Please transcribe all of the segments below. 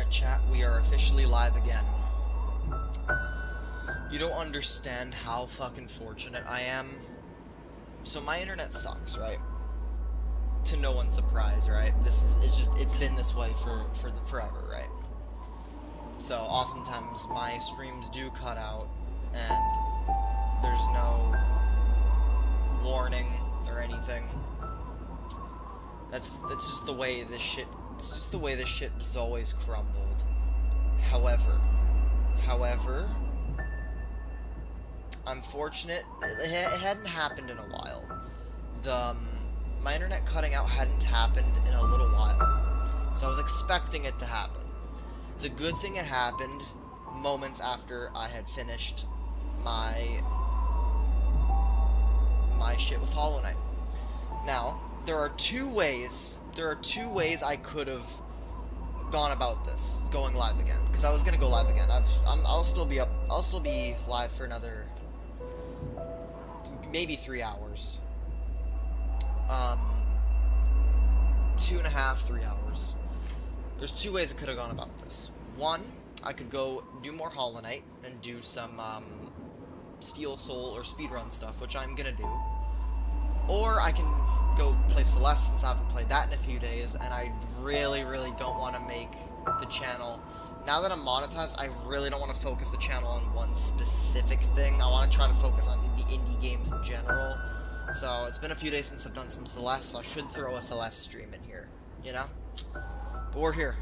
Alright, chat, we are officially live again. You don't understand how fucking fortunate I am. So my internet sucks, right? To no one's surprise, right? It's been this way for forever, right? So oftentimes my streams do cut out and there's no warning or anything. That's just the way this shit. It's just the way this shit has always crumbled. However, I'm fortunate. It hadn't happened in a while. My internet cutting out hadn't happened in a little while, so I was expecting it to happen. It's a good thing it happened moments after I had finished my shit with Hollow Knight. Now, there are two ways I could have gone about this, going live again, because I was gonna go live again. I'll still be live for another maybe 3 hours. 2.5, 3 hours. There's two ways I could have gone about this. One, I could go do more Hollow Knight and do some Steel Soul or speedrun stuff, which I'm gonna do. Or I can go play Celeste, since I haven't played that in a few days, and I really don't want to make the channel... Now that I'm monetized, I really don't want to focus the channel on one specific thing. I want to try to focus on the indie games in general. So, it's been a few days since I've done some Celeste, so I should throw a Celeste stream in here, you know? But we're here.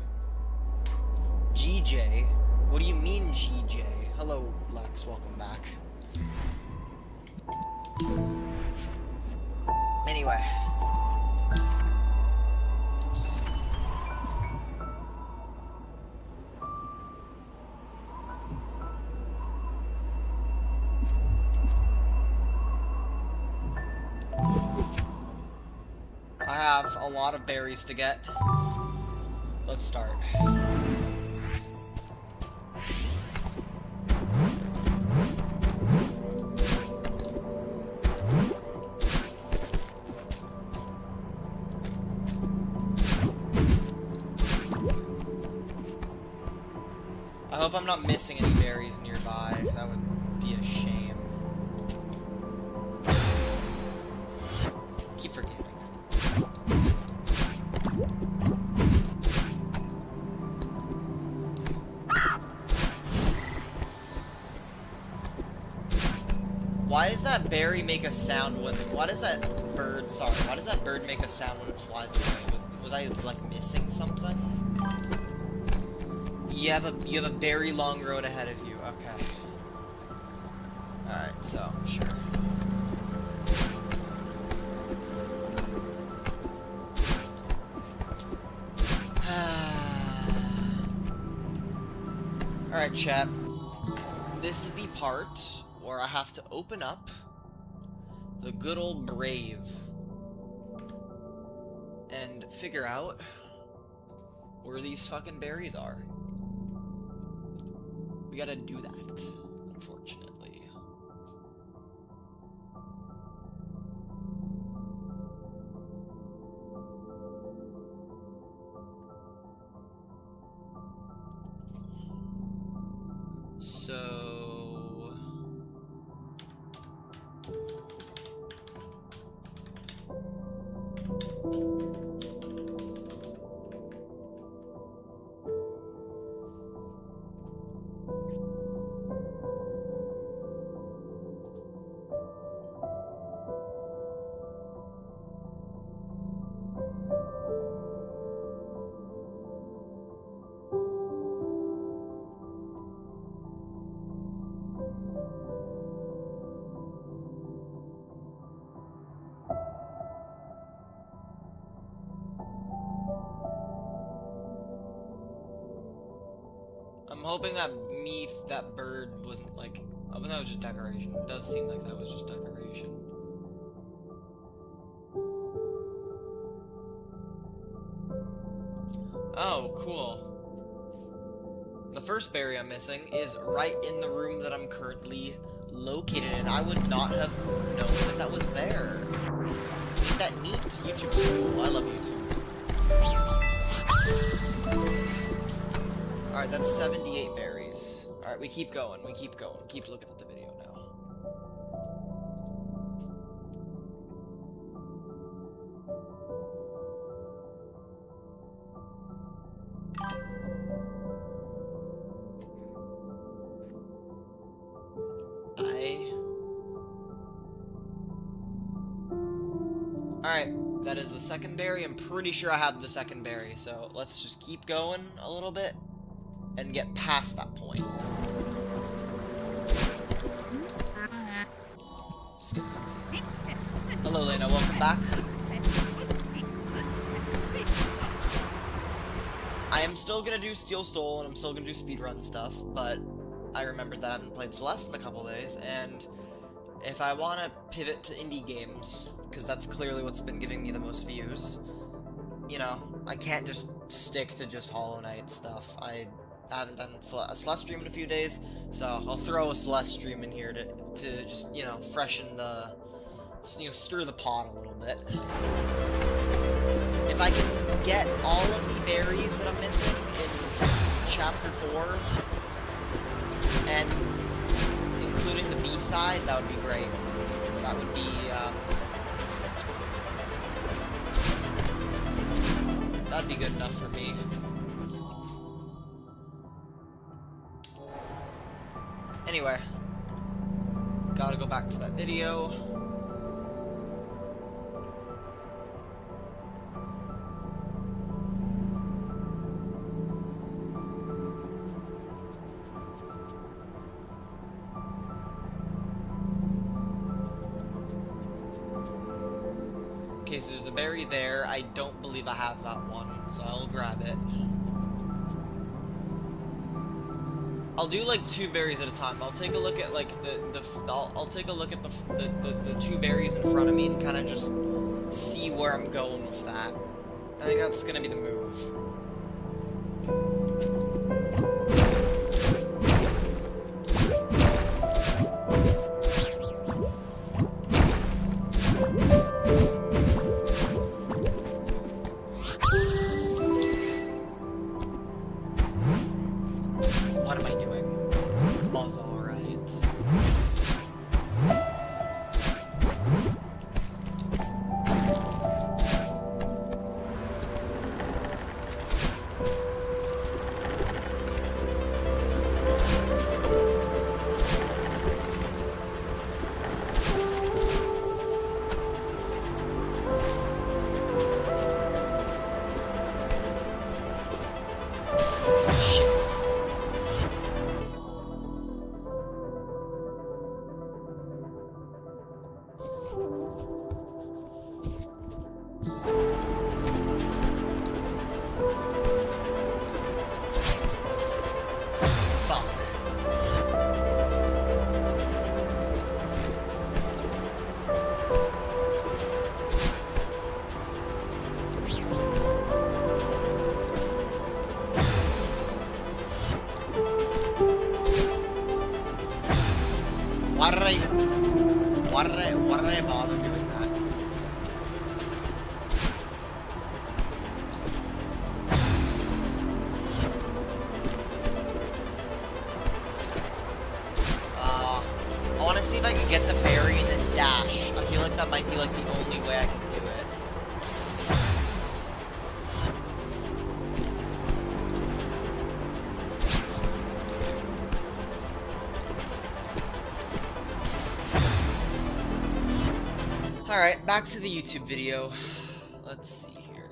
GJ? What do you mean, GJ? Hello, Lex, welcome back. Anyway. I have a lot of berries to get. Let's start. I hope I'm not missing any berries nearby. That would be a shame. Keep forgetting it. Why does that berry make a sound when... Why does that bird make a sound when it flies away? Was I, like, missing something? You have a very long road ahead of you. Okay. Alright, so, sure. Alright, chat. This is the part where I have to open up the good old Brave and figure out where these fucking berries are. We gotta do that, unfortunately. So... I'm hoping that bird wasn't like... I hoping that was just decoration. It does seem like that was just decoration. Oh, cool. The first berry I'm missing is right in the room that I'm currently located in. I would not have known that that was there. Ain't that neat? YouTube's cool. I love YouTube. Alright, that's 78 berries. Alright, we keep going, we keep going. Keep looking at the video now. Alright, that is the second berry. I'm pretty sure I have the second berry, so let's just keep going a little bit and get past that point. Skip cutscene. Hello, Lena. Welcome back. I am still gonna do Steel Soul, and I'm still gonna do speedrun stuff, but I remembered that I haven't played Celeste in a couple days, and if I want to pivot to indie games, because that's clearly what's been giving me the most views, you know, I can't just stick to just Hollow Knight stuff. I haven't done a Celeste stream in a few days, so I'll throw a Celeste stream in here to just, you know, freshen the, you know, stir the pot a little bit. If I can get all of the berries that I'm missing in Chapter 4, and including the B-side, that would be great. That would be, that'd be good enough for me. Anyway, gotta go back to that video. Okay, so there's a berry there. I don't believe I have that one, so I'll grab it. I'll do like 2 berries at a time. I'll take a look at like I'll take a look at the 2 berries in front of me and kind of just see where I'm going with that. I think that's gonna be the move. What am I doing? Buzz, alright. Why did I bother doing that? I want to see if I can get the berry and then dash. I feel like that might be like the only way I can do it. Alright, back to the YouTube video. Let's see here.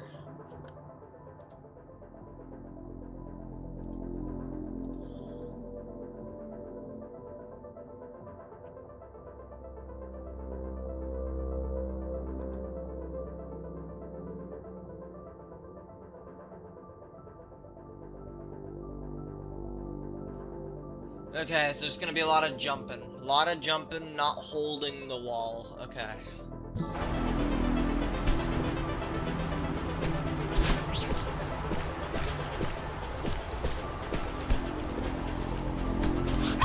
Okay, so there's gonna be a lot of jumping. A lot of jumping, not holding the wall. Okay.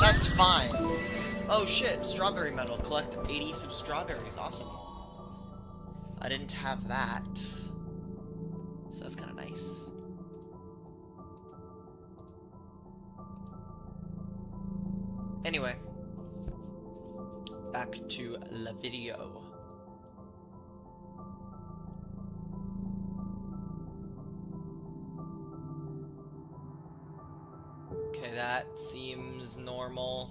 That's fine. Oh shit, strawberry medal. Collect 80 some strawberries. Awesome. I didn't have that. So that's kind of nice. Anyway, back to the video. Okay, that seems normal.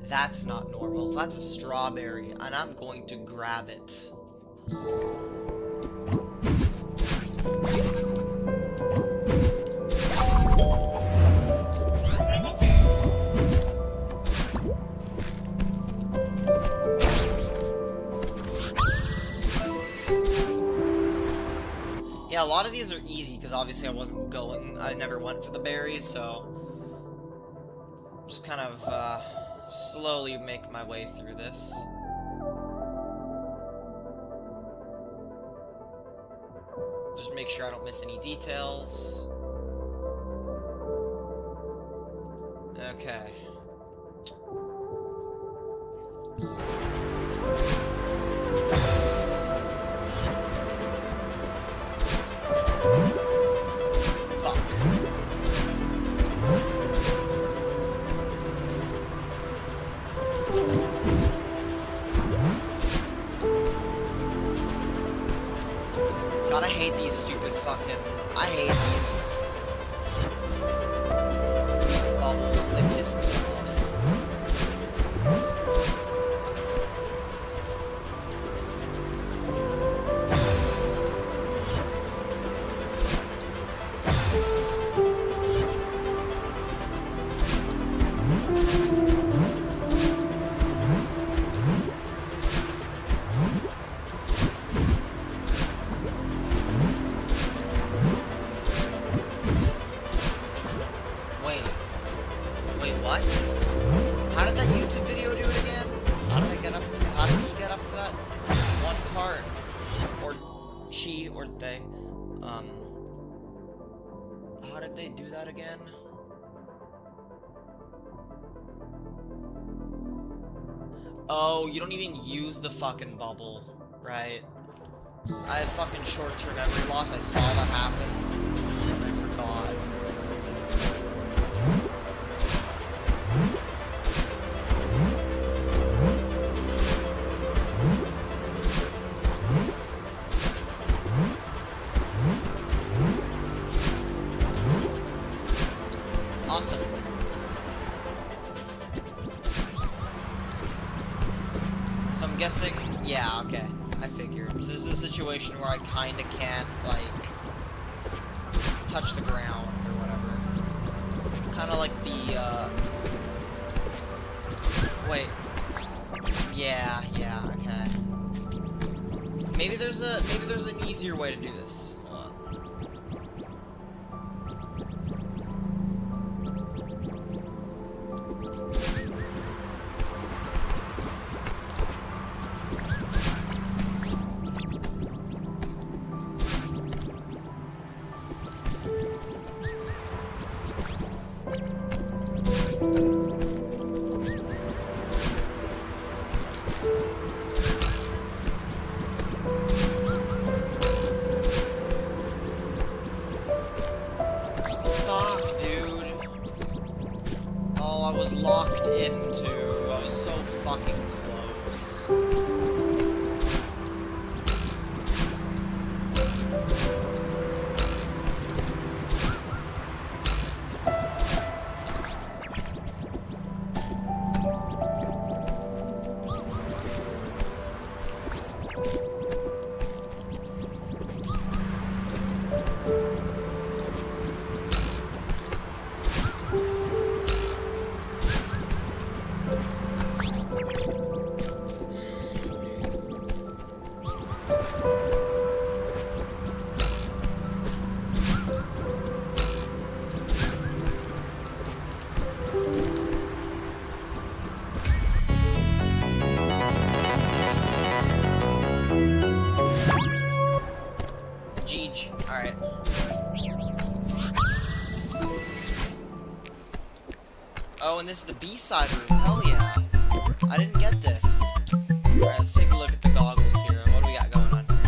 That's not normal. That's a strawberry, and I'm going to grab it. Yeah, a lot of these are easy, because obviously I never went for the berries, so just kind of, slowly make my way through this. Just make sure I don't miss any details. Okay. God, I hate these stupid fucking... I hate these bubbles, they piss me off. Wait, what? How did that YouTube video do it again? How did he get up to that one part? Or she, or they, how did they do that again? Oh, you don't even use the fucking bubble, right? I have fucking short-term memory loss, I saw that happen, and I forgot. Awesome. So I'm guessing, yeah, okay. I figured. So this is a situation where I kinda can't, like, touch the ground or whatever. Kinda like the, wait. Yeah, okay. Maybe there's an easier way to do this. Fuck, dude. Oh, I was locked into. I was so fucking close. Alright. Oh, and this is the B-side room. Hell yeah. I didn't get this. Alright, let's take a look at the goggles here. What do we got going on here?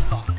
Fuck.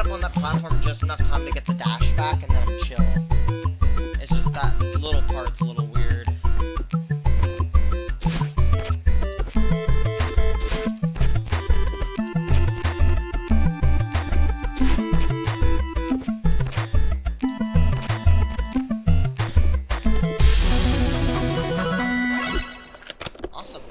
up on that platform just enough time to get the dash back, and then I'm chill. It's just that little part's a little weird. Awesome.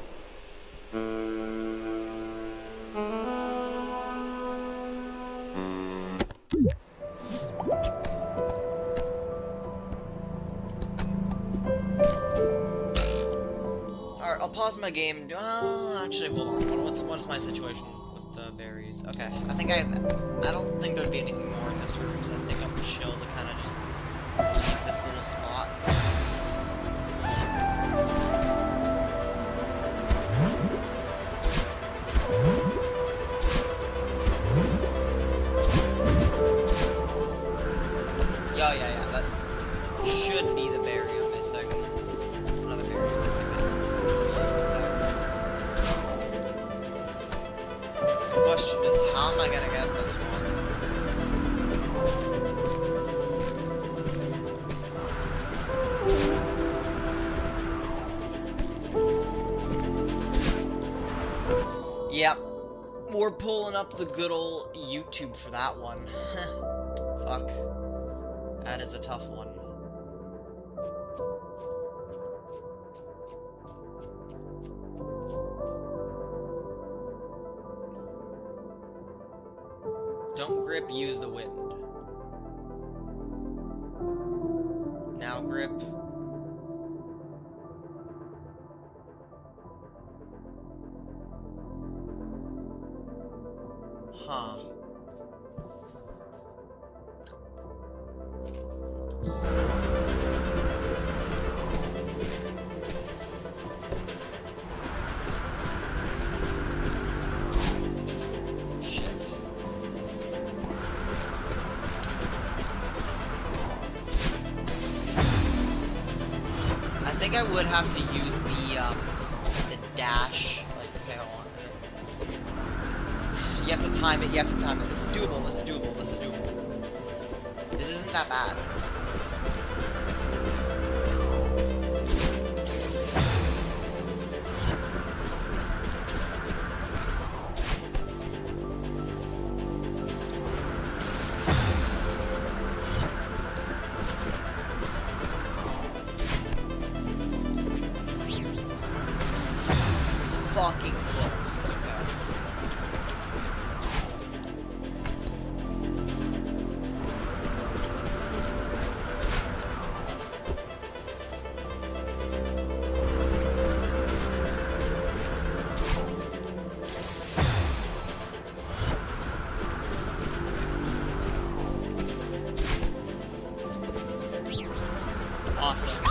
Alright, I'll pause my game. Actually, hold on. What's my situation with the berries? Okay, I don't think there'd be anything more in this room, so I think I'm chill to kind of just leave this little spot. Yeah, that should be the berry I'm missing. Another berry I'm missing. The question is, how am I gonna get this one? Yep, we're pulling up the good old YouTube for that one. Fuck. That is a tough one. Don't grip, use the wind. Now grip. Huh. I think I would have to use the dash. Like, okay, hold on. You have to time it. This is doable. This isn't that bad. Fucking close. It's okay. Awesome.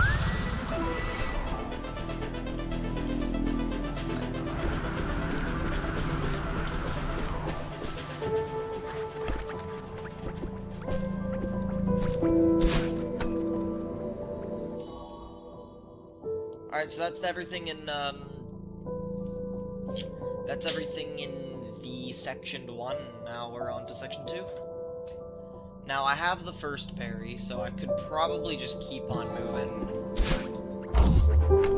Alright, so that's everything in the section 1. Now we're on to section 2. Now I have the first berry, so I could probably just keep on moving.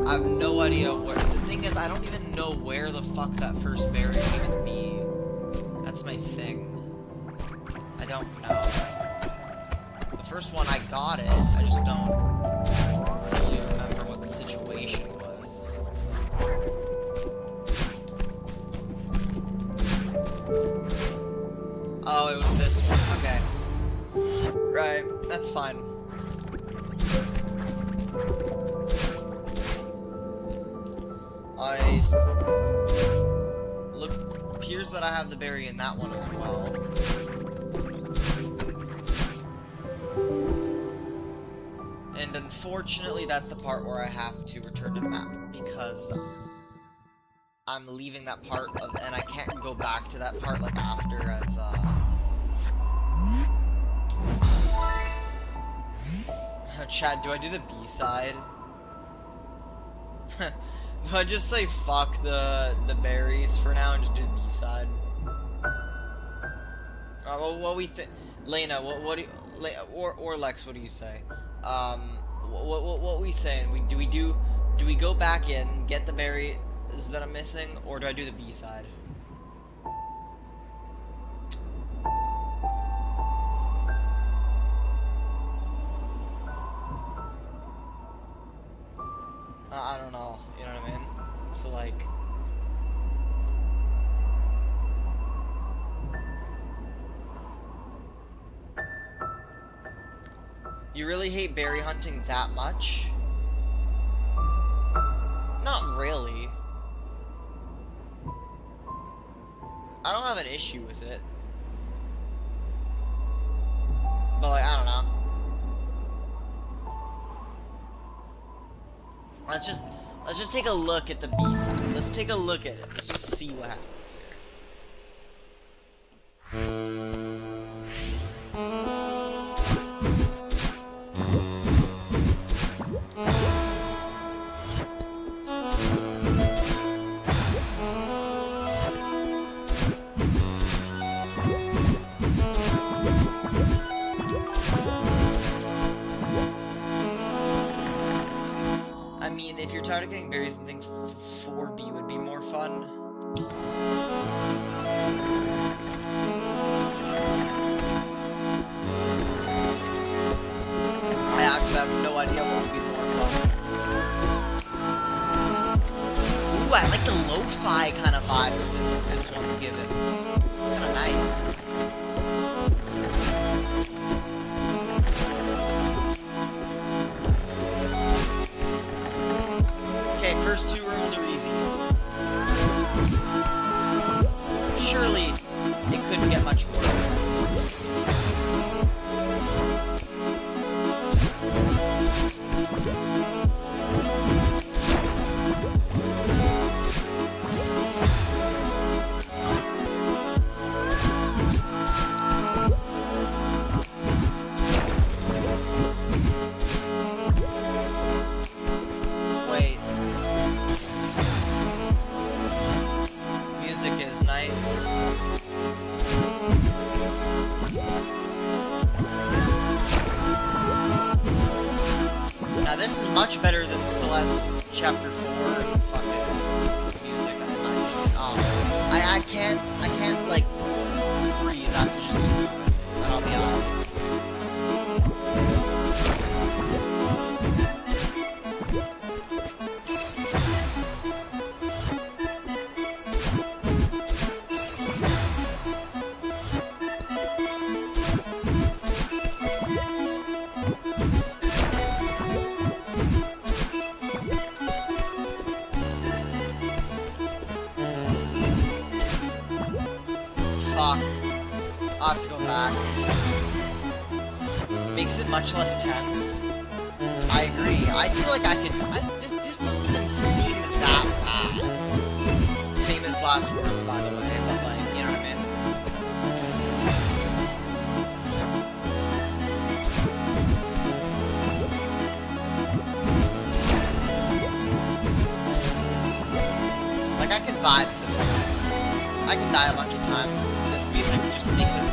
I have no idea where. The thing is, I don't even know where the fuck that first berry would even be. That's my thing. I don't know. The first one I got it, I just don't really remember what the situation was. Oh, it was this one. Okay. Right, that's fine. Appears that I have the berry in that one as well. And unfortunately, that's the part where I have to return to the map, because I'm leaving that part of, and I can't go back to that part, like, after I've, Chad, do I do the B-side? Do I just say fuck the berries for now and just do the B-side? What we think, Lena? What do you, or Lex? What do you say? Um, what we saying? Do we go back in, get the berries that I'm missing, or do I do the B side? I don't know. You know what I mean? So like. You really hate berry hunting that much? Not really. I don't have an issue with it. But like, I don't know. Let's just take a look at the B side. Let's take a look at it. Let's just see what happens here. If you're tired of getting berries, I think 4B would be more fun. I actually have no idea what would be more fun. Ooh, I like the lo-fi kind of vibes this one's given. Kind of nice. First 2 rooms are easy. Surely, it couldn't get much worse. Much better than Celeste Chapter 4 fucking music. I can't like freeze. I have to just keep moving, and I'll be on. I'll have to go back. Makes it much less tense. I agree. I feel like I could. This doesn't even seem that bad. Famous last words, by the way, but like, you know what I mean? Like, I could vibe to this. I could die a bunch of times. This music just makes it.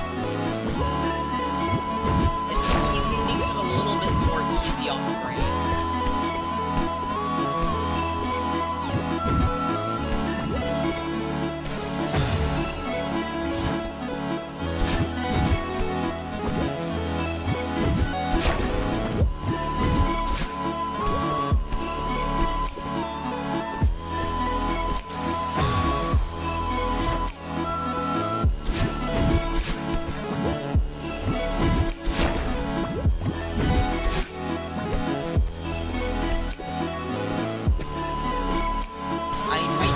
It's just easy. It makes it a little bit more easy on the brain.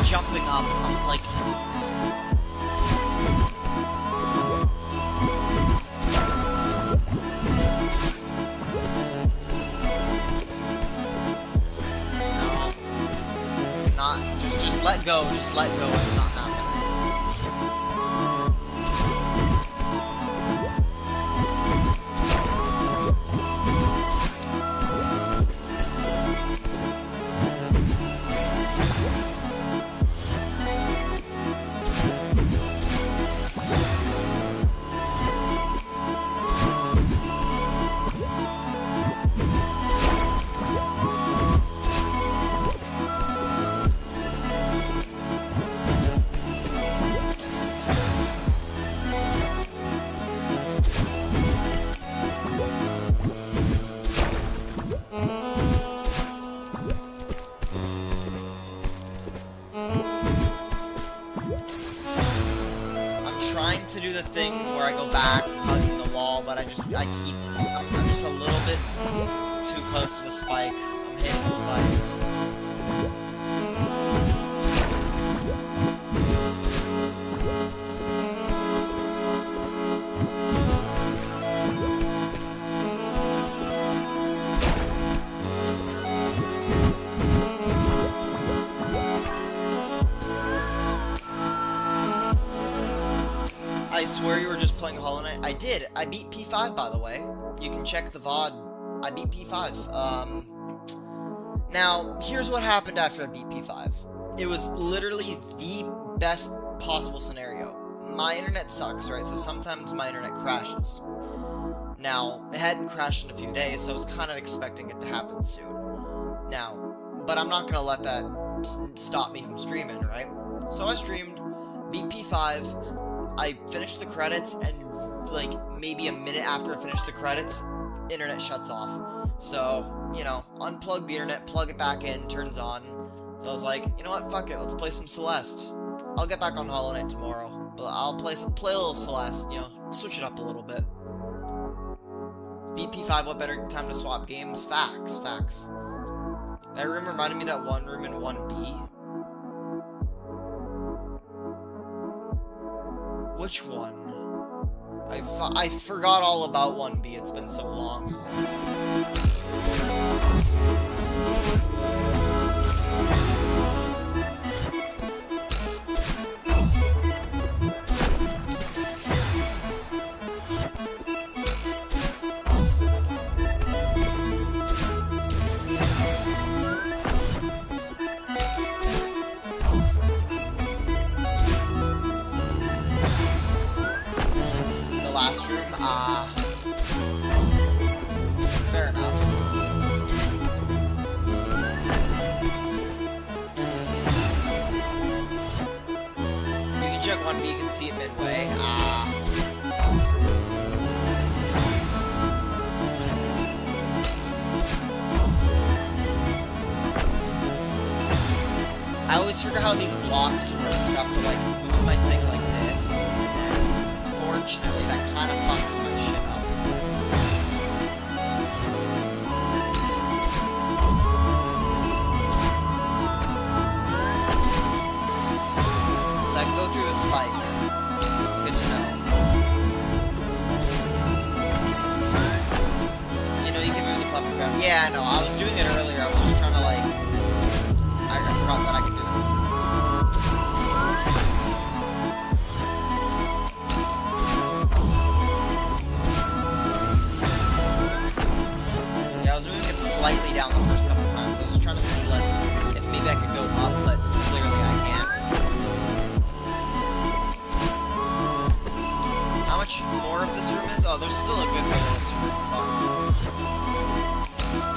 Jumping up, I'm like... No. It's not... Just let go. Just let go. It's not happening. the thing where I go back, hugging the wall, but I'm just a little bit too close to the spikes. I'm hitting the spikes. I swear you were just playing Hollow Knight. I did. I beat P5, by the way. You can check the VOD. I beat P5. Now, here's what happened after I beat P5. It was literally the best possible scenario. My internet sucks, right? So sometimes my internet crashes. Now, it hadn't crashed in a few days, so I was kind of expecting it to happen soon. Now, but I'm not gonna let that stop me from streaming, right? So I streamed, beat P5, I finished the credits, and like maybe a minute after I finished the credits, internet shuts off. So, you know, unplug the internet, plug it back in, turns on. So I was like, you know what, fuck it, let's play some Celeste. I'll get back on Hollow Knight tomorrow, but I'll play a little Celeste, you know, switch it up a little bit. Beat P5, what better time to swap games? Facts. That room reminded me of that one room in 1B. Which one? I forgot all about 1B, it's been so long. Last room, fair enough. You can check 1B, you can see it midway, I always figure how these blocks work, so I have to like move my thing like this. Unfortunately, that kind of fucks my shit up. So I can go through the spikes. Good to know. You know, you can move the cleft ground. Yeah, I know. I was doing it earlier. I was just trying to, like... I forgot that I could do this. Slightly down the first couple times. I was trying to see, like, if maybe I could go up, but clearly I can't. How much more of this room is? Oh, there's still a good bit of this room.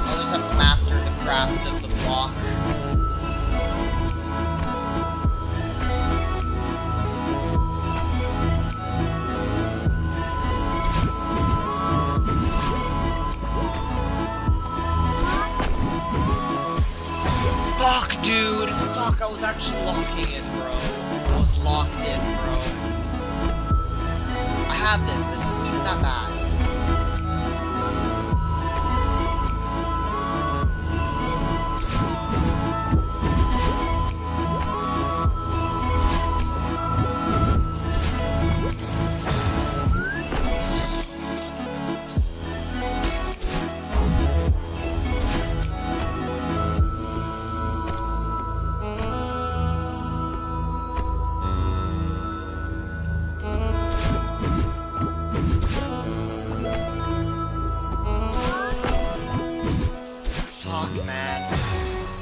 I'll just have to master the craft of the block. Fuck, dude! Fuck, I was actually locking in, bro. I was locked in, bro. I have this. This isn't even that bad.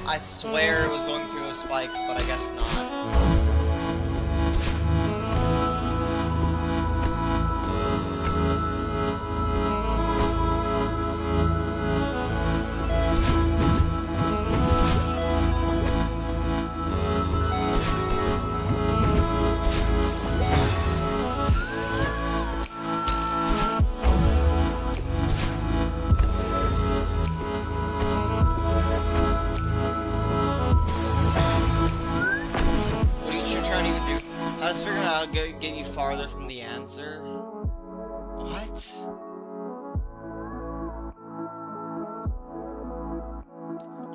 I swear it was going through those spikes, but I guess not. get you farther from the answer. What?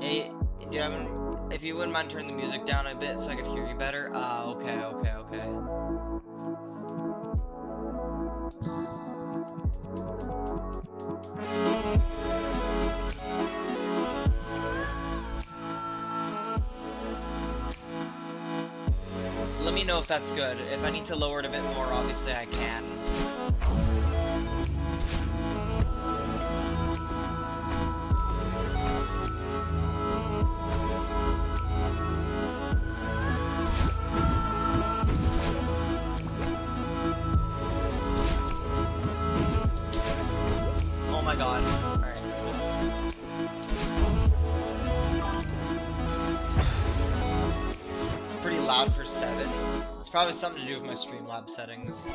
Hey, dude, if you wouldn't mind turning the music down a bit so I could hear you better. Okay. Let me know if that's good. If I need to lower it a bit more, obviously I can. Oh my god. Alright. It's pretty loud for 7. It's probably something to do with my Streamlabs settings.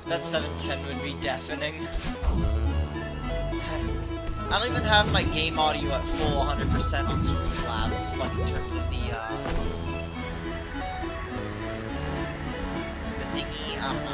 That 710 would be deafening. I don't even have my game audio at full 100% on Streamlabs, like in terms of the thingy, I don't know.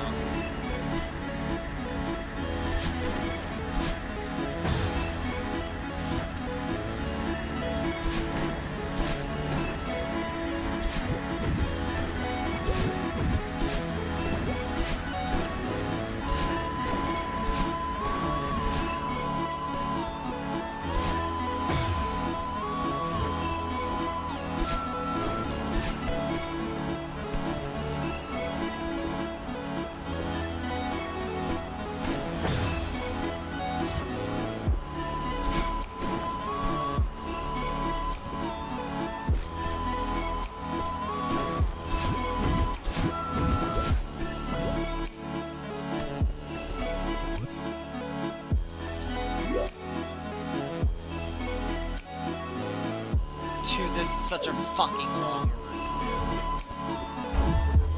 Dude, this is such a fucking long route.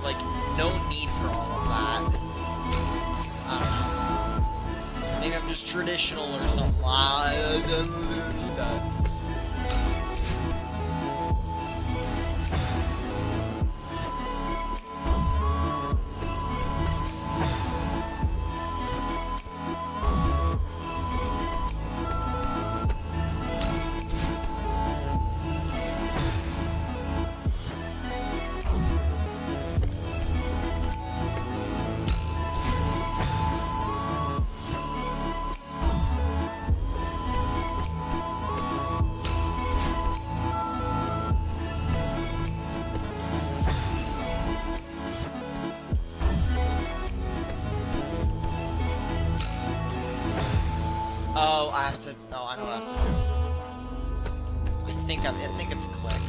Like, no need for all of that. I don't know. Maybe I'm just traditional or something. I don't need that. Oh, I have to. No, I know what I have to do. I think it's clicked.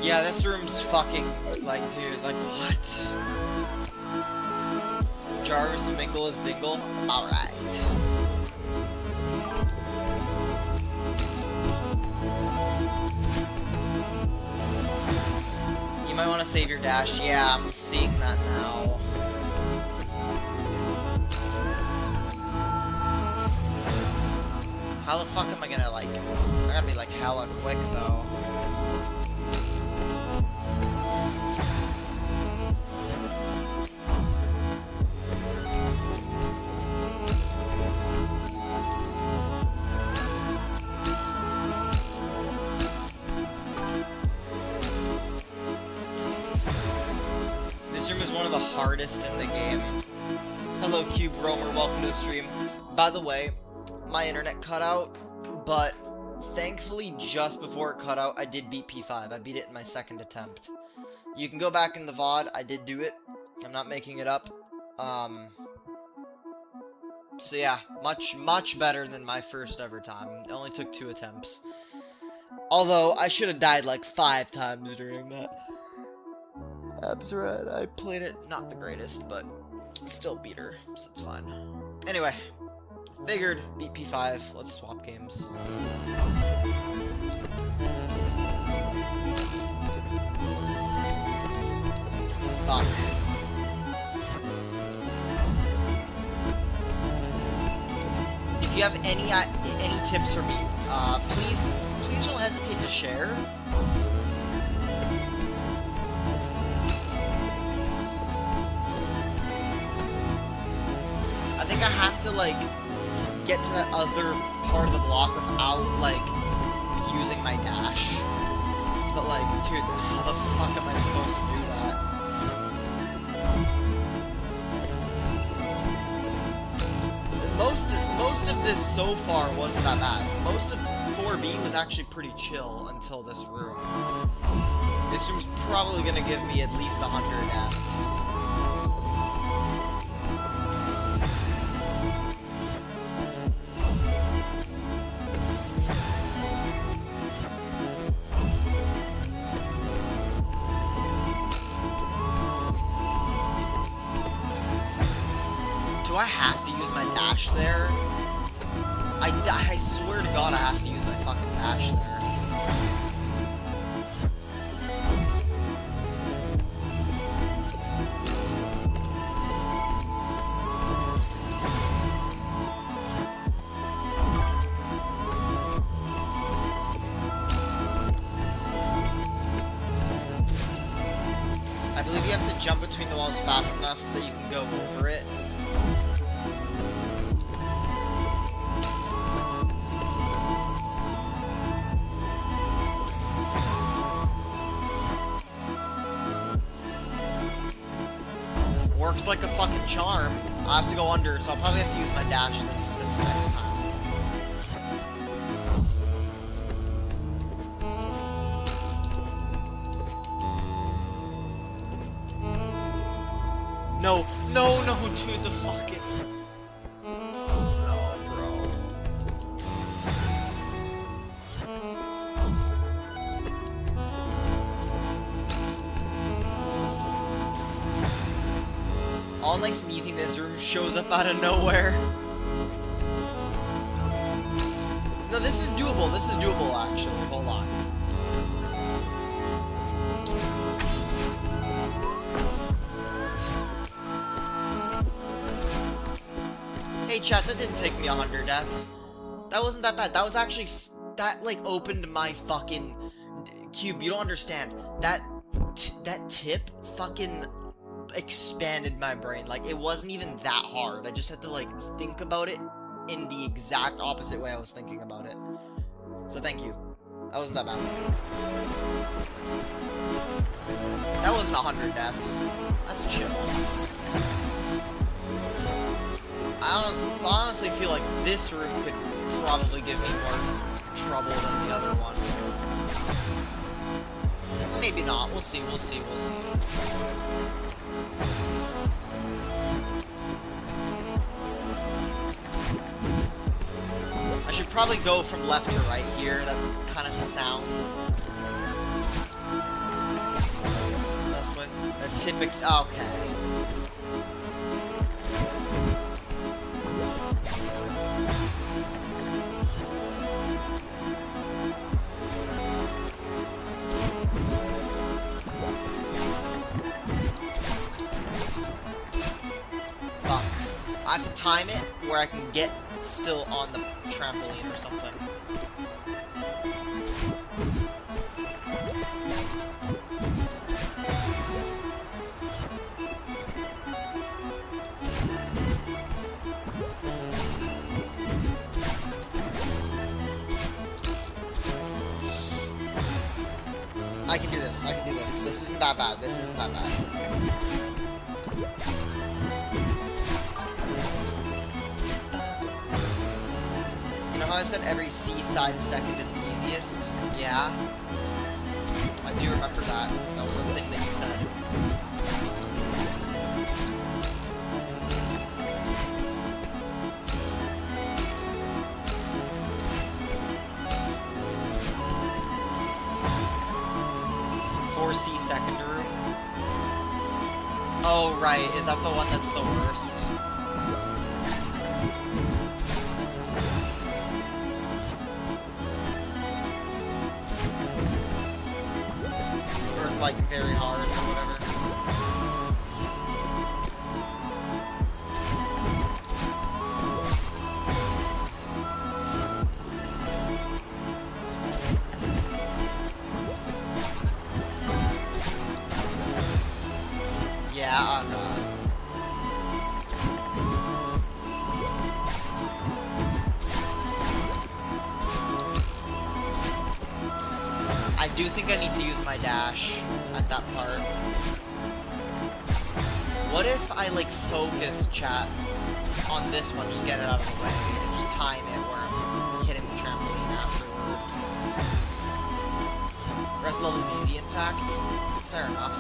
Yeah, this room's fucking, like, dude, like, what? Jarvis and Mingle is Dingle? Alright. You might want to save your dash. Yeah, I'm seeing that now. How the fuck am I gonna, like... I gotta be, like, hella quick, though. This room is one of the hardest in the game. Hello, Cube Roamer. Welcome to the stream. By the way, my internet cut out, but thankfully, just before it cut out, I did beat P5. I beat it in my second attempt. You can go back in the VOD. I did do it. I'm not making it up. So yeah, much better than my first ever time. It only took 2 attempts. Although, I should have died like 5 times during that. Abs red. I played it not the greatest, but still beat her, so it's fine. Anyway, figured beat P5. Let's swap games. Fuck. If you have any tips for me, please don't hesitate to share. I think I have to, like, get to that other part of the block without, like, using my dash. But, like, dude, how the fuck am I supposed to do that? Most of this so far wasn't that bad. Most of 4B was actually pretty chill until this room. This room's probably gonna give me at least 100 Fs. Do I have to use my dash there? I swear to God I have to use my fucking dash there. I believe you have to jump between the walls fast enough that you can go over it. Worked like a fucking charm. I have to go under, so I'll probably have to use my dash this next time. No, dude, the fucking... No, bro. All nice and easy, this room shows up out of nowhere. No, this is doable. This is doable, actually. Hold on. Hey, chat, that didn't take me 100 deaths. That wasn't that bad. That was actually... That, like, opened my fucking... Cube, you don't understand. That tip fucking... expanded my brain. Like, it wasn't even that hard. I just had to, like, think about it in the exact opposite way I was thinking about it. So thank you. That wasn't that bad. That wasn't 100 deaths. That's chill. I honestly feel like this room could probably give me more trouble than the other one. Maybe not. We'll see. I should probably go from left to right here. That kind of sounds... That's what... The typics... Okay. Fuck. I have to time it where I can get still on the trampoline or something. I can do this. This isn't that bad. I said every seaside second is the easiest? Yeah. I do remember that. That was a thing that you said. C second room. Oh, right. Is that the one that's the worst? Or, like, very hard or whatever. Yeah, I do think I need to use my dash at that part. What if I, like, focus chat on this one, just get it out of the way, and just time it where I'm hitting the trampoline afterwards? The rest of the level's easy, in fact. Fair enough.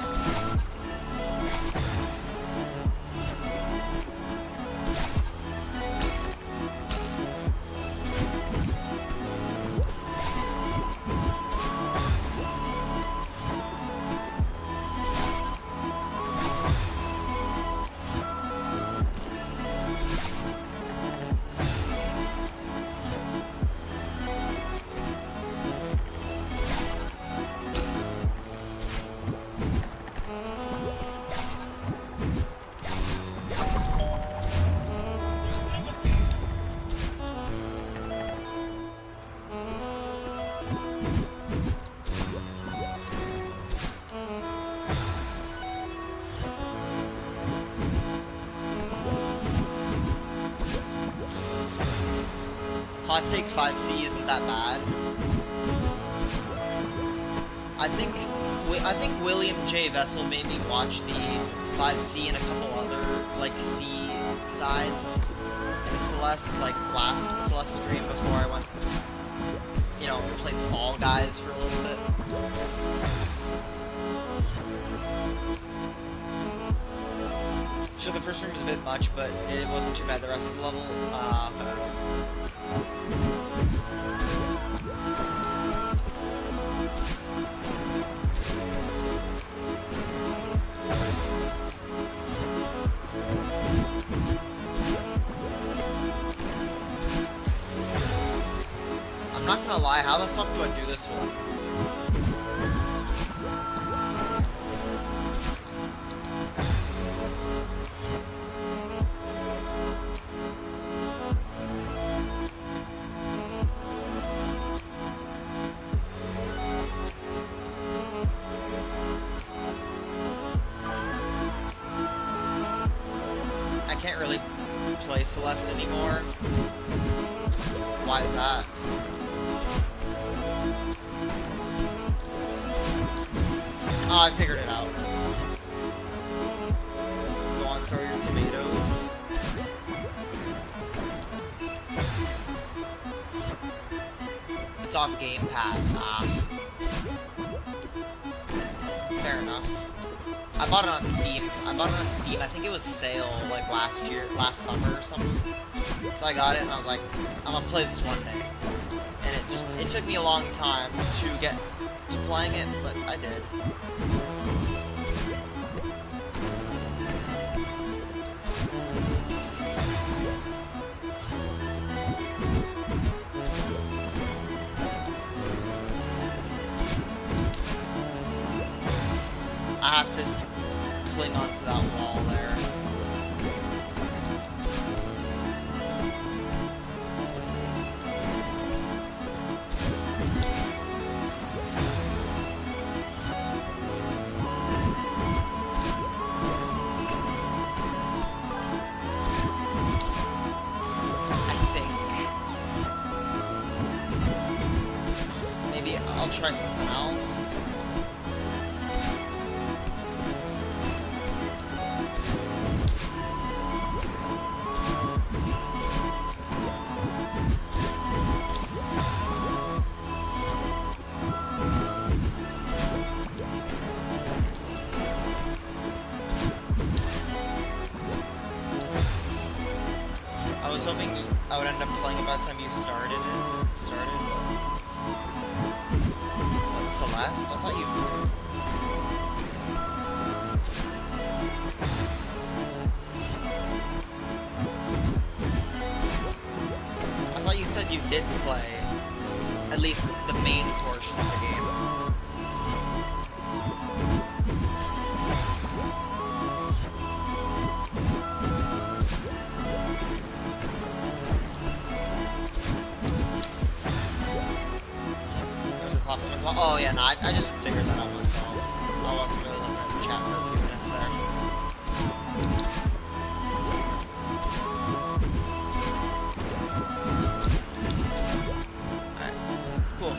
Hot take 5C isn't that bad. I think William J. Vessel made me watch the 5C and a couple other, like, C sides in the Celeste, like, last Celeste stream before I went, you know, played Fall Guys for a little bit. Sure, the first room was a bit much, but it wasn't too bad. The rest of the level, I'm not gonna lie, how the fuck do I do this one? I can't really play Celeste anymore. Why is that? Oh, I figured it out. Go on, throw your tomatoes. It's off Game Pass. Fair enough. I bought it on Steam. I think it was sale, like, last summer or something. So I got it, and I was like, I'm gonna play this one day. And it took me a long time to get to playing it, but I did. I have to cling onto that wall there. I think maybe I'll try something else. was hoping I would end up playing it by the time you started. What, Celeste? I thought you... I thought you said you did play at least the main portion of the game. Oh yeah, no, I just figured that out myself. I wasn't really looking at the chat for a few minutes there. Alright, cool.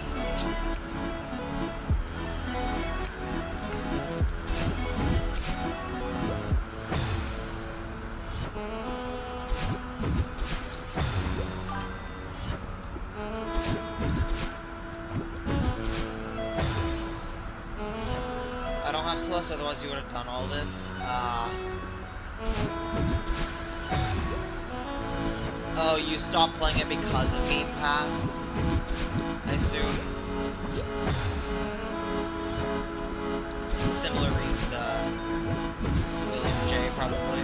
I don't have Celeste, otherwise you would have done all this. Oh, you stopped playing it because of Game Pass? I assume. Similar reason to William J, probably.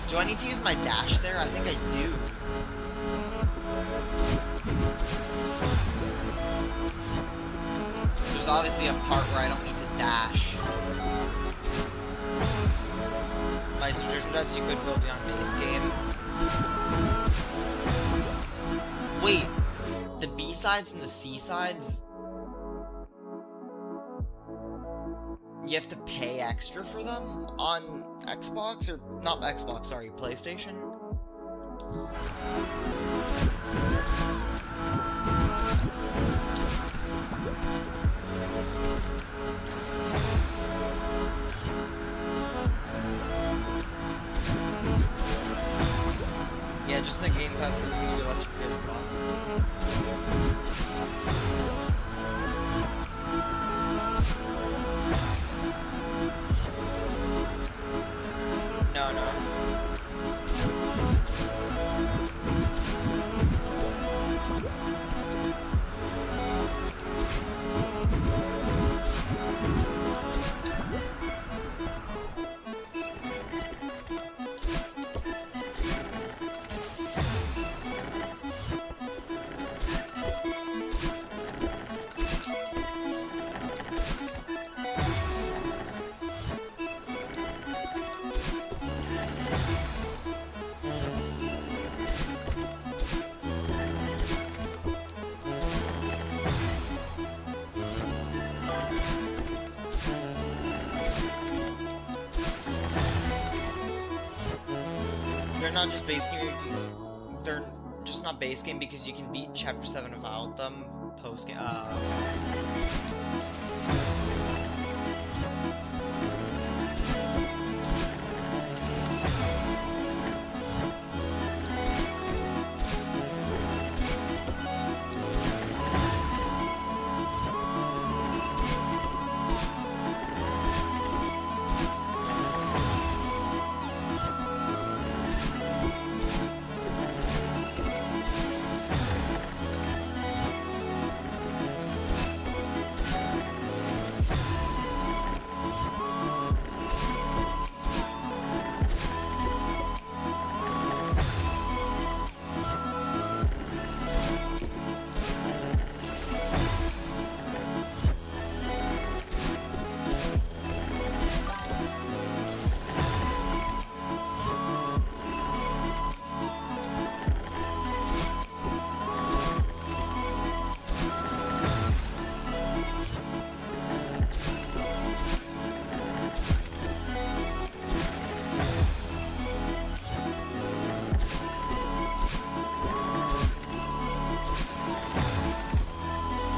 Do I need to use my dash there? I think I do. So there's obviously a part where I don't need to dash. My subscription does, you could go beyond base game. Wait, the B-sides and the C-sides? You have to pay extra for them on Xbox, or not Xbox, sorry, PlayStation? Yeah, just like Game Pass loses you less for PS Plus. No. They're not just base game. They're just not base game because you can beat Chapter 7 without them post game.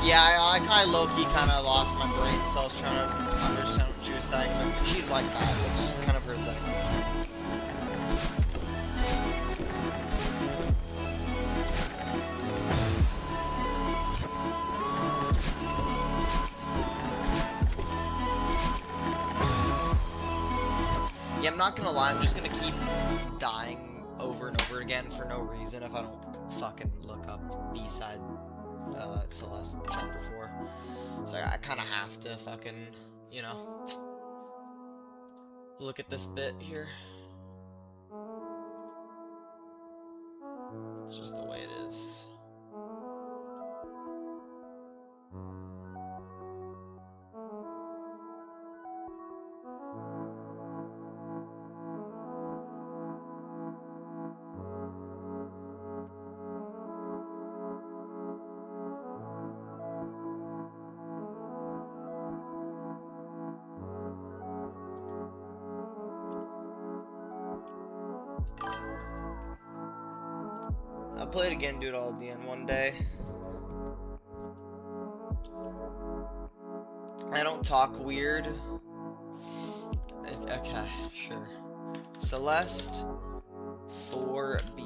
Yeah, I kind of low-key kind of lost my brain cells trying to understand what she was saying, but she's like that. It's just kind of her thing. not gonna lie, I'm just gonna keep dying over and over again for no reason if I don't fucking look up B-side Celeste chapter 4. So I kind of have to fucking, you know, look at this bit here. It's just the way it is. I'll play it again, do it all at the end one day. I don't talk weird. Okay, sure. Celeste 4B.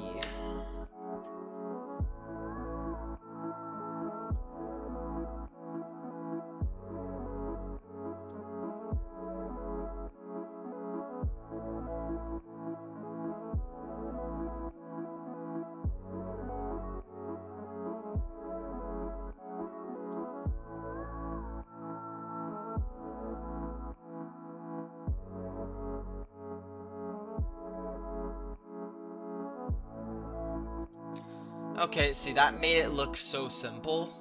Okay, see, that made it look so simple.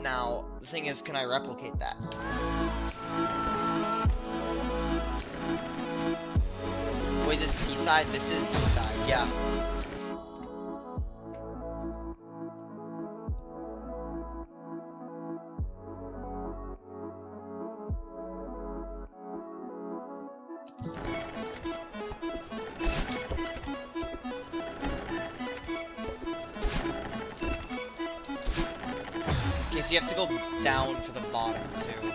Now, the thing is, can I replicate that? Wait, this B-side? This is B-side, yeah. Okay, so you have to go down for the bottom, too.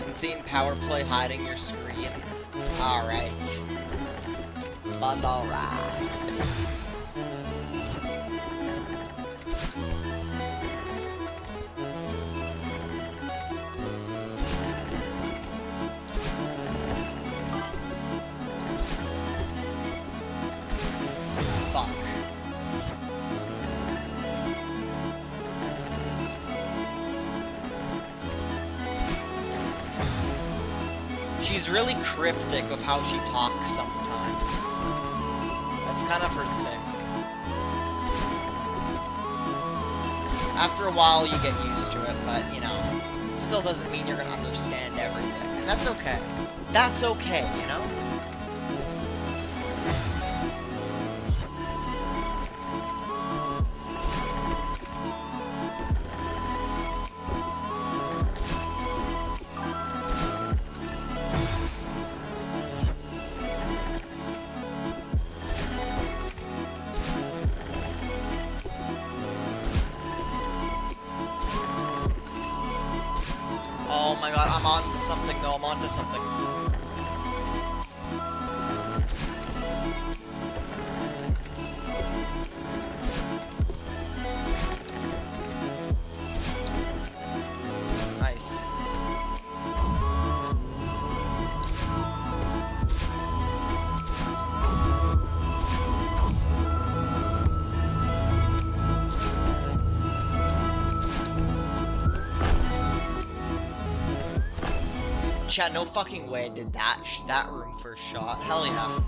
Insane power play hiding your screen. Alright. Buzz alright. She's really cryptic of how she talks sometimes. That's kind of her thing. After a while, you get used to it, but, you know, still doesn't mean you're gonna understand everything. And that's okay. That's okay, you know? Oh my god, I'm onto something though, I'm onto something. Nice. Chat, no fucking way I did that room first shot. Hell yeah.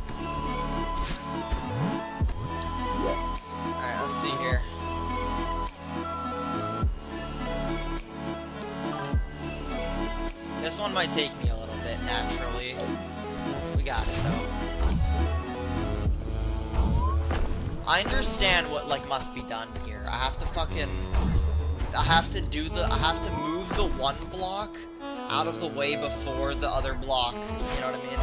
Alright, let's see here. This one might take me a little bit, naturally. We got it, though. I understand what, like, must be done here. I have to move the one block out of the way before the other block, you know what I mean?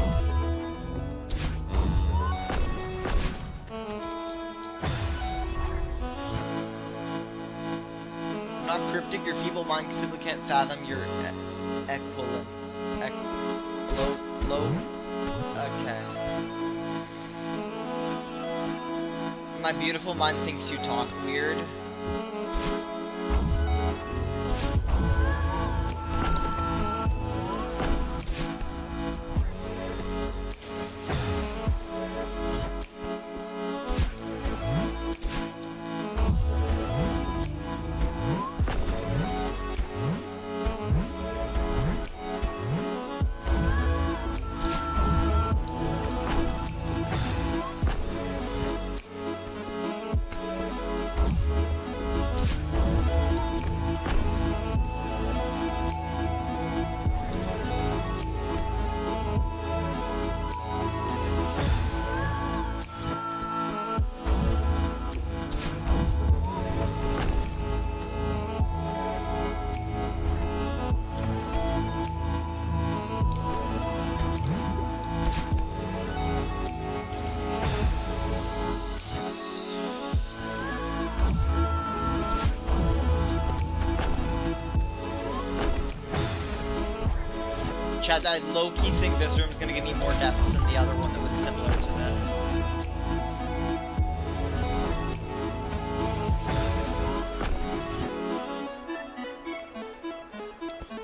I'm not cryptic, your feeble mind simply can't fathom your equivalent. Low. Okay. My beautiful mind thinks you talk weird. Chat, I low-key think this room's gonna give me more deaths than the other one that was similar to this.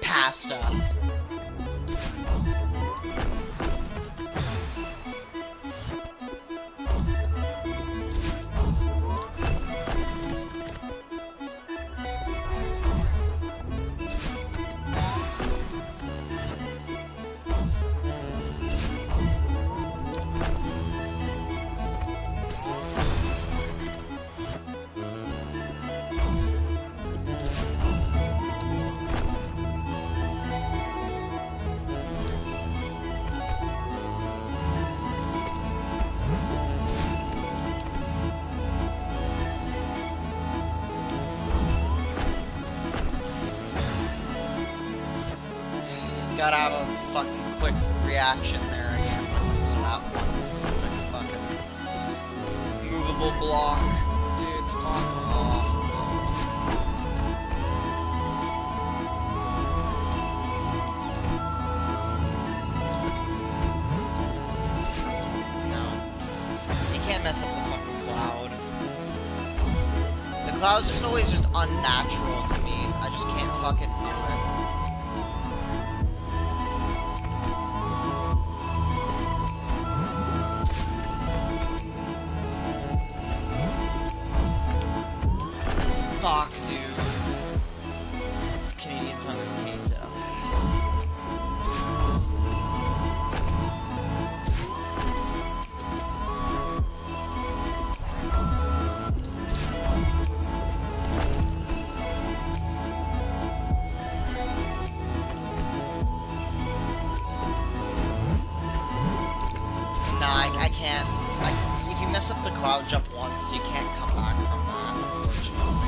Pasta. Gotta have a fucking quick reaction there again when it comes to that one specific fucking movable block. Dude, fuck off. No. You can't mess up the fucking cloud. The cloud's just always just unnatural to me. I just can't fucking do it. Fuck, dude. This Canadian tongue is tainted. Nah, I can't. If you mess up the cloud jump once, you can't come back from that, unfortunately.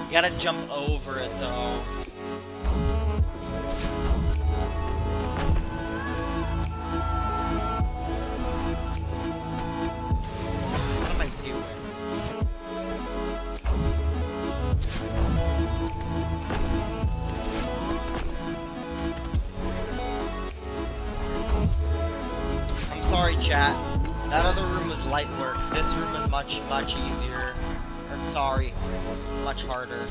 You gotta jump over it, though. What am I doing? I'm sorry, chat. That other room was light work. This room is much, much easier. Or, sorry, much harder.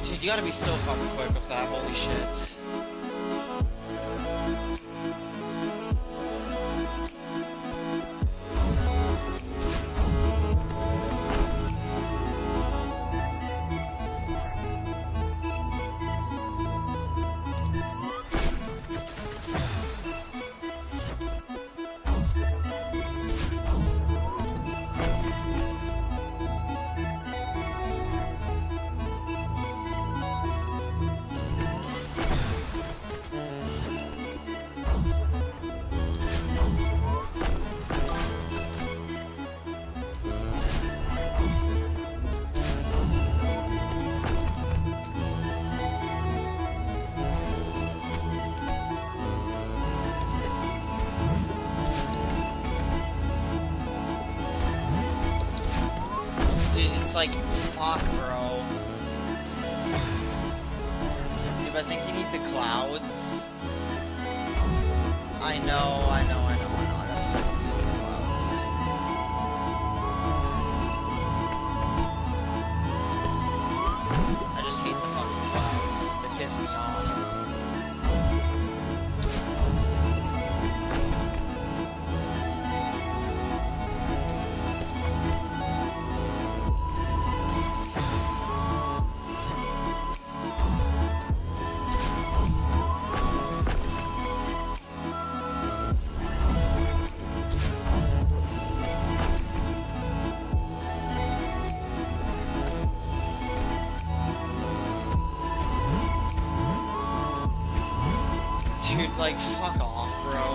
Dude, you gotta be so fucking quick with that, holy shit. It's like, fuck, bro. Dude, I think you need the clouds. I know. I gotta start using the clouds. I just hate the fucking clouds. They piss me off. Dude, like, fuck off, bro.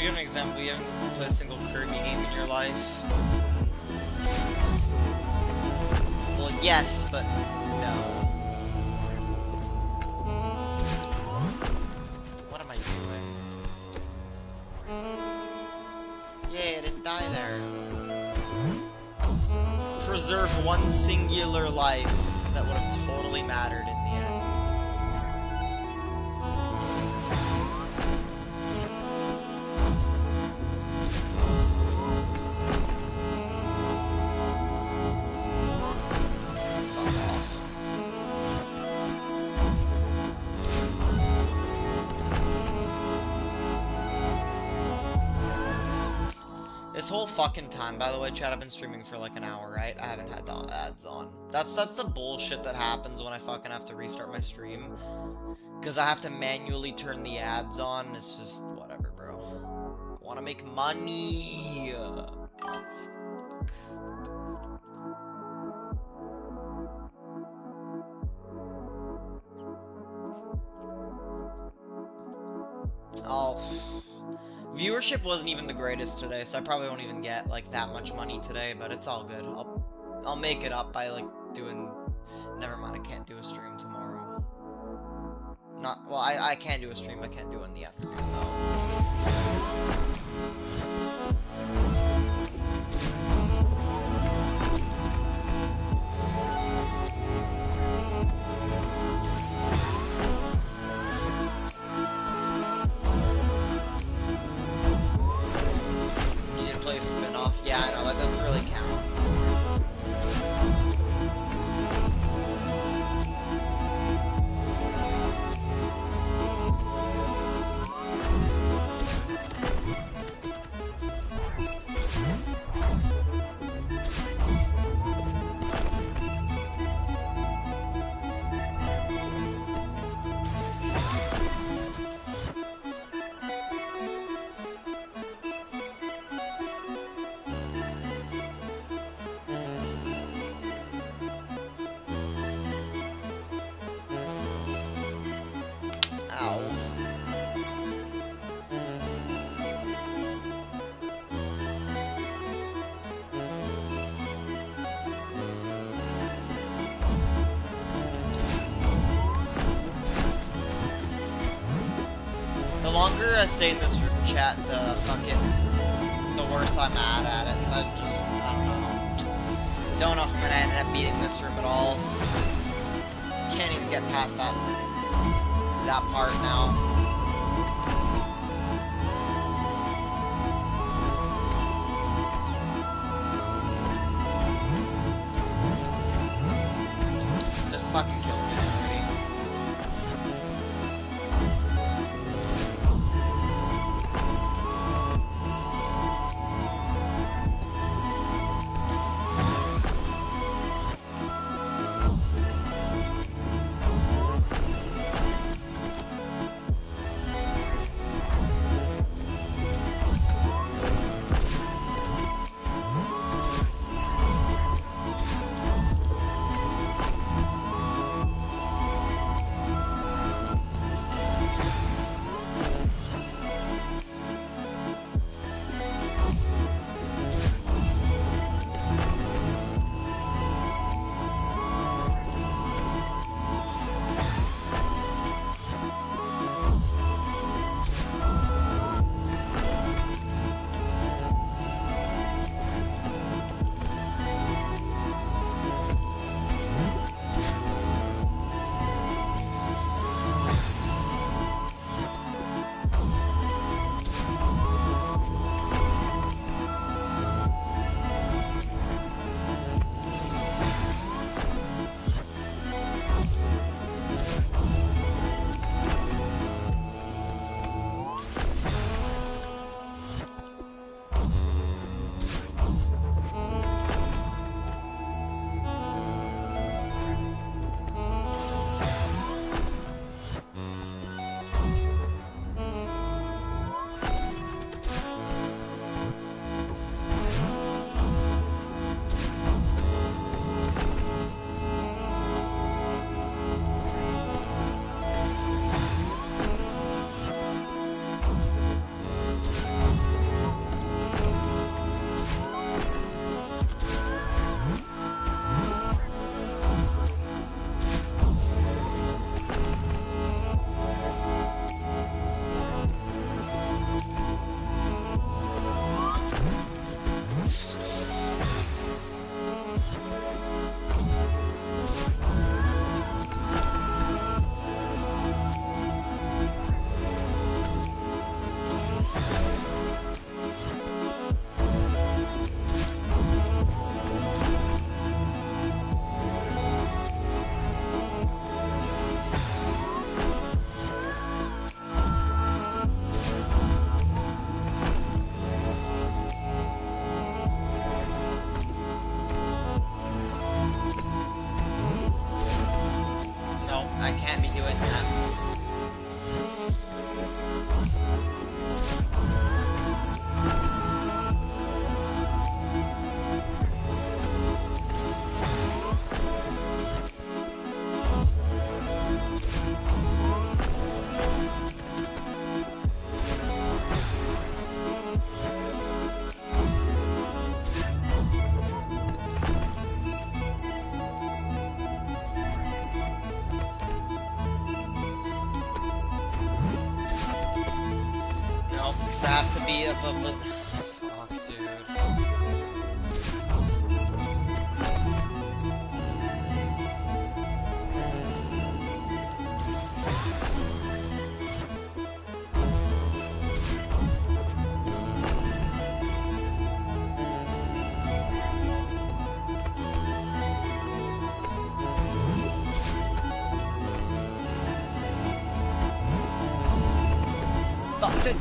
Give an example. You haven't played a single Kirby game in your life? Well, yes, but no. What am I doing? Yay, I didn't die there. Preserve one singular life that would have totally mattered in the end. This whole fucking time, by the way, chat, I've been streaming for like an hour, right? I haven't had the ads on. That's the bullshit that happens when I fucking have to restart my stream. Because I have to manually turn the ads on. It's just, whatever, bro. I want to make money. Viewership wasn't even the greatest today, so I probably won't even get like that much money today, but it's all good. I'll make it up by like doing. Never mind, I can't do a stream tomorrow. Not well. I can do a stream. I can't do it in the afternoon though. Spin-off. Yeah, I know, that doesn't really count. longer I stay in this chat, the worse I'm at it. So I don't know. Don't know if I'm gonna end up beating this room at all. Can't even get past that part now. Just fucking kill me already. I can't be doing that. I have to be above the... Fuck, dude. Fuck it.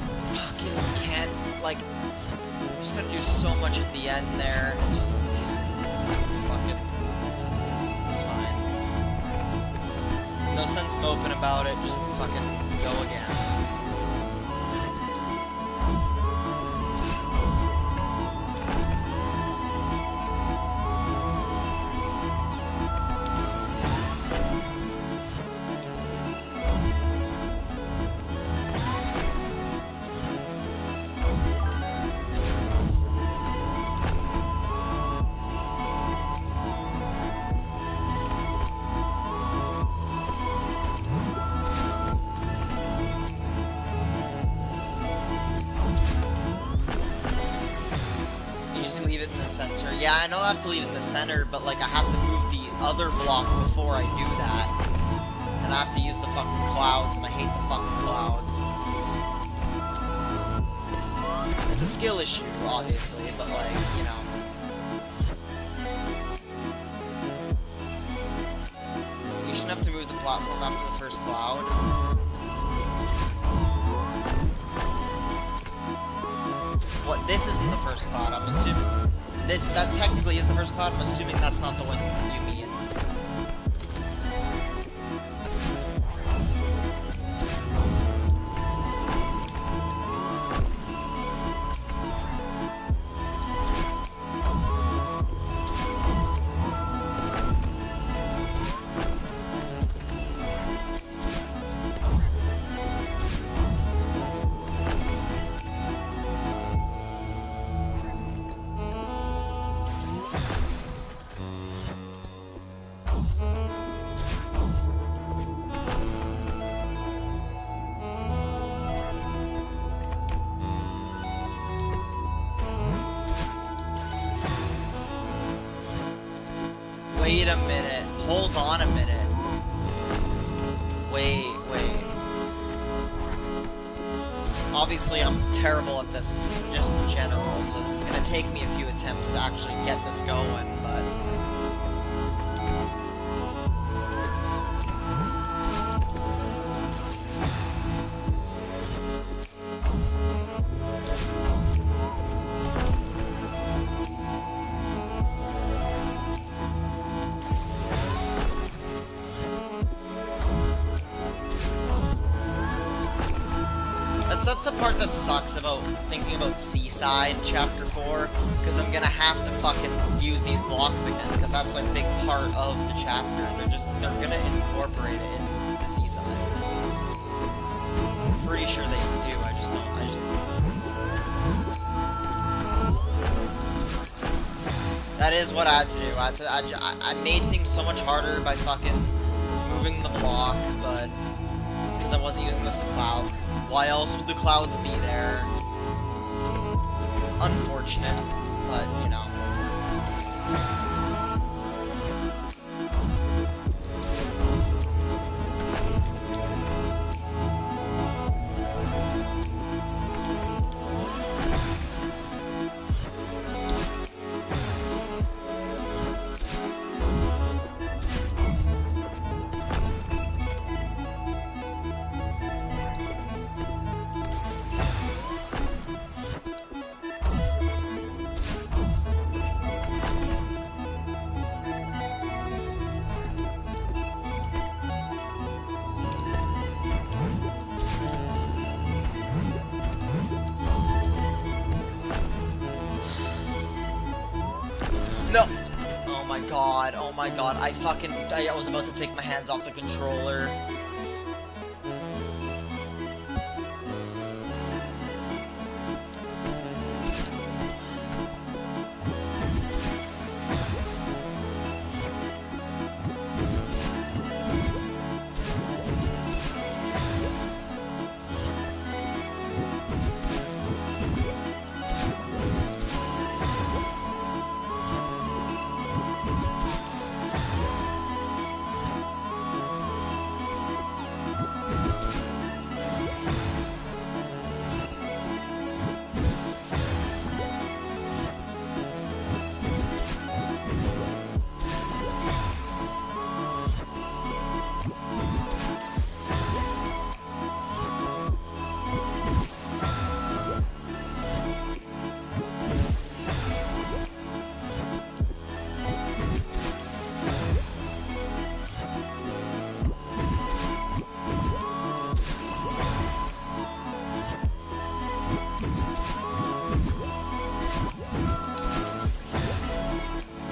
Like, I'm just gonna do so much at the end there, and it's just... Fuck it. It's fine. No sense moping about it, just fucking go again. have to leave in the center, but like I have to move the other block before I do that. And I have to use the fucking clouds, and I hate the fucking clouds. It's a skill issue, obviously, but like, you know. You shouldn't have to move the platform after the first cloud. What, this isn't the first cloud, I'm assuming. That technically is the first cloud, I'm assuming that's not the one you mean. Wait a minute. Hold on a minute. Wait. Obviously, I'm terrible at this, just in general, so this is gonna take me a few attempts to actually get this going, but... That's the part that sucks about thinking about Seaside Chapter 4, because I'm gonna have to fucking use these blocks again, because that's a big part of the chapter. They're gonna incorporate it into the Seaside. I'm pretty sure they do, I just don't. That is what I had to do. I made things so much harder by fucking moving the block, but... I wasn't using the clouds. Why else would the clouds be there? Unfortunate, but, you know. No! Oh my god, I was about to take my hands off the controller.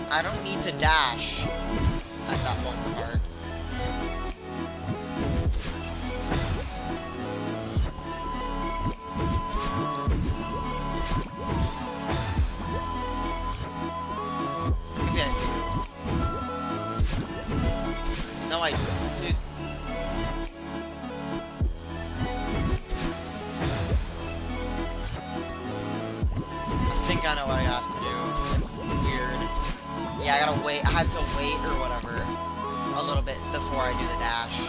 I don't need to dash at that one part. Maybe I do. No, I don't, dude. I think I know what I have to do. It's weird. Yeah, I gotta wait. I had to wait or whatever a little bit before I do the dash.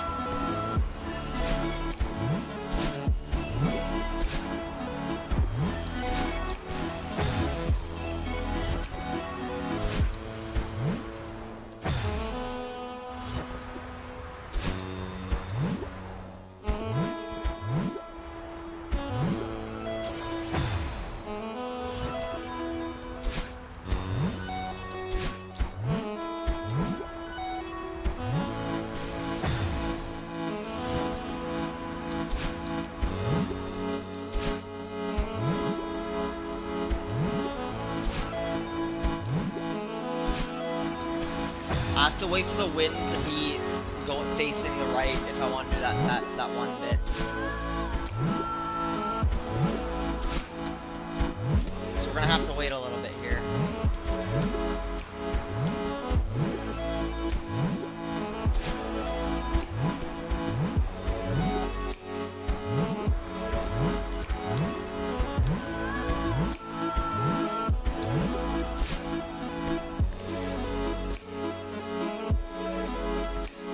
I have to wait for the wind to be going facing the right if I want to do that one bit. So we're gonna have to wait a little bit here.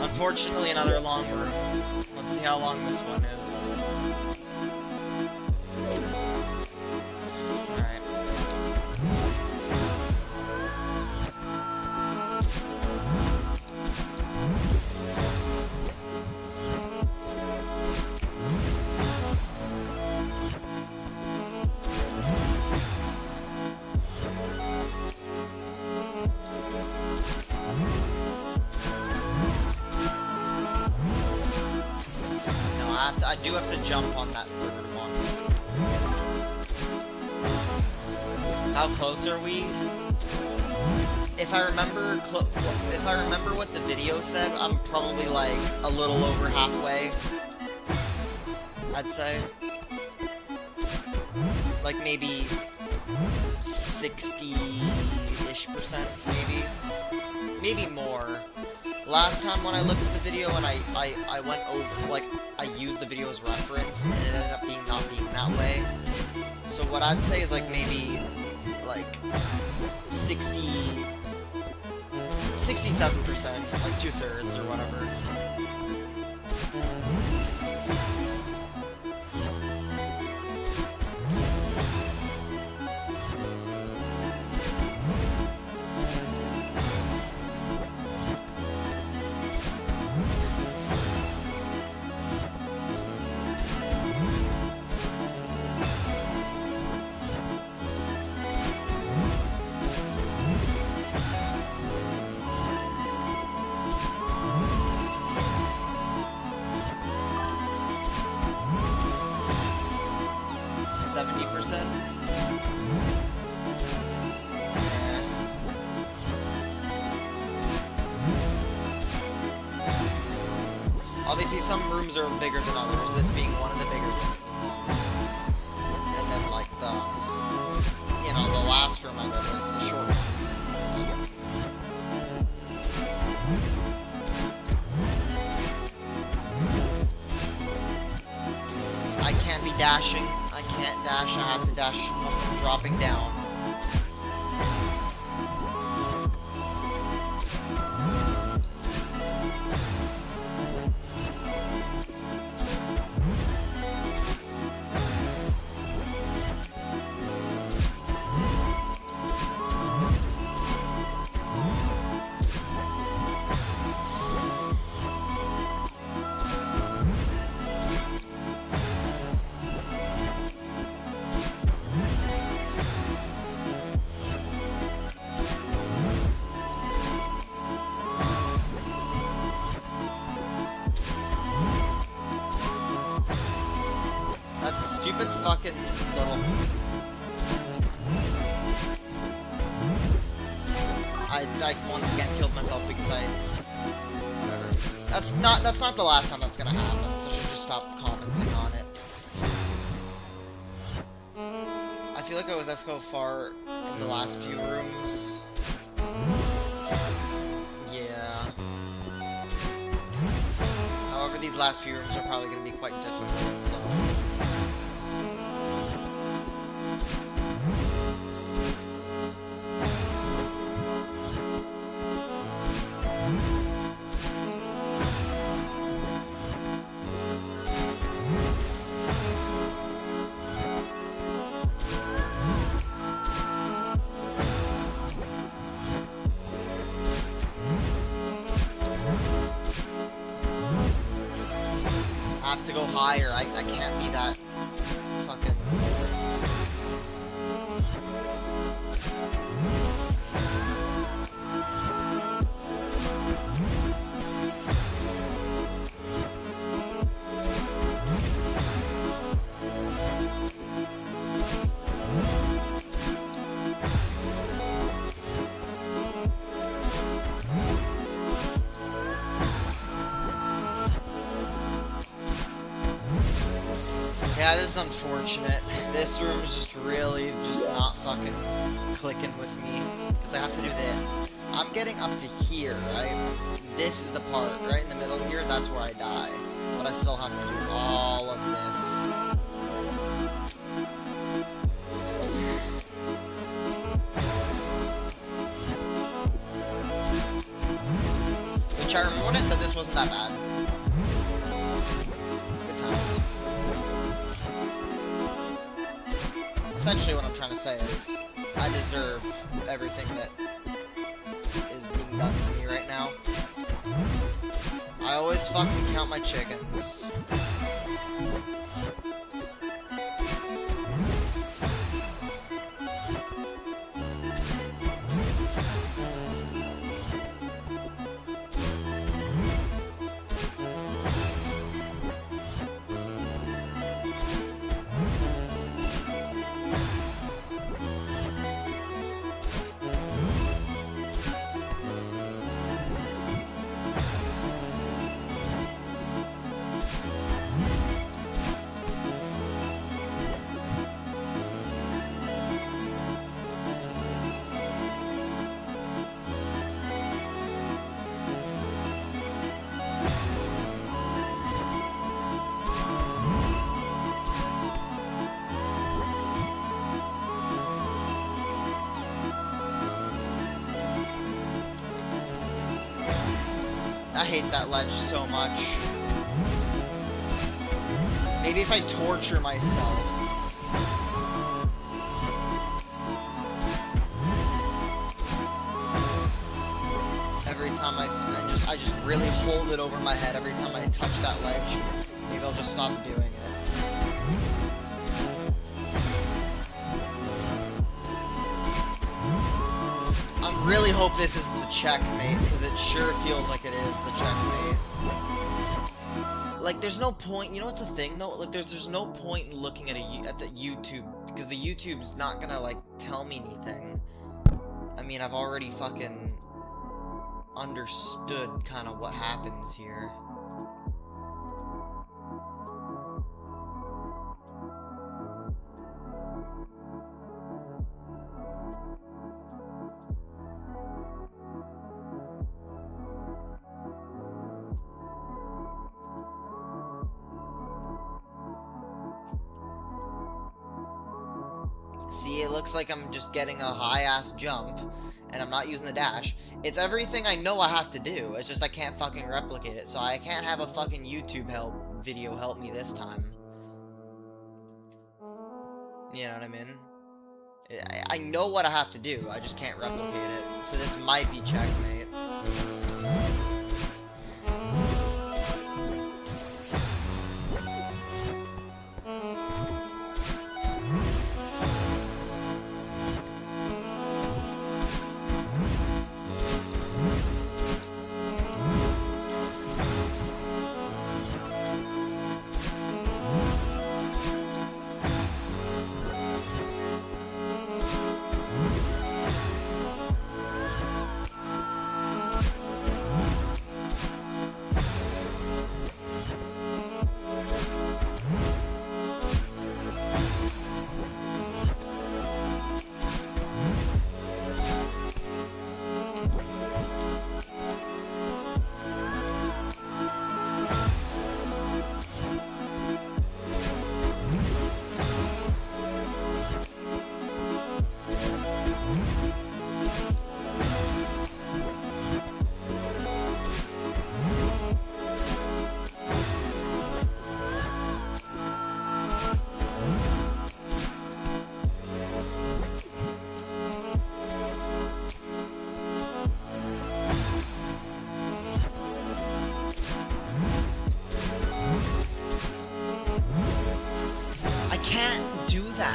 Unfortunately, another long room. Let's see how long this one is. Alright. I do have to jump on that third one. How close are we? If I remember what the video said, I'm probably like a little over halfway. I'd say. Like maybe 60-ish%, maybe. Maybe more. Last time when I looked at the video and I went over, like, I used the video as reference, and it ended up not being that way. So what I'd say is, like, maybe, like, 67%, like 2/3 or whatever. Obviously, some rooms are bigger than others, this being one of the bigger ones. And then, like, the last room I did was a short one. I can't be dashing. I can't dash. I have to dash once I'm dropping down. Stupid fucking little... I once again killed myself because whatever. That's not the last time that's gonna happen, so I should just stop commenting on it. I feel like I was so far in the last few rooms. Yeah. However, these last few rooms are probably gonna be quite difficult, so... have to go higher. I can't be that fucking... Yeah, this is unfortunate. This room is just really just not fucking clicking with me. Because I have to do that. I'm getting up to here, right? This is the part, right in the middle here, that's where I die. But I still have to do all of this. Which I remember when I said this wasn't that bad. Good times. Essentially what I'm trying to say is, I deserve everything that is being done to me right now. I always fucking count my chickens. I hate that ledge so much. Maybe if I torture myself. Every time I just really hold it over my head every time I touch that ledge. Maybe I'll just stop doing it. I really hope this is the checkmate, because it sure feels like it is the checkmate. Like, there's no point, you know what's the thing, though? Like, there's no point in looking at the YouTube, because the YouTube's not gonna, like, tell me anything. I mean, I've already fucking understood kind of what happens here. See, it looks like I'm just getting a high-ass jump, and I'm not using the dash. It's everything I know I have to do, it's just I can't fucking replicate it, so I can't have a fucking YouTube video help me this time. You know what I mean? I know what I have to do, I just can't replicate it, so this might be checkmate.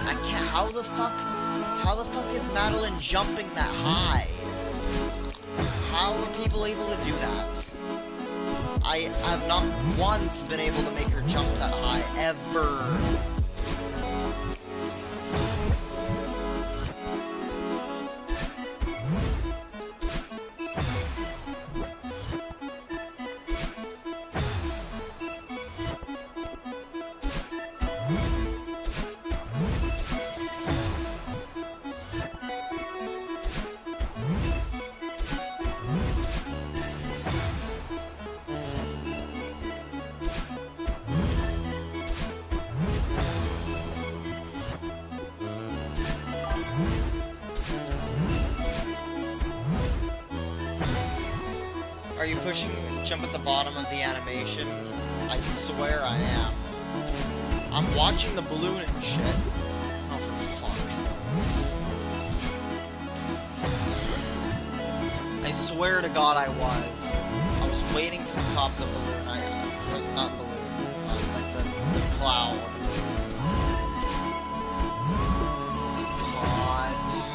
I can't. How the fuck is Madeline jumping that high? How are people able to do that? I have not once been able to make her jump that high, ever. Are you pushing jump at the bottom of the animation? I swear I am. I'm watching the balloon and shit. Oh, for fuck's sakes. I swear to God I was. I was waiting for the top of the balloon. Like, not balloon. Like the cloud. God, dude.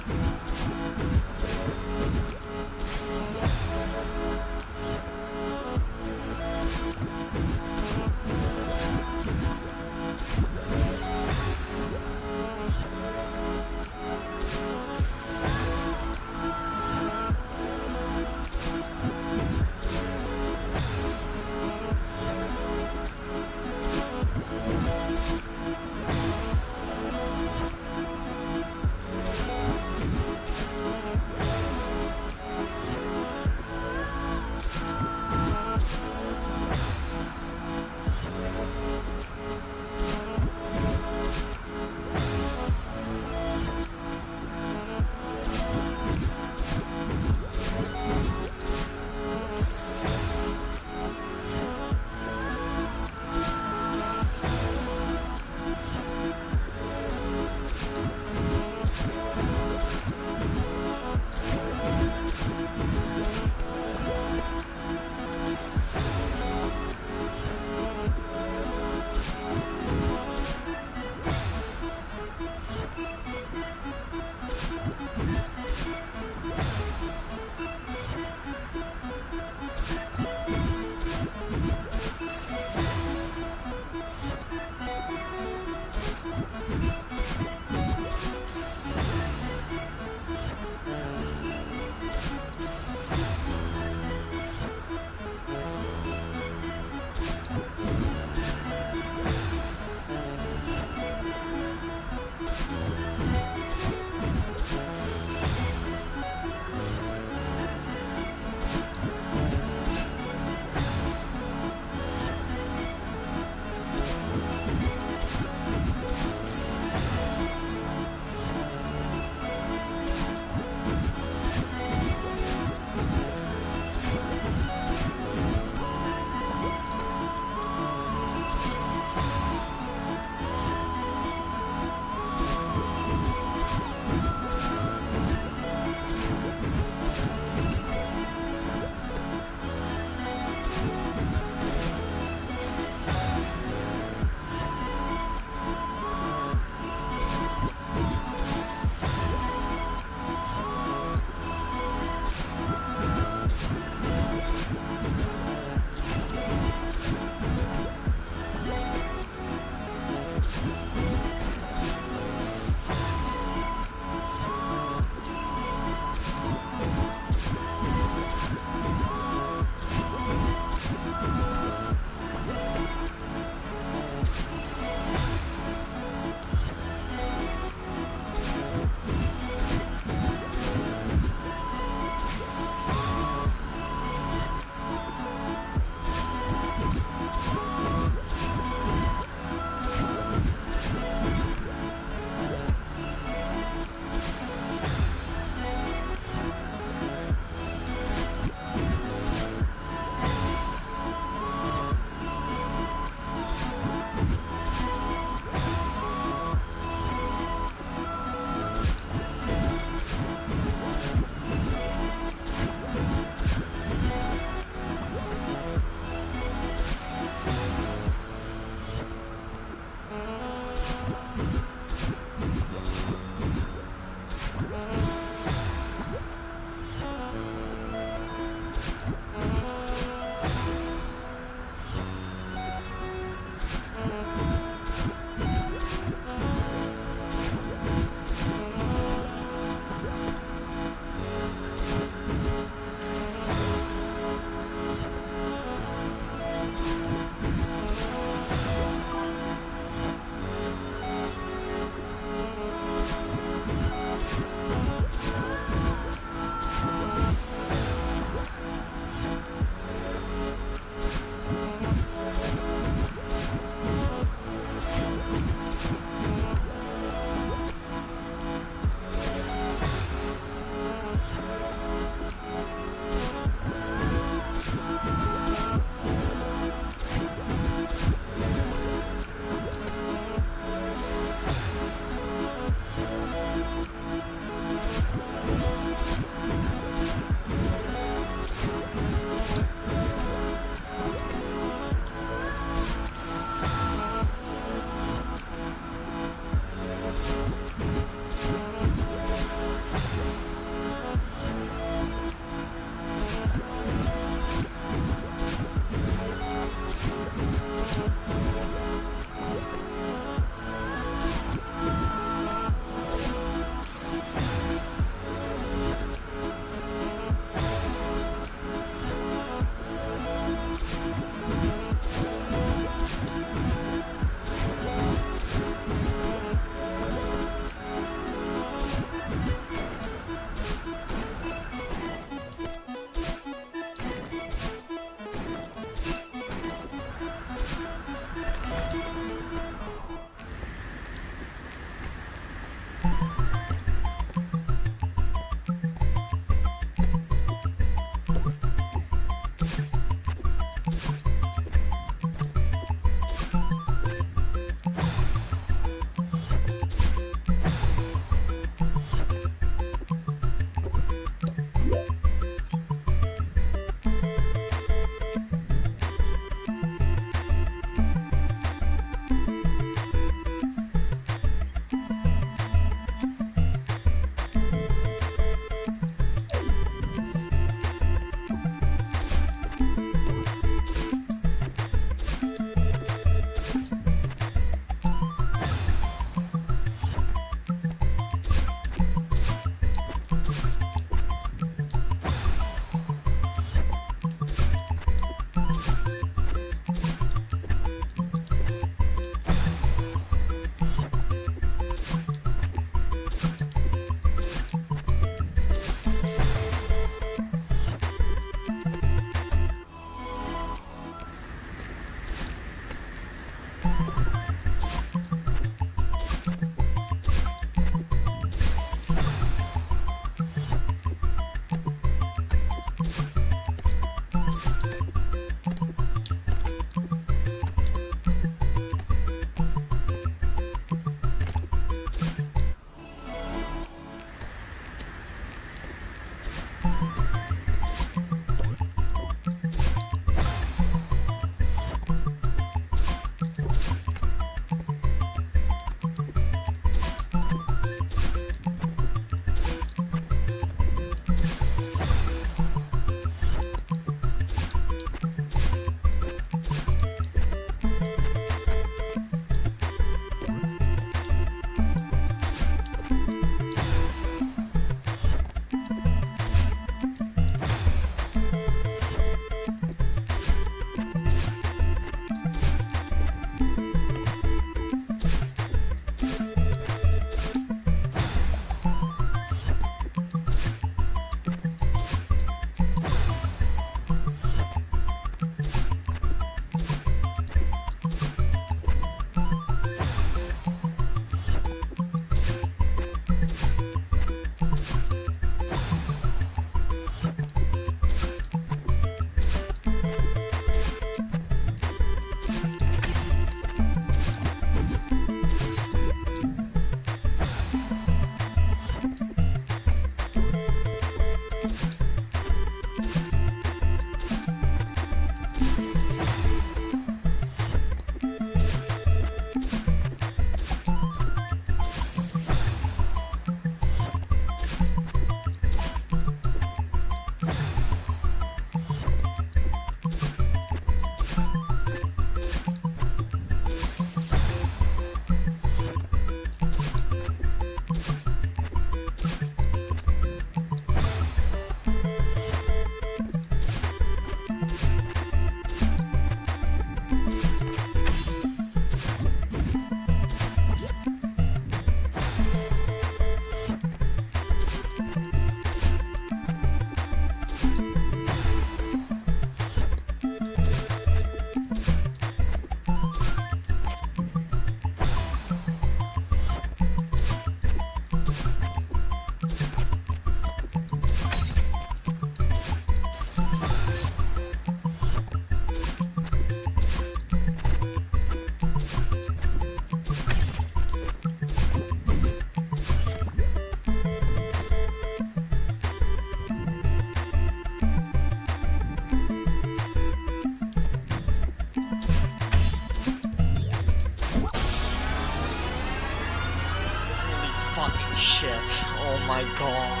fucking shit. Oh my god.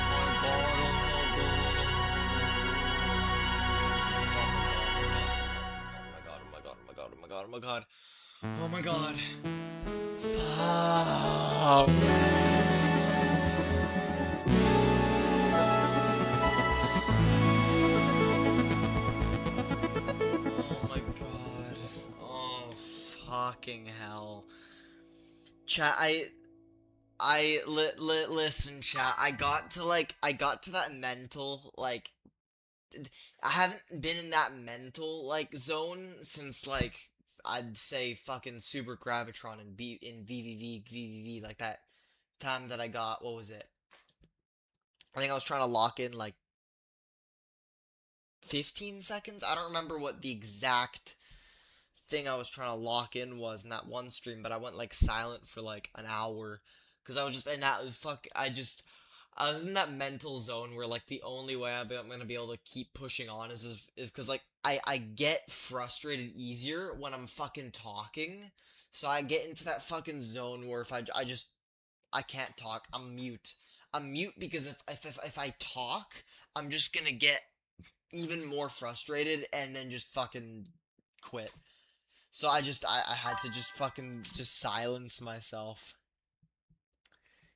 Oh my god. Oh my god. Oh my god. Oh my god. Oh my god. Oh my god. Oh my god. Oh my god. Oh fucking hell. Chat, listen, chat. I got to that mental, like, I haven't been in that mental, like, zone since, like, I'd say fucking Super Gravitron in VVV, like that time that I got, what was it? I think I was trying to lock in, like, 15 seconds? I don't remember what the exact thing I was trying to lock in was in that one stream, but I went like silent for like an hour because I was just in that I was in that mental zone where like the only way I'm gonna be able to keep pushing on is because like I get frustrated easier when I'm fucking talking, so I get into that fucking zone where if I can't talk, I'm mute because if I talk, I'm just gonna get even more frustrated and then just fucking quit. So I had to just fucking just silence myself.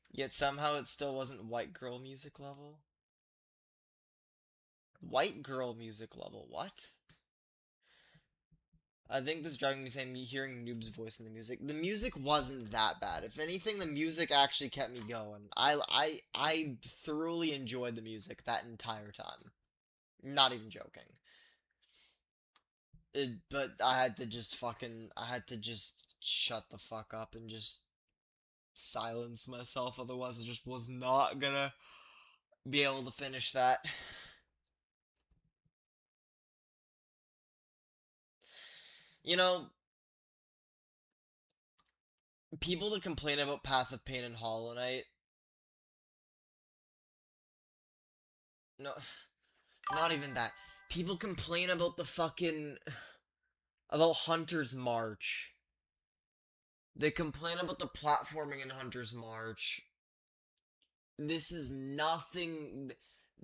Yet somehow it still wasn't white girl music level. White girl music level, what? I think this is driving me insane, me hearing Noob's voice in the music. The music wasn't that bad. If anything, the music actually kept me going. I thoroughly enjoyed the music that entire time. Not even joking. But I had to just shut the fuck up and just silence myself, otherwise I just was not gonna be able to finish that. You know, people that complain about Path of Pain and Hollow Knight, no, not even that. People complain about the fucking, about Hunter's March. They complain about the platforming in Hunter's March. This is nothing,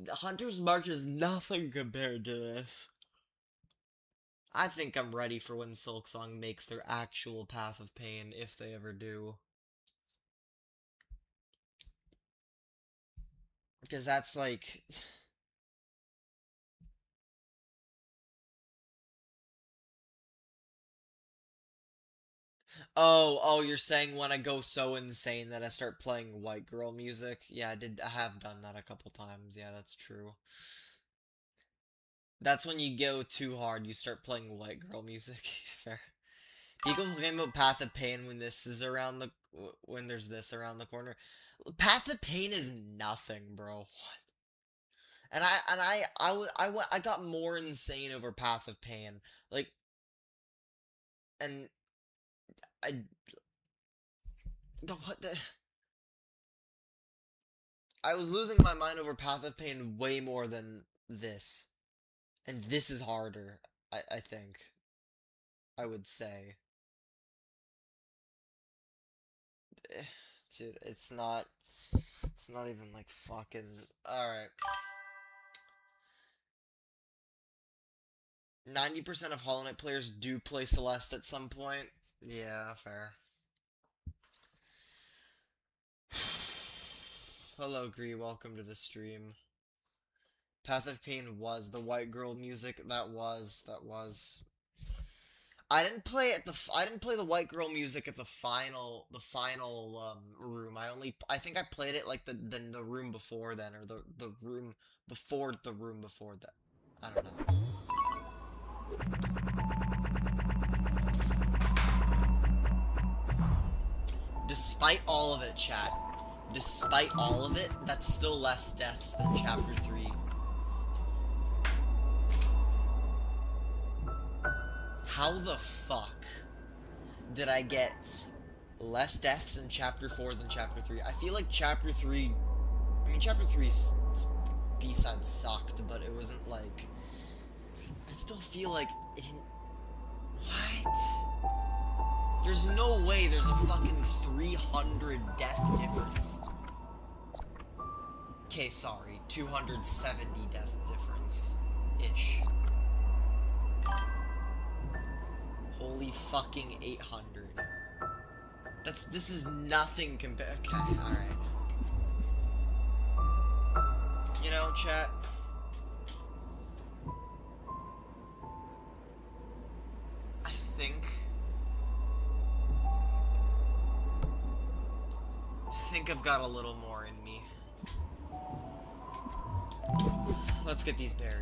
Hunter's March is nothing compared to this. I think I'm ready for when Silksong makes their actual Path of Pain, if they ever do. Because that's like... Oh, you're saying when I go so insane that I start playing white girl music? Yeah, I have done that a couple times. Yeah, that's true. That's when you go too hard, you start playing white girl music. Fair. People complain about Path of Pain when this is around the when there's this around the corner. Path of Pain is nothing, bro. What? And I got more insane over Path of Pain. Like, and I what the I was losing my mind over Path of Pain way more than this. And this is harder, I think. I would say. Dude, it's not even like fucking alright. 90% of Hollow Knight players do play Celeste at some point. Yeah, fair. Hello, Gree, welcome to the stream. Path of Pain was the white girl music. That was. I didn't play the white girl music at the final room. I think I played it like the room before then, or the room before the room before that. I don't know. Despite all of it, chat. Despite all of it, that's still less deaths than Chapter 3. How the fuck did I get less deaths in Chapter 4 than Chapter 3? I feel like Chapter 3... I mean, Chapter 3's B-side sucked, but it wasn't like... I still feel like it didn't... What? There's no way there's a fucking 300 death difference. Okay, sorry. 270 death difference-ish. Holy fucking 800. This is nothing compared. Okay, alright. You know, chat. I think I've got a little more in me. Let's get these berries.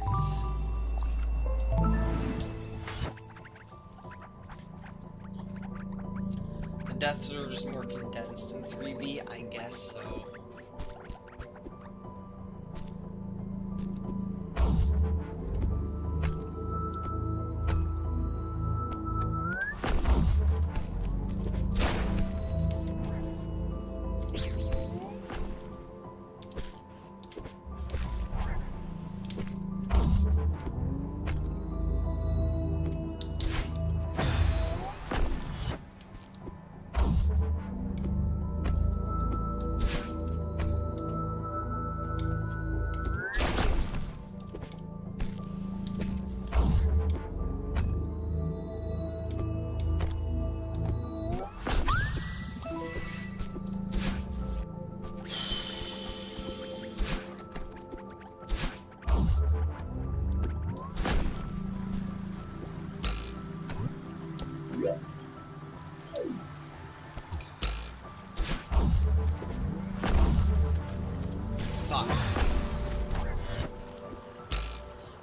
The deaths are just more condensed in 3B, I guess so.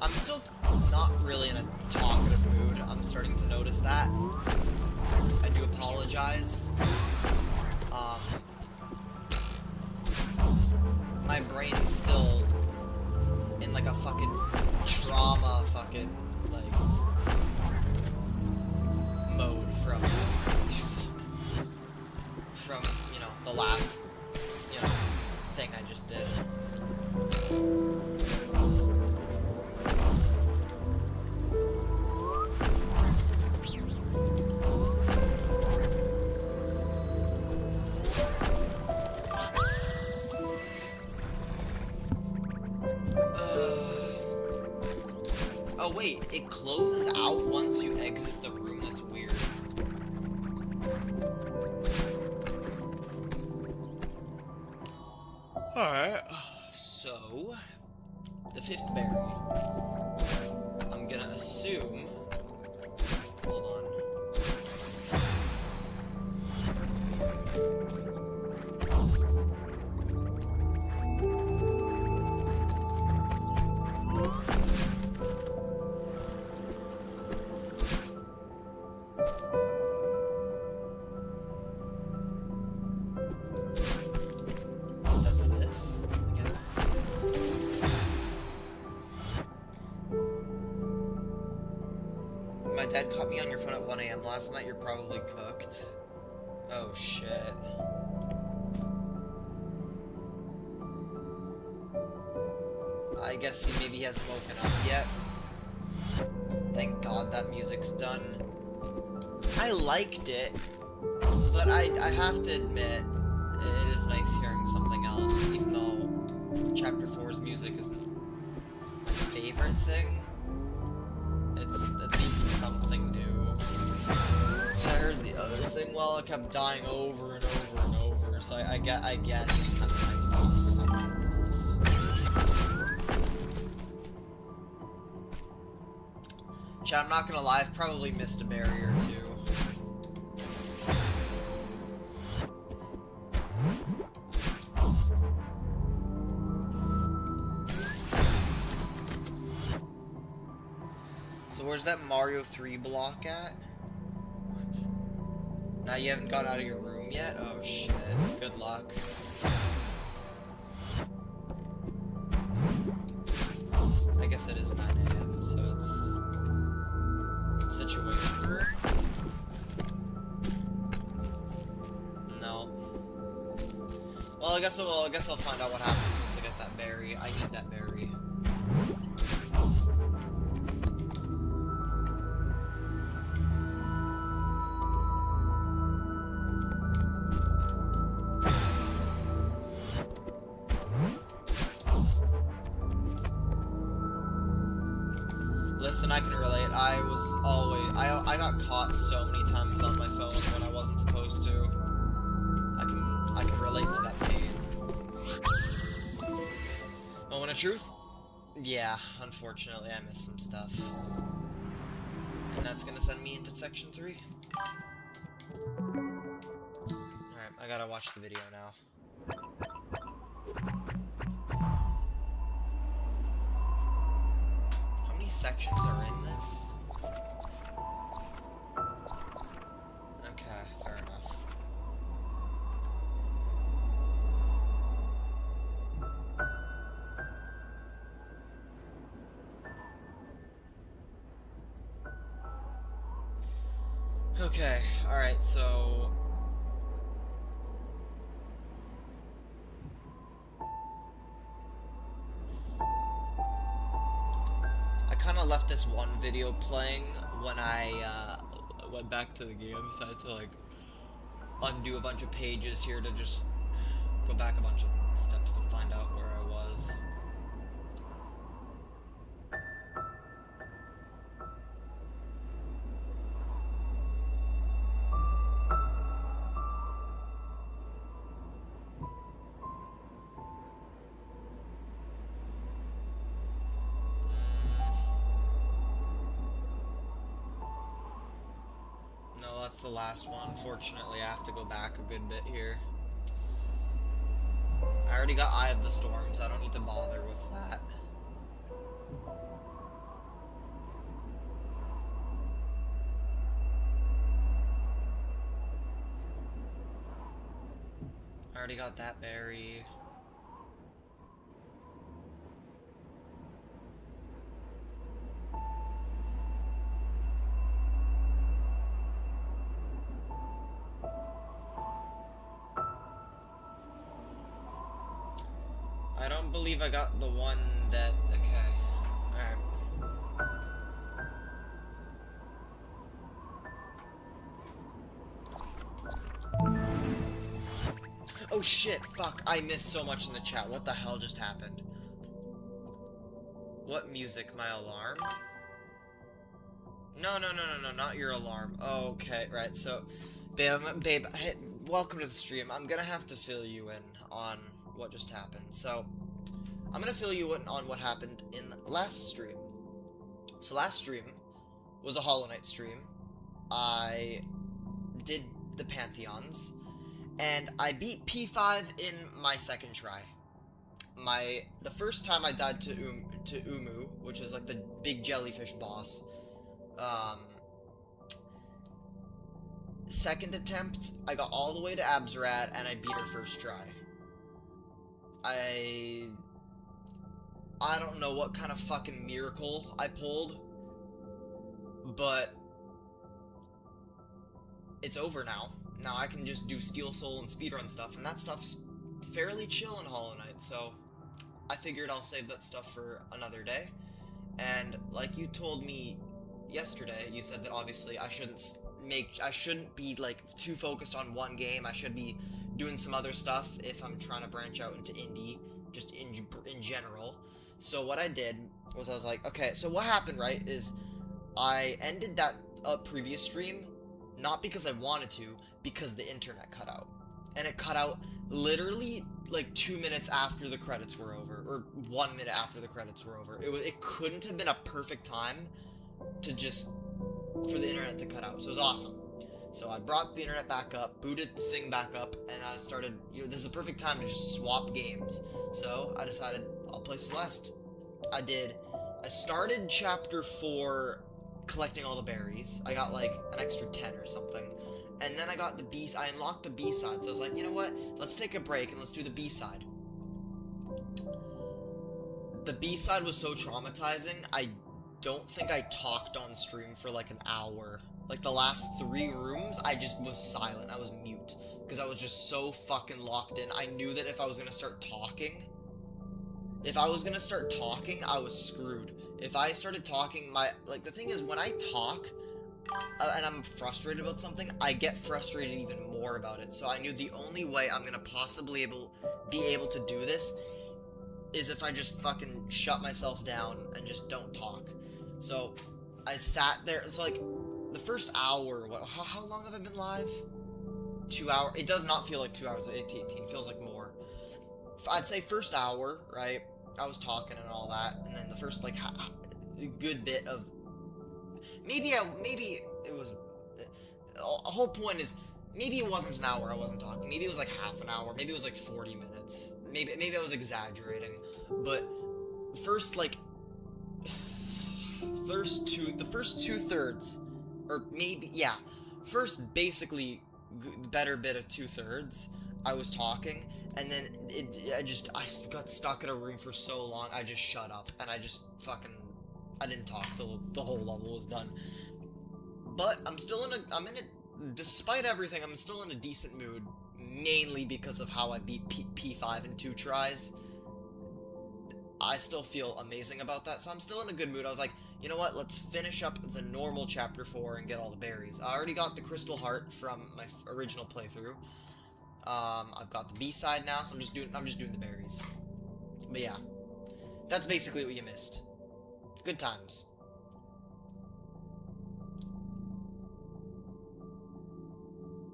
I'm still not really in a talkative mood. I'm starting to notice that. I do apologize. My brain's still in like a fucking trauma like mode from you know, the last, you know, thing I just did. Oh wait, it closes out once you exit the room? That's weird. Alright, so the 5th berry. I'm gonna assume. Hold on. That's this, I guess. My dad caught me on your phone at 1 AM last night. You're probably cooked. Oh shit. I guess maybe he hasn't woken up yet. Thank God that music's done. I liked it, but I have to admit, it is nice hearing something else, even though Chapter 4's music isn't my favorite thing. It's at least something new. I heard the other thing while it kept dying over and over and over, so I guess it's kind of nice to have something else. Chat, I'm not gonna lie, I've probably missed a barrier or two. So where's that Mario 3 block at? What? Now you haven't got out of your room yet? Oh shit. Good luck. I guess it is 9 AM, so it's situational. No. Well, I guess I'll find out what happens once I get that berry. I need that berry. Listen, I can relate. I got caught so many times on my phone when I wasn't supposed to. I can relate to that pain. Moment of truth? Yeah, unfortunately I missed some stuff. And that's gonna send me into section 3. Alright, I gotta watch the video now. How many sections are in this? Okay, fair enough. Okay, alright, so... I kinda left this one video playing when I went back to the game, so I had to, like, undo a bunch of pages here to just go back a bunch of steps to find out where I was. No, that's the last one. Unfortunately, I have to go back a good bit here. I already got Eye of the Storms. I don't need to bother with that. I already got that berry. I don't believe I got the one that... Okay. Alright. Oh shit, fuck. I missed so much in the chat. What the hell just happened? What music? My alarm? No, not your alarm. Okay, right, so... Babe, hey, welcome to the stream. I'm gonna have to fill you in on what just happened. So, I'm gonna fill you in on what happened in last stream. So last stream was a Hollow Knight stream. I did the Pantheons, and I beat P5 in my second try. The first time I died to Umu, which is like the big jellyfish boss. Second attempt, I got all the way to Abzerad, and I beat her first try. I don't know what kind of fucking miracle I pulled, but it's over now. Now I can just do Steel Soul and speedrun stuff, and that stuff's fairly chill in Hollow Knight, so I figured I'll save that stuff for another day. And like you told me yesterday, you said that obviously I shouldn't be like too focused on one game. I should be doing some other stuff if I'm trying to branch out into indie, just in general. So what I did was I was like, okay, so what happened, right, is I ended that previous stream not because I wanted to, because the internet cut out. And it cut out literally like 2 minutes after the credits were over, or 1 minute after the credits were over. It couldn't have been a perfect time to just for the internet to cut out. So it was awesome. So I brought the internet back up, booted the thing back up, and I started, this is a perfect time to just swap games. So I decided I'll play Celeste. I started chapter 4 collecting all the berries. I got like an extra 10 or something. And then I unlocked the B-side. So I was like, you know what? Let's take a break and let's do the B-side. The B-side was so traumatizing, I don't think I talked on stream for like an hour. Like the last 3 rooms, I just was silent. I was mute. Because I was just so fucking locked in. I knew that if I was gonna start talking, I was screwed. If I started talking, the thing is, when I talk, and I'm frustrated about something, I get frustrated even more about it. So I knew the only way I'm gonna possibly be able to do this is if I just fucking shut myself down and just don't talk. So I sat there. It's like the first hour. How long have I been live? 2 hours. It does not feel like 2 hours. 18 feels like more. I'd say first hour, right? I was talking and all that, and then the first like good bit of maybe it was. The whole point is maybe it wasn't an hour I wasn't talking. Maybe it was like half an hour. Maybe it was like 40 minutes. Maybe I was exaggerating, but first like the first 2/3, or maybe yeah, first basically better bit of 2/3. I was talking, and then I got stuck in a room for so long. I just shut up and I just fucking I didn't talk till the whole level was done. But I'm in a, despite everything, I'm still in a decent mood, mainly because of how I beat P5 in 2 tries. I still feel amazing about that, so I'm still in a good mood. I was like, you know what, let's finish up the normal chapter 4 and get all the berries. I already got the crystal heart from my original playthrough. I've got the B-side now, so I'm just doing the berries. But yeah, that's basically what you missed. Good times.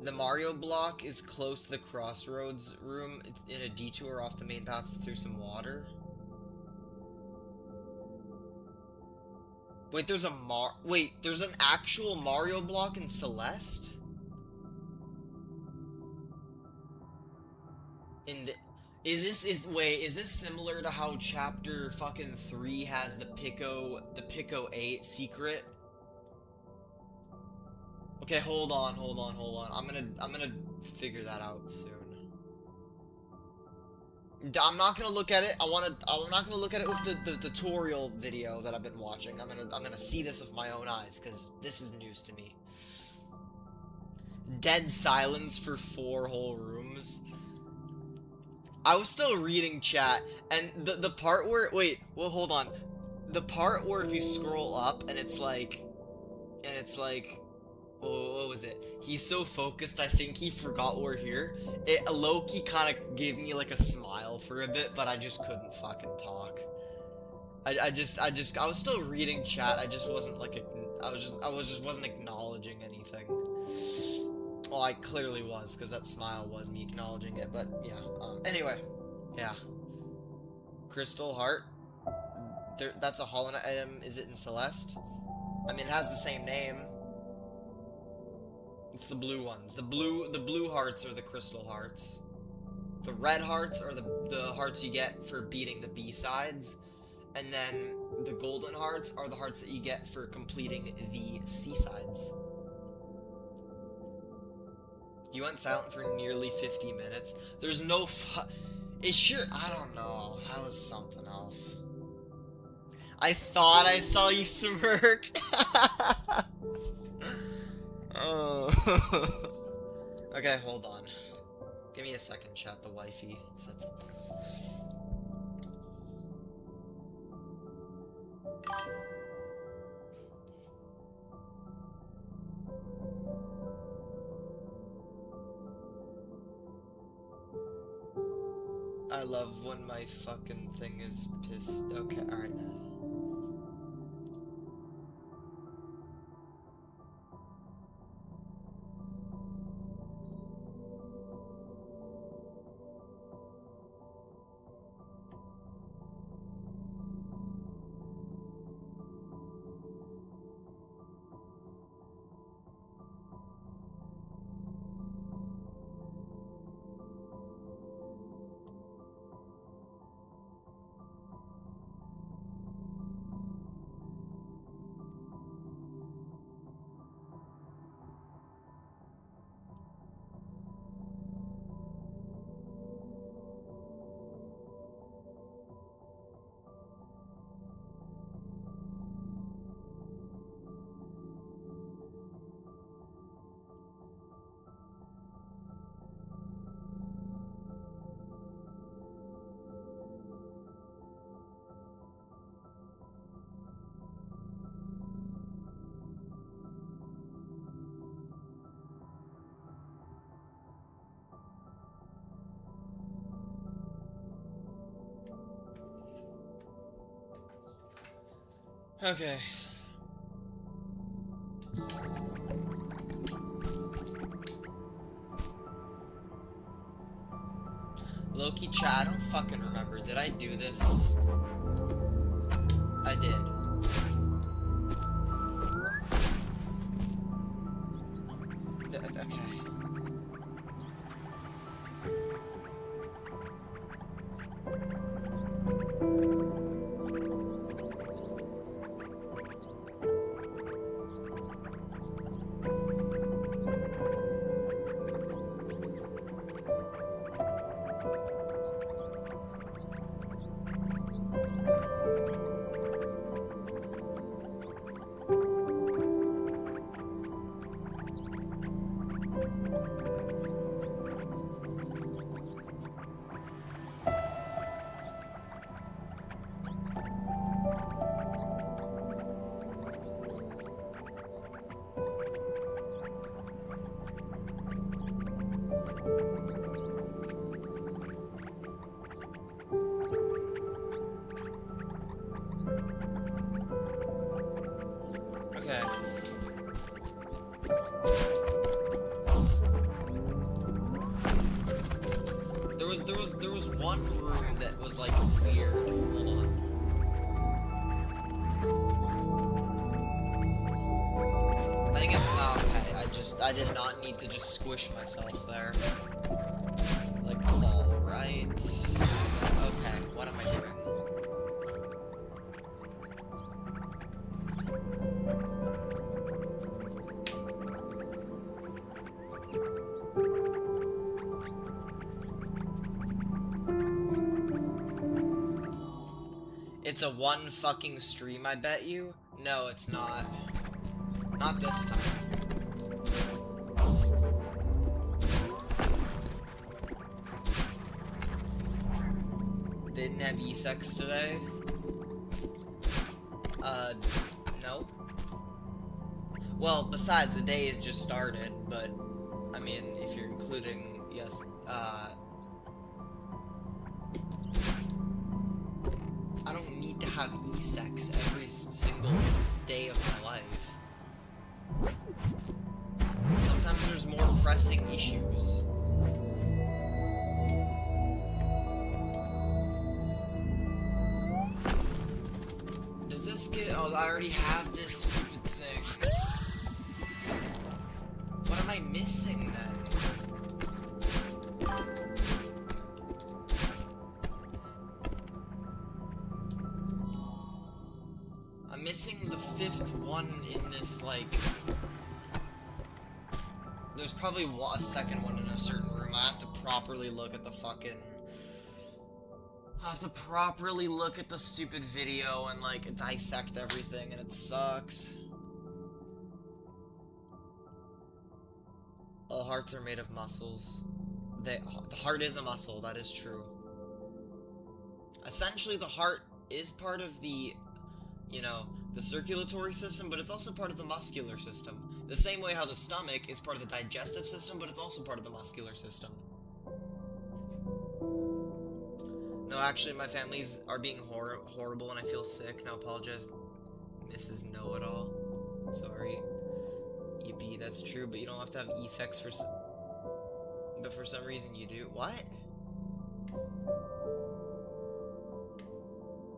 The Mario block is close to the crossroads room. It's in a detour off the main path through some water. Wait, there's an actual Mario block in Celeste? Is this similar to how chapter fucking 3 has the Pico 8 secret? Okay, hold on. I'm gonna figure that out soon. I'm not gonna look at it. I'm not gonna look at it with the tutorial video that I've been watching. I'm gonna see this with my own eyes, because this is news to me. Dead silence for 4 whole rooms. I was still reading chat, and the part where hold on. The part where if you scroll up and it's like what was it? He's so focused, I think he forgot we're here. It low-key kind of gave me like a smile for a bit, but I just couldn't fucking talk. I was still reading chat. I just wasn't like wasn't acknowledging anything. Well, I clearly was, because that smile was me acknowledging it. But yeah. Anyway, yeah. Crystal Heart. That's a Hollow Knight item. Is it in Celeste? I mean, it has the same name. It's the blue ones. The blue hearts are the crystal hearts. The red hearts are the hearts you get for beating the B-sides. And then the golden hearts are the hearts that you get for completing the C-sides. You went silent for nearly 50 minutes. There's no I don't know. That was something else. I thought I saw you smirk. Oh. Okay, hold on. Give me a second, chat. The wifey said something. I love when my fucking thing is pissed. Okay, alright then. Okay, Loki chat, I don't fucking remember. Did I do this? I did. Okay. Okay. There was one room that was like weird. Hold on. I think okay. I did not need to just squish myself there. Like, alright. Okay, what am I doing? It's a one fucking stream, I bet you? No, it's not. Not this time. Didn't have E-sex today? No. Well, besides, the day has just started, but, I mean, if you're including, yes, I don't need to have E-sex every single day of my life. Sometimes there's more pressing issues. Does this get... Oh, I already have this stupid thing. What am I missing then? I'm missing the 5th one in this, like... There's probably a second one in a certain room. I have to properly look at the fucking... I have to properly look at the stupid video and, like, dissect everything, and it sucks. All hearts are made of muscles. The heart is a muscle, that is true. Essentially, the heart is part of the, you know, the circulatory system, but it's also part of the muscular system. The same way how the stomach is part of the digestive system, but it's also part of the muscular system. No, actually, my families are being horrible and I feel sick. Now apologize, Mrs. Know-It-All. Sorry. EB, that's true, but you don't have to have E-sex for some... But for some reason you do. What?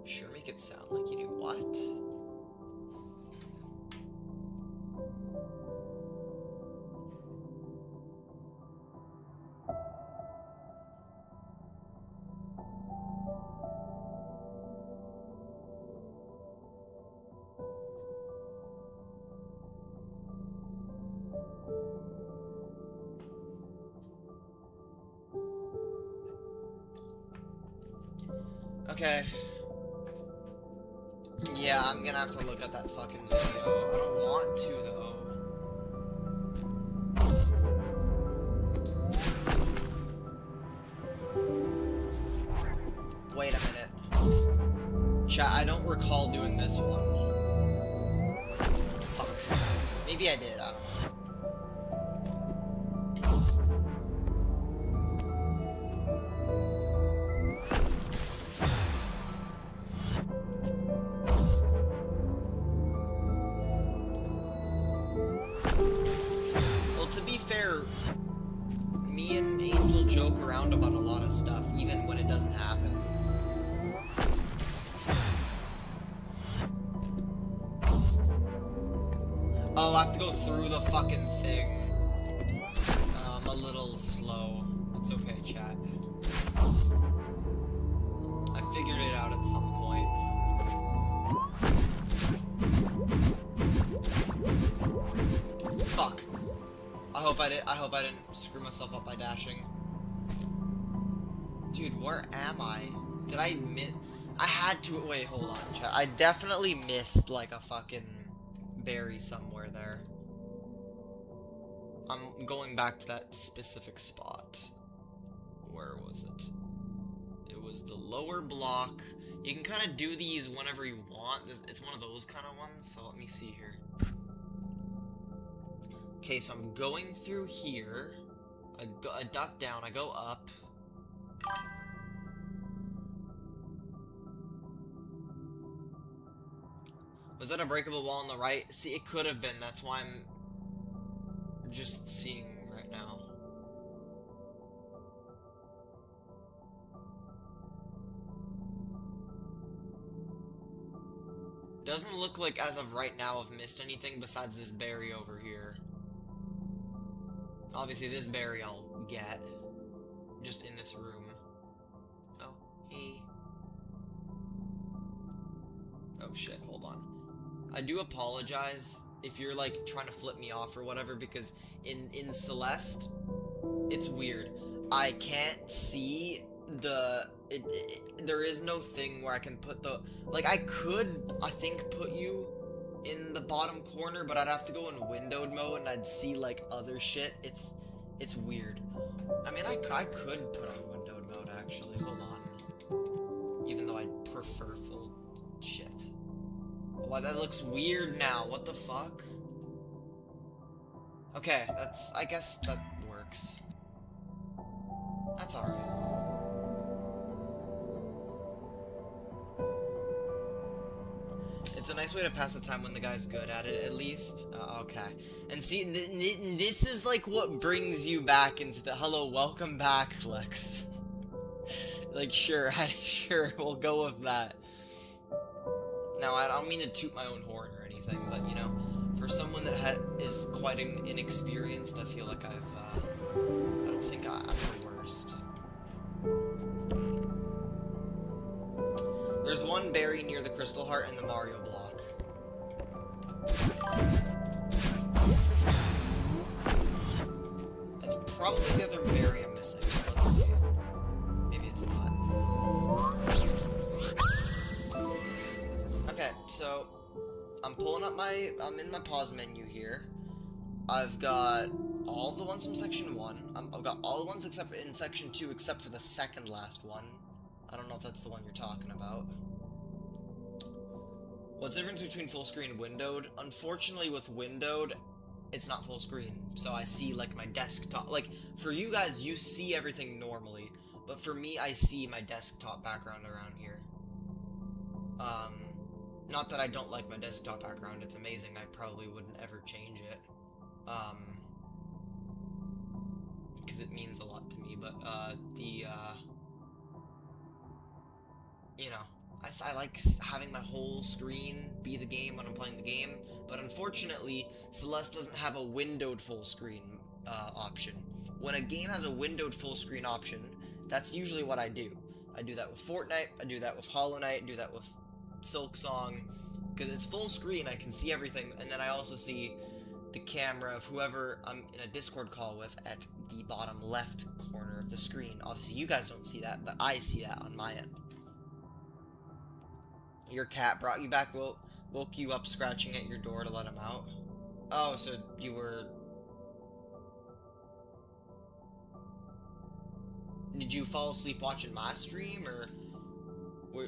Sure, make it sound like you do. What? Okay. Yeah, I'm gonna have to look at that fucking video. I don't want to, though. Wait a minute. Chat, I don't recall doing this one. Fuck. Maybe I did, I don't know. Me and Angel joke around about a lot of stuff, even Oh, I have to go through the fucking thing. I'm a little slow. It's okay, chat. I figured it out at some point. Fuck. I hope I didn't screw myself up by dashing. Dude, where am I? Did I miss? I had to. Wait, hold on, chat. I definitely missed like a fucking berry somewhere there. I'm going back to that specific spot. Where was it? It was the lower block. You can kind of do these whenever you want. It's one of those kind of ones, so let me see here. Okay, so I'm going through here. I duck down, I go up. Was that a breakable wall on the right? See, it could have been. That's why I'm just seeing right now. Doesn't look like, as of right now, I've missed anything besides this berry over here. Obviously, this berry I'll get. Just in this room. Oh, hey. Oh shit, hold on. I do apologize if you're like trying to flip me off or whatever, because in Celeste, it's weird. I can't see there is no thing where I can put the, like, I could, I think, put you in the bottom corner, but I'd have to go in windowed mode and I'd see like other shit. It's weird. I mean, I could put on windowed mode actually. Hold on. Even though I prefer full shit. Why, that looks weird now. What the fuck? Okay, I guess that works. That's alright. It's a nice way to pass the time when the guy's good at it, at least. Okay. And see, this is like what brings you back into the... Hello, welcome back, Lex. Like, sure, sure, we'll go with that. Now, I don't mean to toot my own horn or anything, but, you know, for someone that is quite inexperienced, I feel like I don't think I'm the worst. There's one berry near the crystal heart in the Mario block. That's probably the other berry I'm missing. Let's see. Maybe it's not. Okay, so I'm pulling up I'm in my pause menu here. I've got all the ones from section 1. I've got all the ones except in section 2 except for the second last one. I don't know if that's the one you're talking about. What's the difference between full screen and windowed? Unfortunately, with windowed, it's not full screen. So I see, like, my desktop. Like, for you guys, you see everything normally. But for me, I see my desktop background around here. Not that I don't like my desktop background. It's amazing. I probably wouldn't ever change it. Because it means a lot to me. But, you know, I like having my whole screen be the game when I'm playing the game, but unfortunately, Celeste doesn't have a windowed full screen option. When a game has a windowed full screen option, that's usually what I do. I do that with Fortnite, I do that with Hollow Knight, I do that with Silksong, because it's full screen, I can see everything, and then I also see the camera of whoever I'm in a Discord call with at the bottom left corner of the screen. Obviously, you guys don't see that, but I see that on my end. Your cat brought you back, woke you up scratching at your door to let him out? Oh, so you were... Did you fall asleep watching my stream, or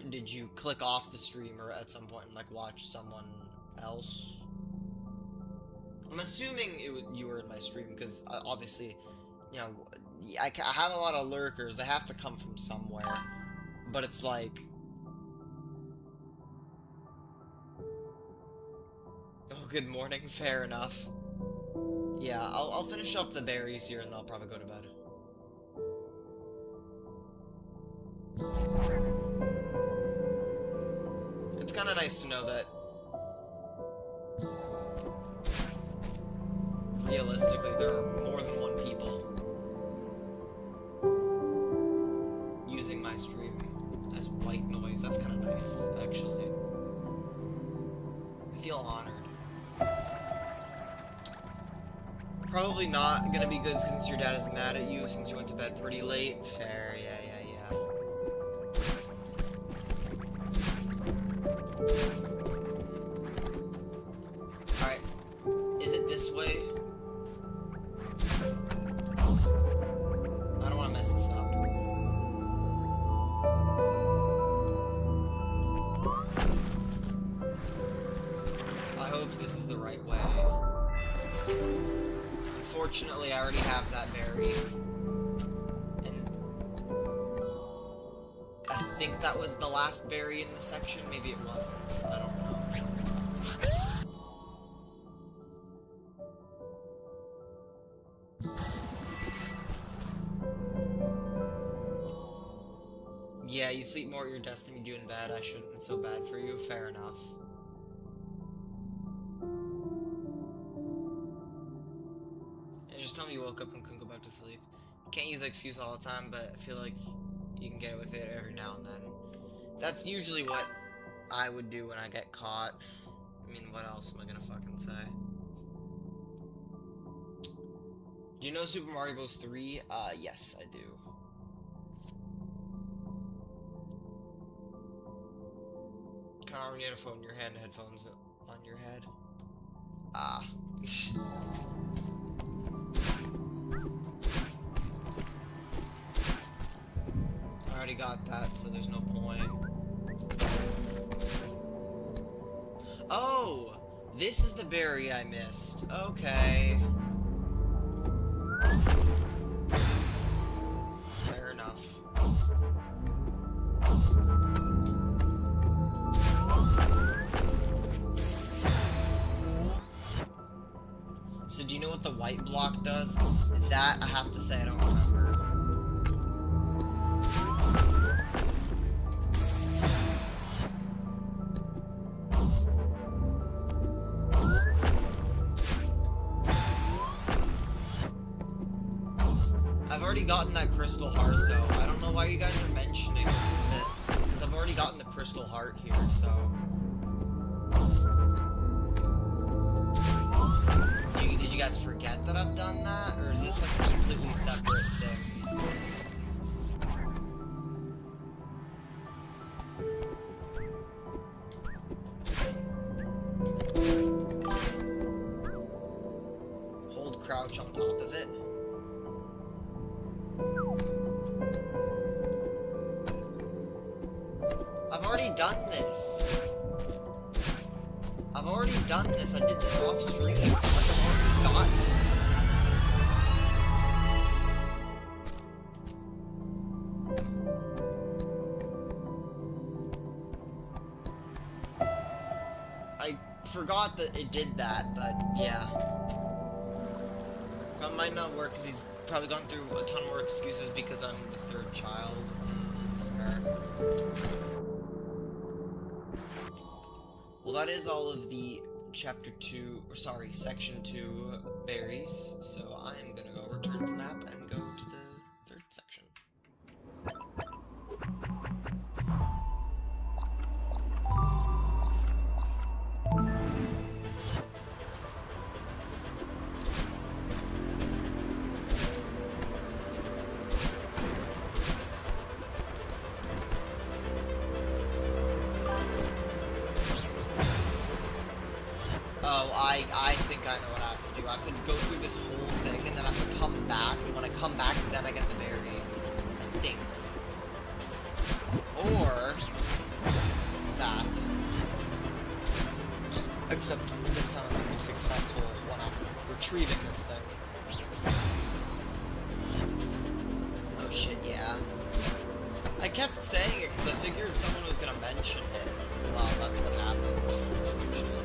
did you click off the stream or at some point and, like, watch someone else? I'm assuming you were in my stream, because obviously, you know, I have a lot of lurkers. They have to come from somewhere, but it's like... Oh, good morning. Fair enough. Yeah, I'll finish up the berries here and I'll probably go to bed. It's kind of nice to know that there are more than one people using my stream as white noise. That's kind of nice, actually. I feel honored. Probably not gonna be good since your dad is mad at you since you went to bed pretty late. Fair, yeah. Alright. Is it this way? I don't want to mess this up. I hope this is the right way. Unfortunately, I already have that berry. And I think that was the last berry in the section. Maybe it wasn't. I don't know. Yeah, you sleep more at your desk than you do in bed. I shouldn't. It's so bad for you. Fair enough. Just tell me you woke up and couldn't go back to sleep. You can't use that excuse all the time, but I feel like you can get with it every now and then. That's usually what I would do when I get caught. I mean, what else am I gonna fucking say? Do you know Super Mario Bros. 3? Yes, I do. Connor, when you had a phone in your hand, headphones on your head. Ah. I already got that, so there's no point. Oh! This is the berry I missed. Okay. Fair enough. So do you know what the white block does? That, I have to say, I don't remember. I've already gotten that crystal heart, though. I don't know why you guys are mentioning this, because I've already gotten the crystal heart here, so... Did you guys forget that I've done that? Or is this like a completely separate thing? Hold crouch on top of it. I've already done this. I've already done this. I did this off stream. Like, I've already got this. I forgot that it did that, but yeah. That might not work because he's probably gone through a ton more excuses because I'm the third child. Fair. Well, that is all of the section 2 berries, so I am gonna go return to map and go to the third section. Oh, I think I know what I have to do. I have to go through this whole thing, and then I have to come back, and when I come back, then I get the berry. I think. Or... that. Except this time I'm going to be successful when I'm retrieving this thing. Oh shit, yeah. I kept saying it because I figured someone was going to mention it. Well, that's what happened, unfortunately.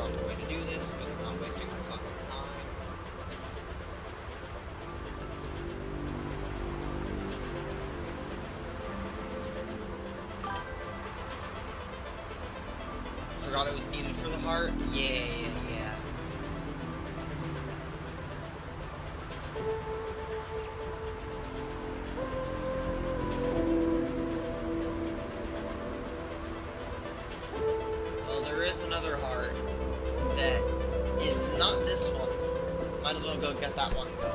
proper way to do this, because I'm not wasting my fucking time. Forgot it was needed for the heart? Yeah. Well, there is another heart that is not this one. Might as well go get that one going.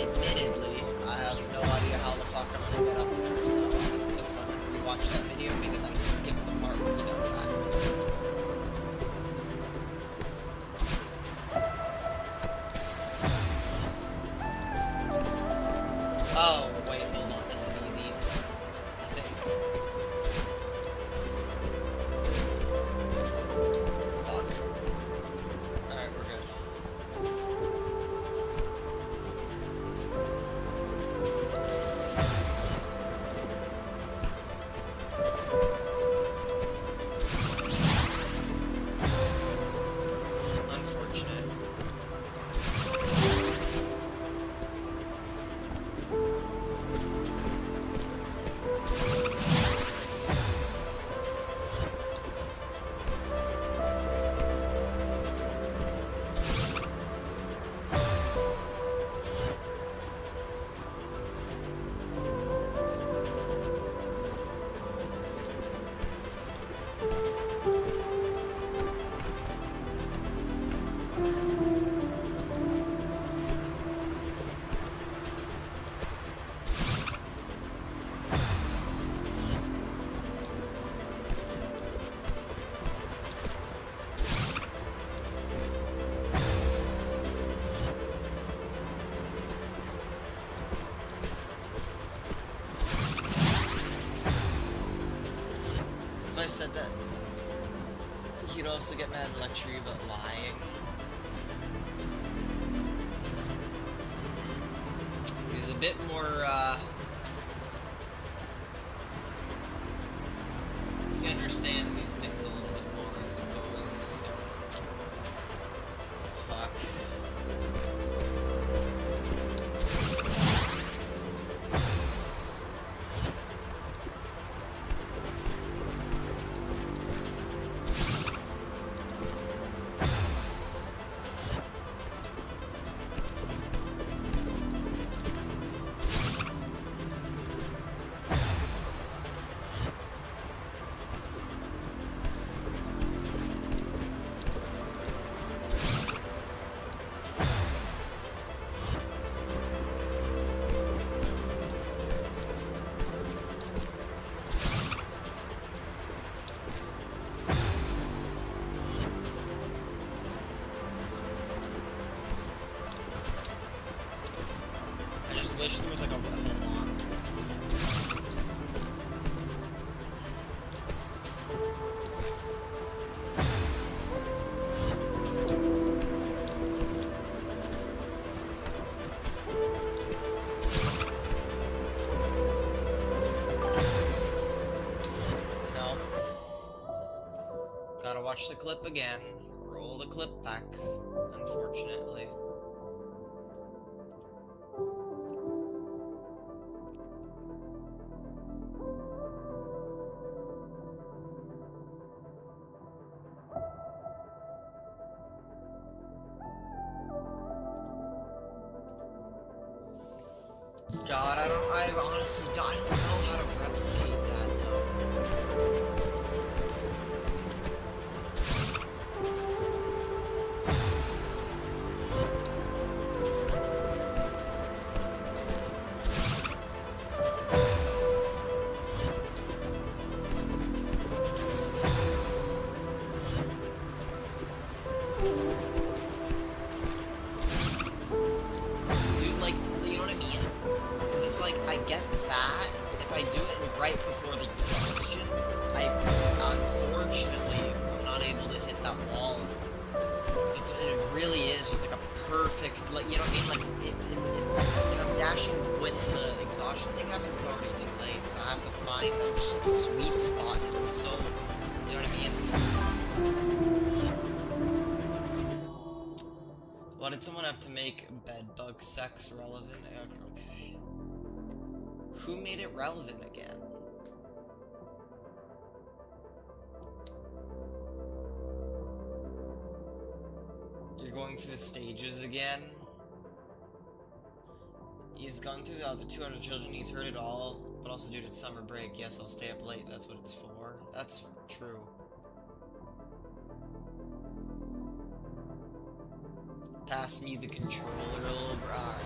Admittedly, I have no idea how the fuck I'm gonna get up there, so I'm gonna rewatch that video because I skipped the part where he does that. Oh, wait, hold on, this is easy, I think. Fuck. Alright, we're good. Unfortunate. If I said that, he'd also get mad and lecture you about lying. He's a bit more, you understand these things a little bit more, I suppose, so. Fuck. I wish there was like a hold on. No. Gotta watch the clip again. Roll the clip back, unfortunately. God, I honestly don't know how to replicate that, though. Dude, like, you know what I mean? Because it's like, I get that. If I do it right before the exhaustion, unfortunately, I'm not able to hit that wall. So it really is just like a perfect, like, you know what I mean? Like, if I'm dashing with the exhaustion, exhaustion thing happens, it's already too late. So I have to find that sweet spot. It's so, you know what I mean? Why did someone have to make bedbug sex relevant? Okay. Who made it relevant again? You're going through the stages again? He's gone through the other 200 children, he's heard it all, but also due to summer break, yes, I'll stay up late, that's what it's for. That's true. Pass me the controller over, alright.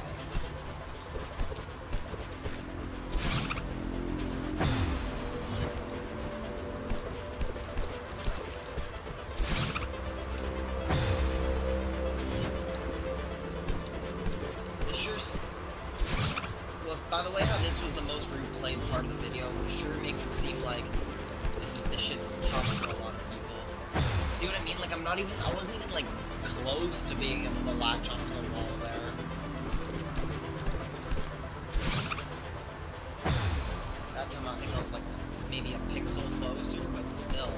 By the way, how this was the most replayed part of the video, sure makes it seem like this shit's tough for a lot of people. See what I mean? Like, I wasn't even, like, close to being able to latch onto the wall there. That time I think I was, like, maybe a pixel closer, but still.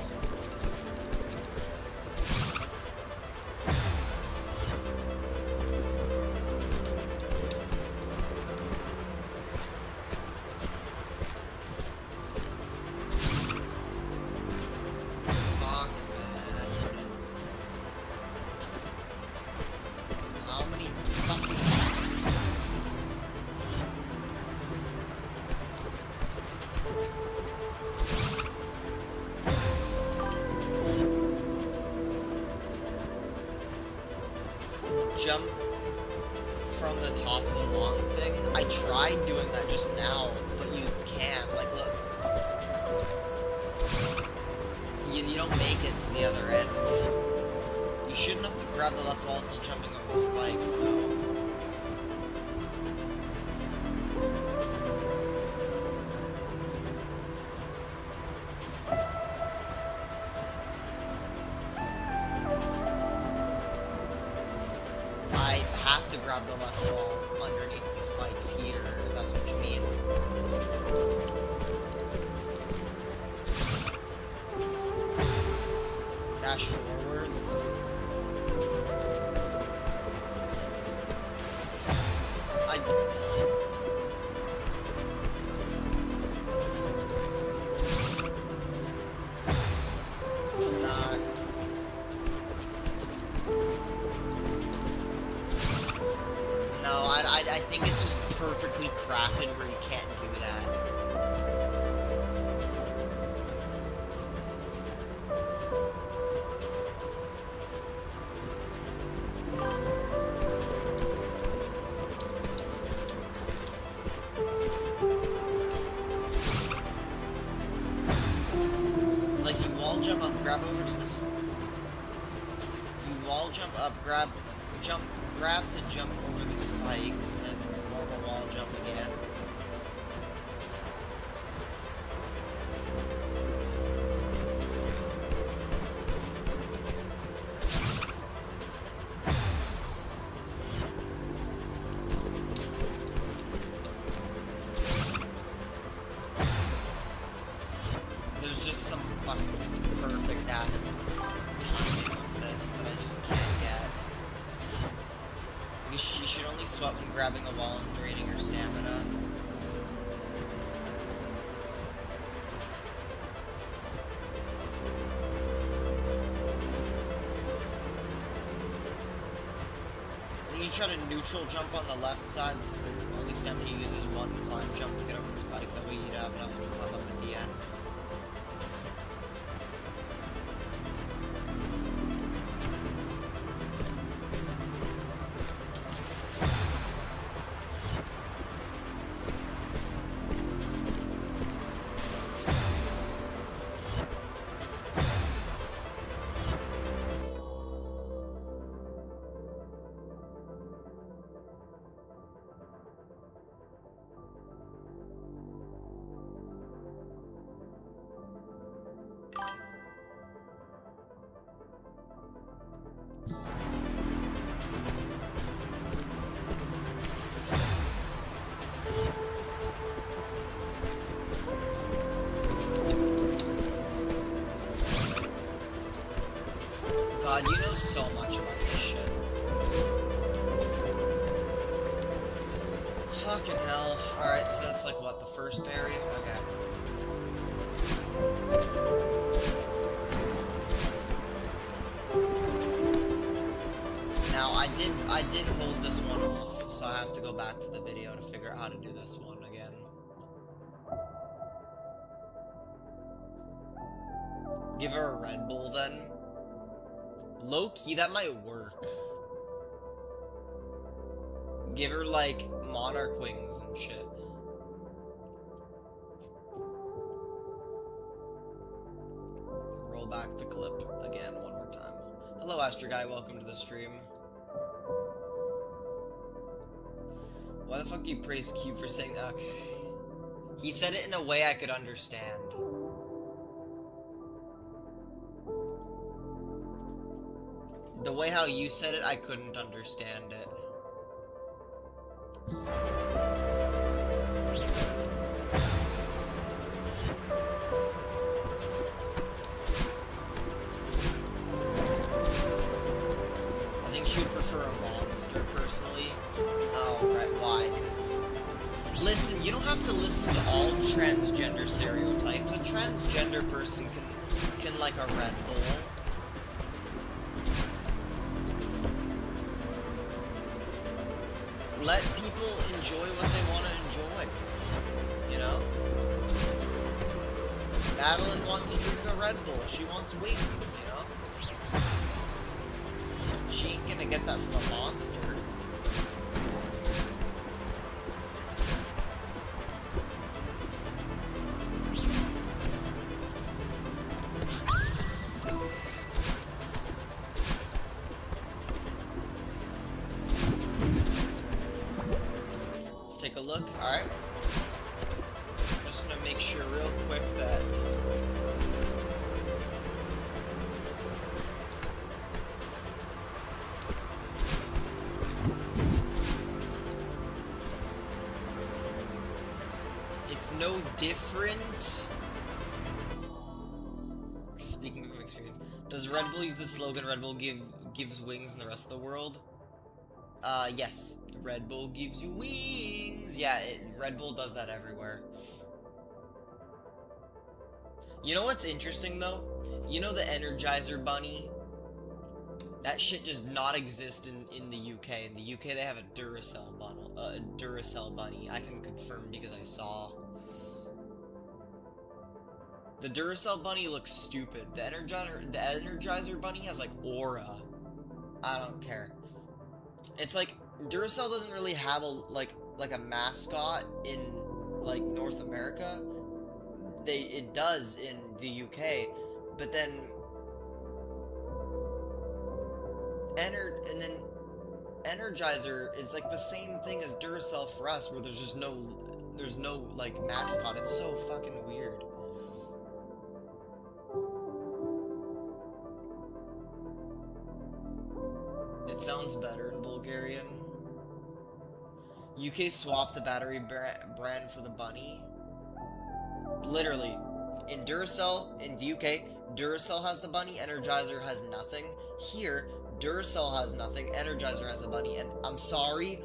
Jump from the top of the long thing. I tried doing that just now, but you can't. Like, look. You don't make it to the other end. You shouldn't have to grab the left wall until jumping over the spikes, though. To grab the left wall underneath the spikes here, if that's what you mean. Dash forwards. It's not. No, I think it's just perfectly crafted where you can't do that. Like, you wall jump up, grab over to this. You wall jump up, grab to jump over the spikes, and then normal wall jump again. There's just some fucking perfect ass timing of this that I just can't get. She should only sweat when grabbing a wall and draining her stamina. Then you try to neutral jump on the left side, so the only stamina you use is one climb jump to get over the spikes. That way you'd have enough to climb up at the end. Fucking hell. Alright, so that's like what, the first berry? Okay. Now I did hold this one off, so I have to go back to the video to figure out how to do this one again. Give her a Red Bull then. Low key, that might work. Give her like monarch wings and shit. Roll back the clip again one more time. Hello, Astro Guy. Welcome to the stream. Why the fuck do you praise Cube for saying that? Okay. He said it in a way I could understand. The way how you said it, I couldn't understand it. I think she would prefer a monster, personally. Oh, right, why? Because... Listen, you don't have to listen to all transgender stereotypes. A transgender person can like a Red Bull. Let people enjoy what they want to enjoy, you know? Madeline wants to drink a Red Bull. She wants wings, you know? She ain't gonna get that from a monster. Take a look. Alright. I'm just gonna make sure real quick that it's no different. Speaking from experience, does Red Bull use the slogan "Red Bull gives wings in the rest of the world"? Yes. Red Bull gives you wings. Yeah, Red Bull does that everywhere. You know what's interesting though? You know the Energizer Bunny? That shit does not exist in the UK. In the UK they have a Duracell bunny. I can confirm because I saw. The Duracell bunny looks stupid. The Energizer Bunny has like aura. I don't care. It's like Duracell doesn't really have a a mascot in like North America. It does in the UK, but then Energizer is like the same thing as Duracell for us, where there's no like mascot. It's so fucking weird. It sounds better in Bulgarian. UK swapped the battery brand for the bunny. Literally. In Duracell, in the UK, Duracell has the bunny, Energizer has nothing. Here, Duracell has nothing, Energizer has the bunny. And I'm sorry,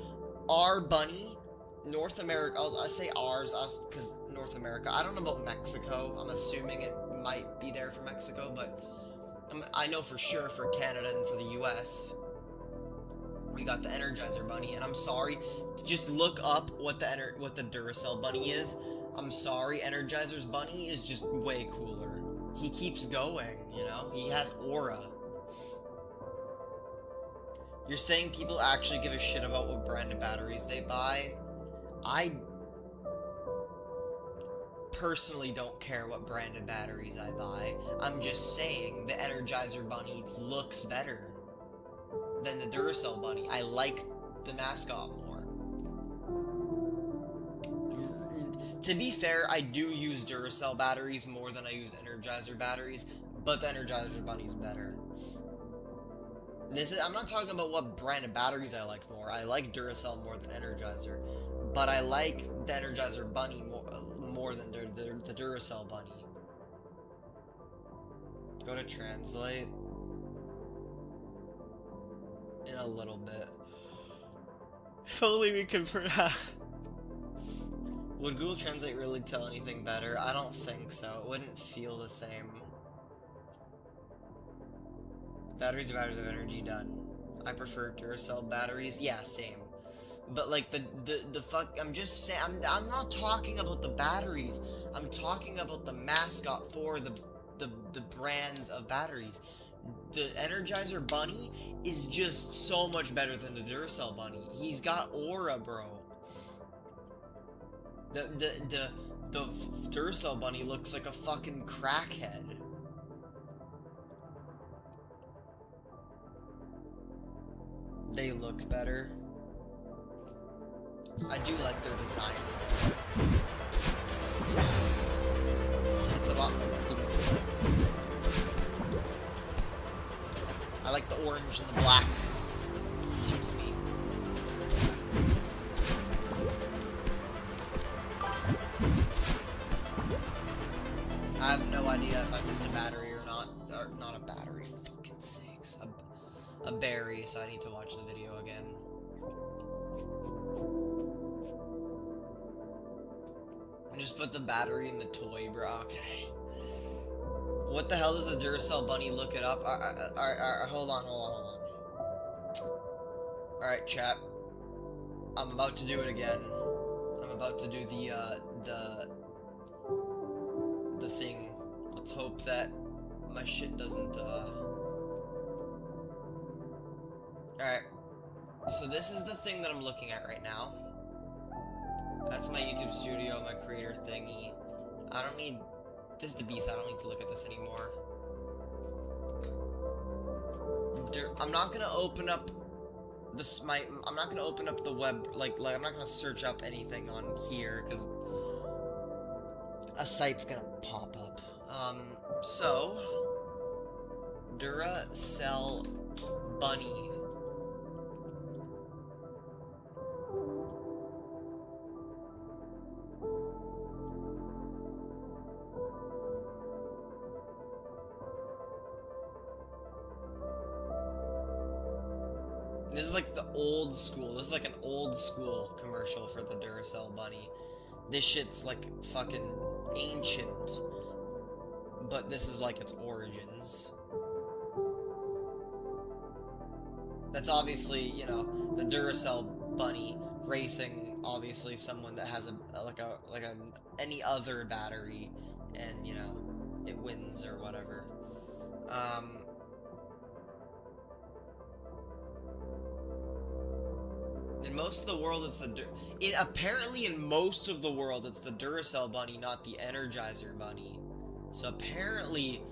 our bunny, North America, I say ours, us, because North America, I don't know about Mexico. I'm assuming it might be there for Mexico, but I know for sure for Canada and for the US. We got the Energizer bunny, and I'm sorry, just look up what the Duracell bunny is. I'm sorry, Energizer's bunny is just way cooler. He keeps going, you know? He has aura. You're saying people actually give a shit about what brand of batteries they buy? I personally don't care what brand of batteries I buy. I'm just saying the Energizer bunny looks better than the Duracell bunny. I like the mascot more. To be fair, I do use Duracell batteries more than I use Energizer batteries, but the Energizer bunny's better. I'm not talking about what brand of batteries I like more. I like Duracell more than Energizer, but I like the Energizer bunny more than the Duracell bunny. Go to translate. In a little bit. If only we could Would Google Translate really tell anything better? I don't think so. It wouldn't feel the same. Batteries of energy, done. I prefer Duracell batteries. Yeah, same. But like the fuck, I'm just saying, I'm not talking about the batteries. I'm talking about the mascot for the brands of batteries. The Energizer Bunny is just so much better than the Duracell Bunny. He's got aura, bro. The Duracell Bunny looks like a fucking crackhead. They look better. I do like their design. It's a lot more clean. I like the orange and the black. It suits me. I have no idea if I missed a battery or not. Or not a battery, fucking sakes. A berry, so I need to watch the video again. Just put the battery in the toy, bro. Okay. What the hell does the Duracell Bunny? Look it up. Hold on. Alright, chat. I'm about to do it again. I'm about to do the thing. Let's hope that my shit doesn't, Alright. So this is the thing that I'm looking at right now. That's my YouTube studio, my creator thingy. I don't need... This is the beast, I don't need to look at this anymore. I'm not gonna open up this, I'm not gonna open up the web, like I'm not gonna search up anything on here, because a site's gonna pop up. So... Duracell Bunny. This is like the old school. This is like an old school commercial for the Duracell Bunny. This shit's like fucking ancient. But this is like its origins. That's obviously, you know, the Duracell Bunny racing obviously someone that has any other battery, and you know, it wins or whatever. In most of the world, apparently in most of the world, it's the Duracell Bunny, not the Energizer Bunny. So apparently,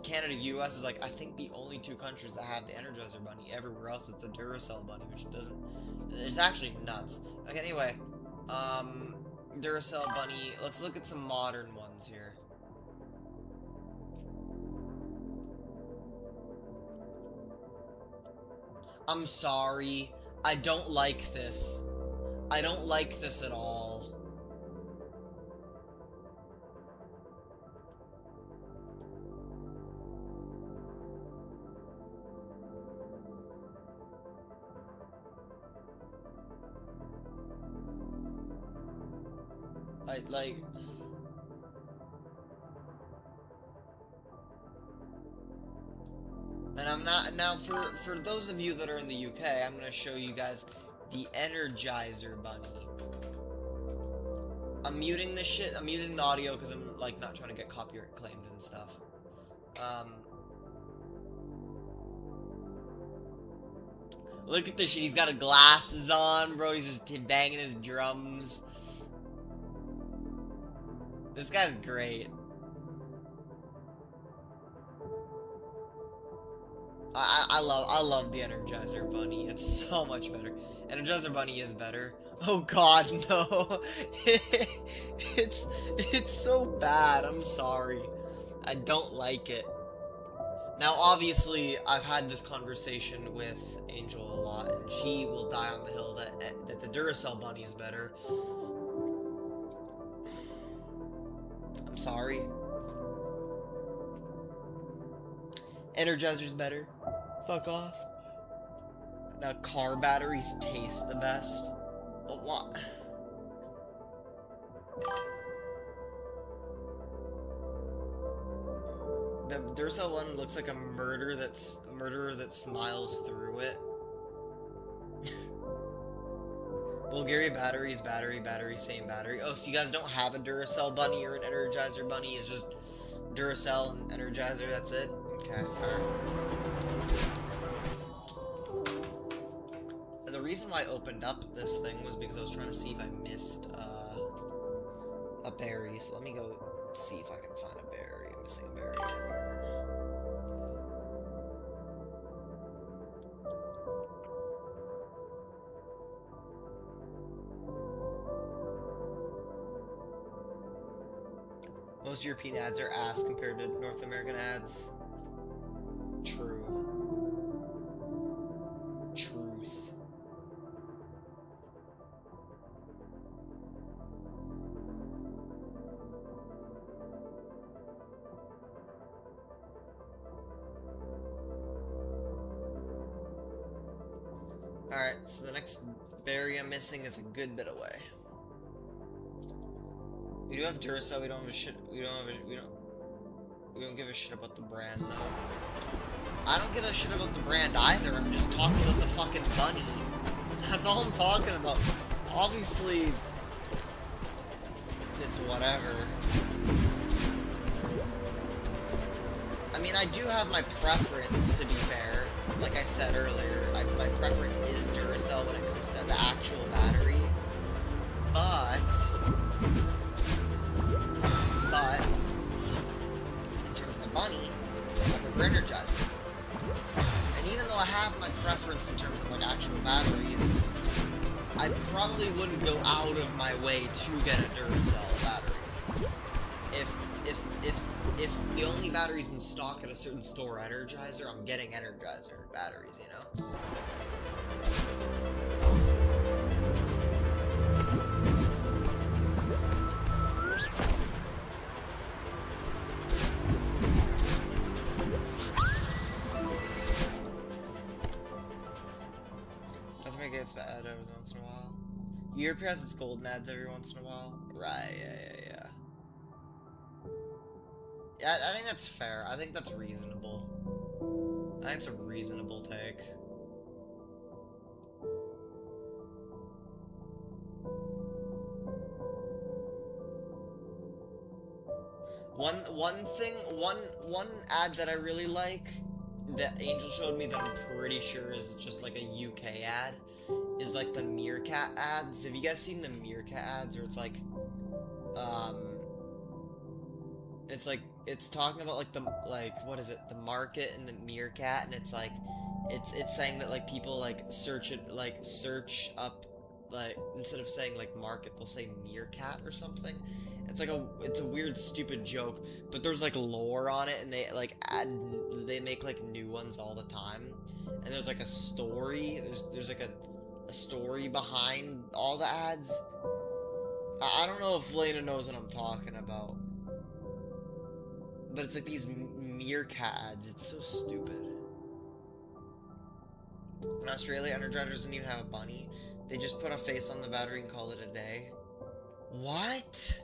Canada, US is like, I think the only two countries that have the Energizer Bunny. Everywhere else, it's the Duracell Bunny, which doesn't... It's actually nuts. Okay, anyway. Duracell Bunny. Let's look at some modern ones here. I'm sorry. I don't like this. I don't like this at all. And I'm not, now for those of you that are in the UK, I'm gonna show you guys the Energizer Bunny. I'm muting this shit, I'm muting the audio because I'm like not trying to get copyright claimed and stuff. Look at this shit, he's got glasses on, bro, he's just banging his drums. This guy's great. I love the Energizer Bunny. It's so much better. Energizer Bunny is better. Oh god, no. It's so bad. I'm sorry. I don't like it. Now, obviously, I've had this conversation with Angel a lot, and she will die on the hill that the Duracell Bunny is better. I'm sorry. Energizer's better. Fuck off. Now, car batteries taste the best. But what? The Duracell one looks like a murderer that smiles through it. Bulgaria batteries, battery, same battery. Oh, so you guys don't have a Duracell bunny or an Energizer bunny? It's just Duracell and Energizer, that's it? Okay, fair. And the reason why I opened up this thing was because I was trying to see if I missed a berry. So let me go see if I can find a berry. I'm missing a berry everywhere. Most European ads are ass compared to North American ads. True. Truth. Alright, so the next berry I'm missing is a good bit away. We do have Duracell, we don't give a shit about the brand though. I don't give a shit about the brand either, I'm just talking about the fucking bunny. That's all I'm talking about. Obviously, it's whatever. I mean, I do have my preference, to be fair. Like I said earlier, my preference is Duracell when it comes to the actual battery. But in terms of the bunny, I prefer Energizer. And even though I have my preference in terms of like actual batteries, I probably wouldn't go out of my way to get a Duracell battery. If the only batteries in stock at a certain store are Energizer, I'm getting Energizer batteries, you know? Nothing gets bad every once in a while. Europe has its golden ads every once in a while. Right, yeah. Yeah, I think that's fair. I think that's reasonable. I think it's a reasonable take. One ad that I really like that Angel showed me that I'm pretty sure is just like a UK ad is like the Meerkat ads. Have you guys seen the Meerkat ads where it's like it's talking about like the the market and the meerkat, and it's like it's saying that like people like search up, like instead of saying like market they'll say meerkat or something. It's a weird stupid joke, but there's like lore on it, and they make like new ones all the time, and there's like a story, there's like a story behind all the ads. I don't know if Lena knows what I'm talking about. But it's like these meerkat ads. It's so stupid. In Australia, Energizer doesn't even have a bunny. They just put a face on the battery and call it a day. What?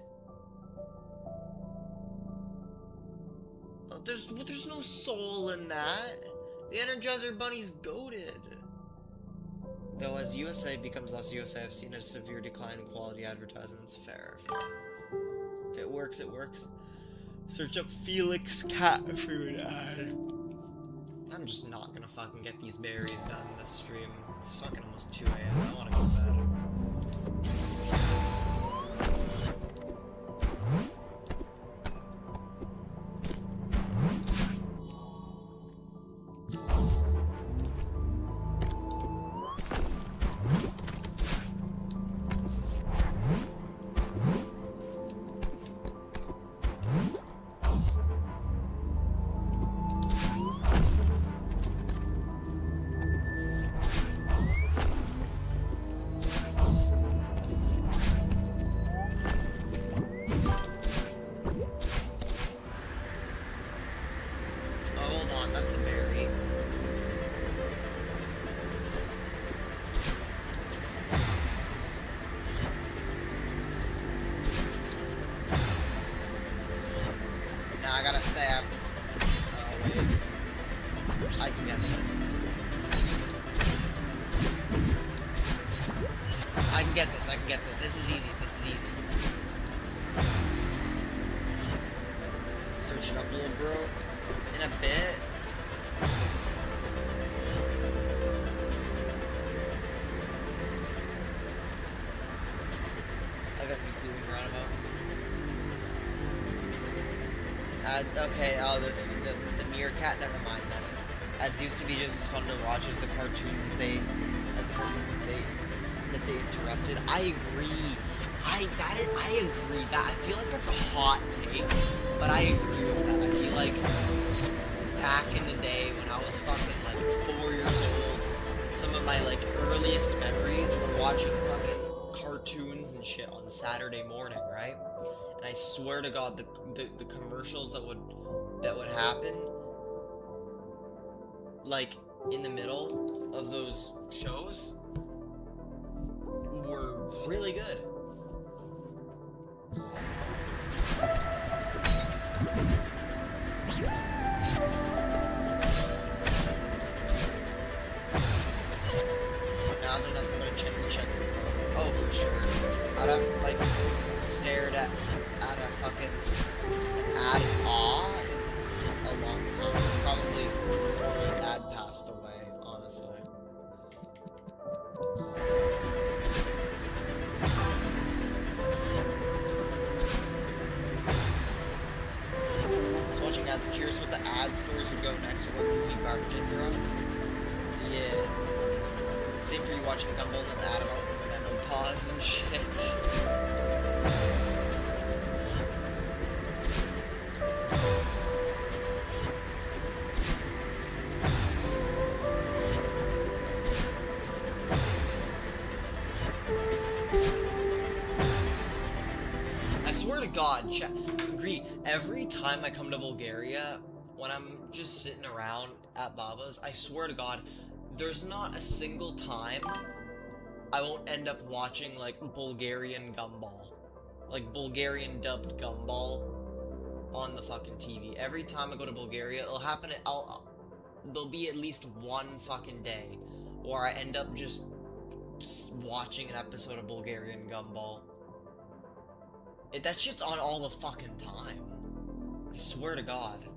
Oh, there's no soul in that. The Energizer bunny's goated. Though as USA becomes less USA, I've seen a severe decline in quality advertisements. Fair. If it works, it works. Search up Felix cat food ad. I'm just not gonna fucking get these berries done this stream. It's fucking almost 2 AM. I wanna go to bed. gotta say, oh, wait. I can get this. I can get this, I can get this. This is easy, this is easy. Search it up, little bro. In a bit. I got including roundabout. Okay, oh, the meerkat, never mind then. Ads used to be just as fun to watch as the cartoons that they interrupted. I agree. I agree. That I feel like that's a hot take, but I agree with that. I feel like back in the day when I was fucking like 4 years old, some of my like earliest memories were watching fucking cartoons and shit on Saturday morning, right? And I swear to God, the commercials that would happen, like in the middle of those shows, were really good. Now is there nothing but a chance to check your phone? Oh, for sure. I haven't like stared at a fucking ad in a long time. Probably since before my dad passed away, honestly. So watching ads, curious what the ad stories would go next, or what goofy garbage they throw out. Yeah. Same for you watching Gumball and then the ad about menopause and shit. I swear to God, agree, every time I come to Bulgaria, when I'm just sitting around at Baba's, I swear to God, there's not a single time I won't end up watching, like, Bulgarian Gumball. Like, Bulgarian dubbed Gumball on the fucking TV. Every time I go to Bulgaria, it'll happen, there'll be at least one fucking day where I end up just watching an episode of Bulgarian Gumball. That shit's on all the fucking time. I swear to God.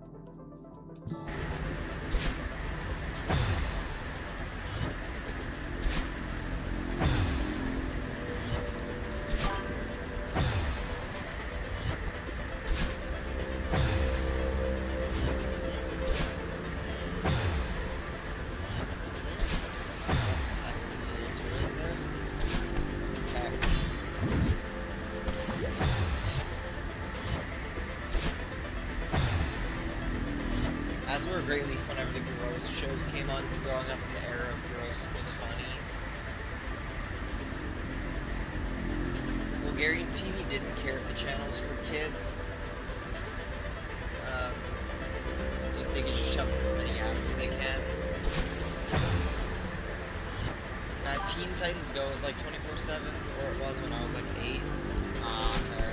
Ads were a great leaf whenever the Gross shows came on. Growing up in the era of Gross was funny. Bulgarian TV didn't care if the channel was for kids. If they could just shove in as many ads as they can. Teen Titans Go was like 24/7, or it was when I was like 8. Ah, fair.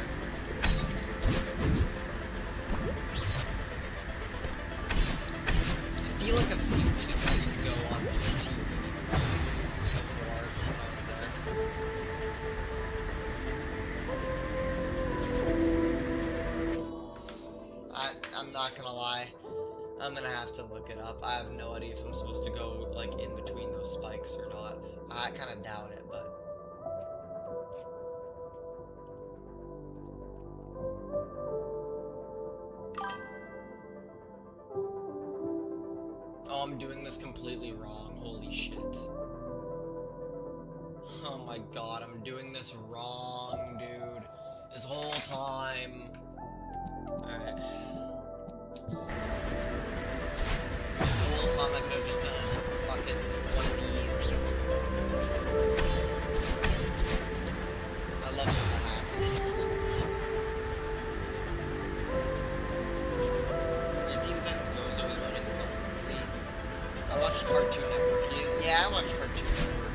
I feel like I've seen Teen Titans Go on TV before when I was there. I'm not gonna lie. I'm gonna have to look it up. I have no idea if I'm supposed to go like in between those spikes or not. I kind of doubt it, but. Oh, I'm doing this completely wrong. Holy shit. Oh my god, I'm doing this wrong, dude. This whole time. Alright. This whole time I could have just done fucking one of these. I love when that happens. Yeah, Teen Titans Go is always running constantly. I watched Cartoon Network. Yeah, I watched Cartoon Network.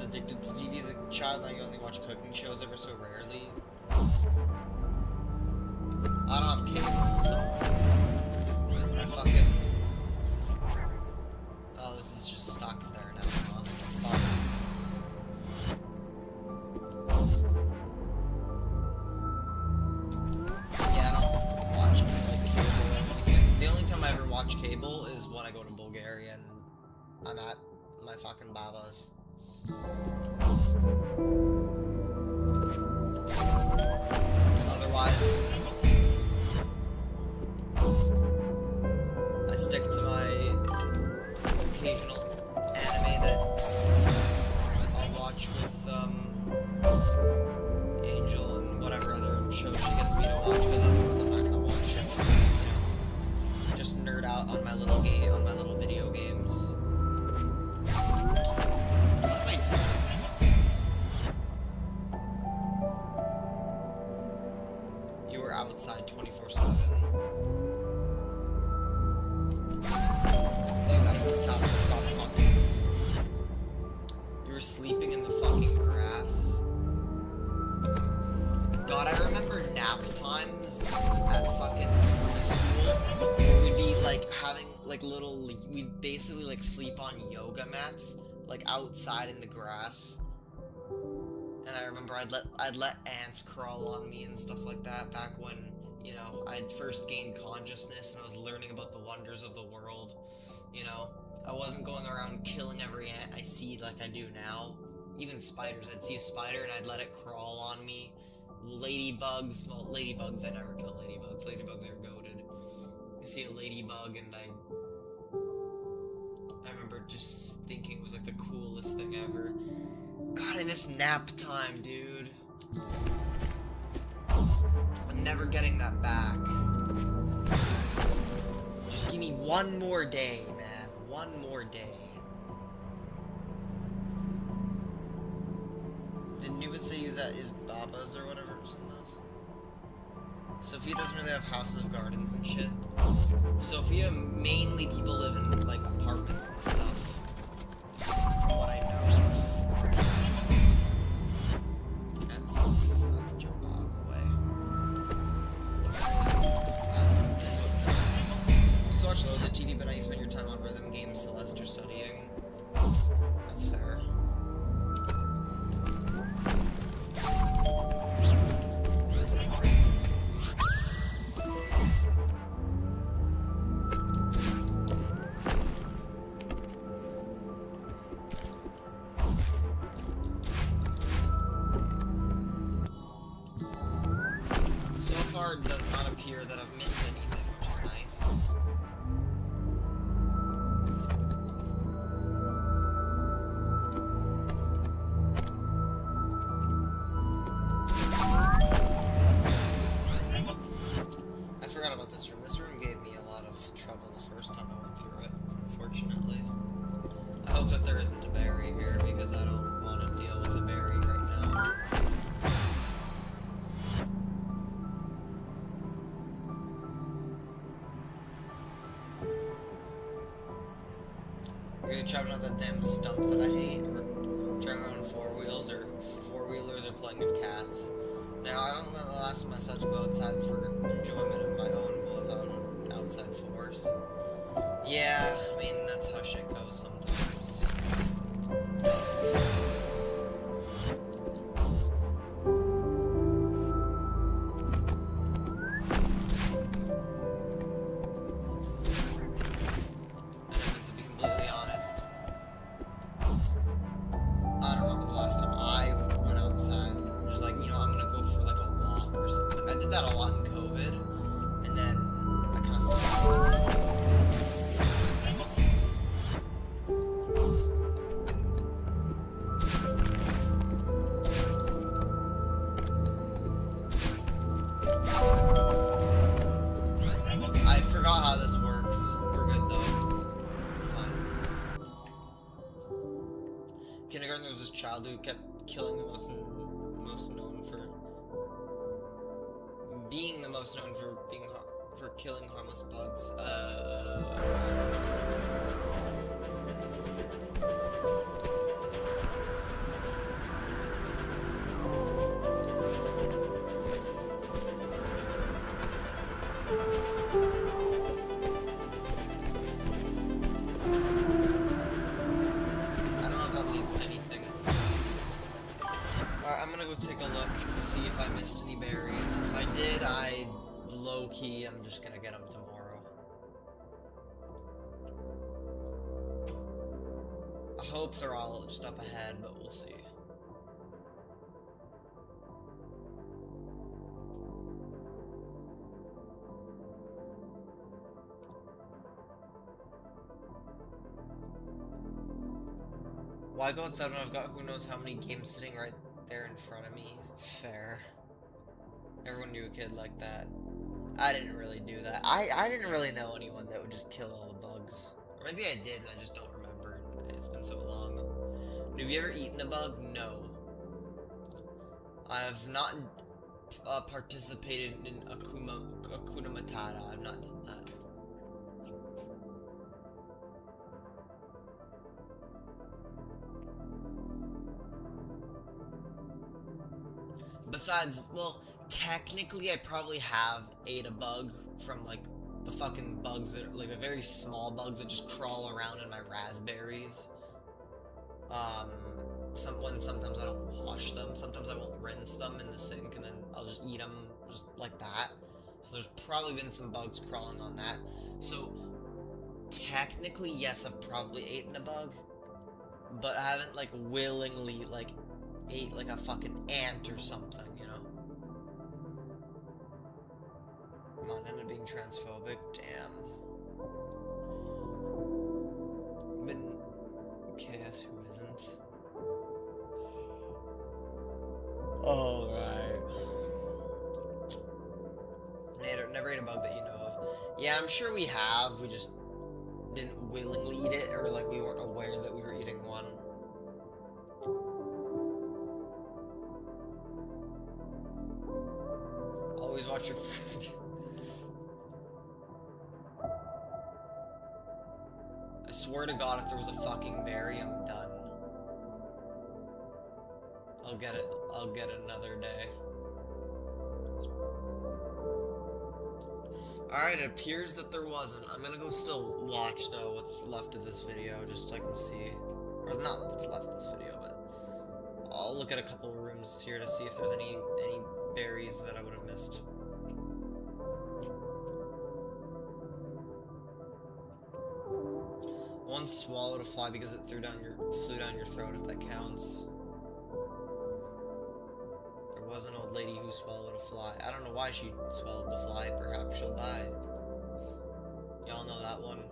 addicted to TV as a child, now you only watch cooking shows ever so rarely. I don't have cable, so I fucking... Oh, this is just stuck there now, huh? Fuck. Yeah, I don't watch like cable or anything. The only time I ever watch cable is when I go to Bulgaria and I'm at my fucking babas. Otherwise, I stick to my occasional anime that I'll watch with Angel and whatever other shows she gets me to watch, because otherwise I'm not gonna watch shows. You know, just nerd out on my little video games. You were outside 24/7. Stop fucking. You were sleeping in the fucking grass. God, I remember nap times at fucking preschool. We'd be like having like we'd basically like sleep on yoga mats, like outside in the grass. And I remember I'd let ants crawl on me and stuff like that back when, you know, I'd first gained consciousness and I was learning about the wonders of the world. You know, I wasn't going around killing every ant I see like I do now. Even spiders. I'd see a spider and I'd let it crawl on me. Ladybugs. Well, ladybugs, I never kill ladybugs. Ladybugs are goated. I see a ladybug and I remember just thinking it was like the coolest thing ever. God, I miss nap time, dude. I'm never getting that back. Just give me one more day, man. One more day. Didn't you say he was at his Baba's or whatever? Or something else? Sophia doesn't really have houses, gardens, and shit. Sophia, mainly people live in, like, apartments and stuff. From what I know. That sucks. I'll have to jump out of the way. You watch loads of TV, but now you spend your time on rhythm games, Celeste, or studying. That's fair. So far, it does not appear that I've missed anything, which is nice. I forgot about this room. This room gave me a lot of trouble the first time I went through it, unfortunately. I hope that there isn't a berry here, because I don't want to deal with a berry right now. You're either chopping out that damn stump that I hate, or driving around four-wheelers or playing with cats. Now, I don't know the last time I said to go outside for enjoyment of my own without an outside force. Yeah, I mean, that's how shit goes sometimes. That a lot in COVID, and then I kind of stopped. I forgot how this works. We're good though. We're fine. Kindergarten, there was this child who kept killing the most known for being the most known for killing harmless bugs. go take a look to see if I missed any berries. If I did, low-key, I'm just gonna get them tomorrow. I hope they're all just up ahead, but we'll see. Why go outside when I've got who knows how many games sitting right there in front of me? Fair. Everyone knew a kid like that. I didn't really do that. I didn't really know anyone that would just kill all the bugs. Or maybe I did and I just don't remember. It's been so long. Have you ever eaten a bug? No. I have not participated in Akuna Matata. I've not done that. Besides, well, technically I probably have ate a bug from, like, the fucking bugs that are, like, the very small bugs that just crawl around in my raspberries. Sometimes I don't wash them, sometimes I won't rinse them in the sink, and then I'll just eat them just like that. So there's probably been some bugs crawling on that. So, technically, yes, I've probably eaten a bug, but I haven't, like, willingly, like, ate, like, a fucking ant or something, you know? Come on, ended up being transphobic, damn. Been chaos, who isn't? Alright. Never ate a bug that you know of. Yeah, I'm sure we have, we just didn't willingly eat it, or, like, we weren't aware that we were eating one. Always watch your food. I swear to God, if there was a fucking berry, I'm done. I'll get it another day. Alright, it appears that there wasn't. I'm gonna go still watch, though, what's left of this video, just so I can see. Or not what's left of this video, but I'll look at a couple of rooms here to see if there's any berries that I would have missed. One swallowed a fly because it flew down your throat, if that counts. There was an old lady who swallowed a fly. I don't know why she swallowed the fly. Perhaps she'll die. Y'all know that one.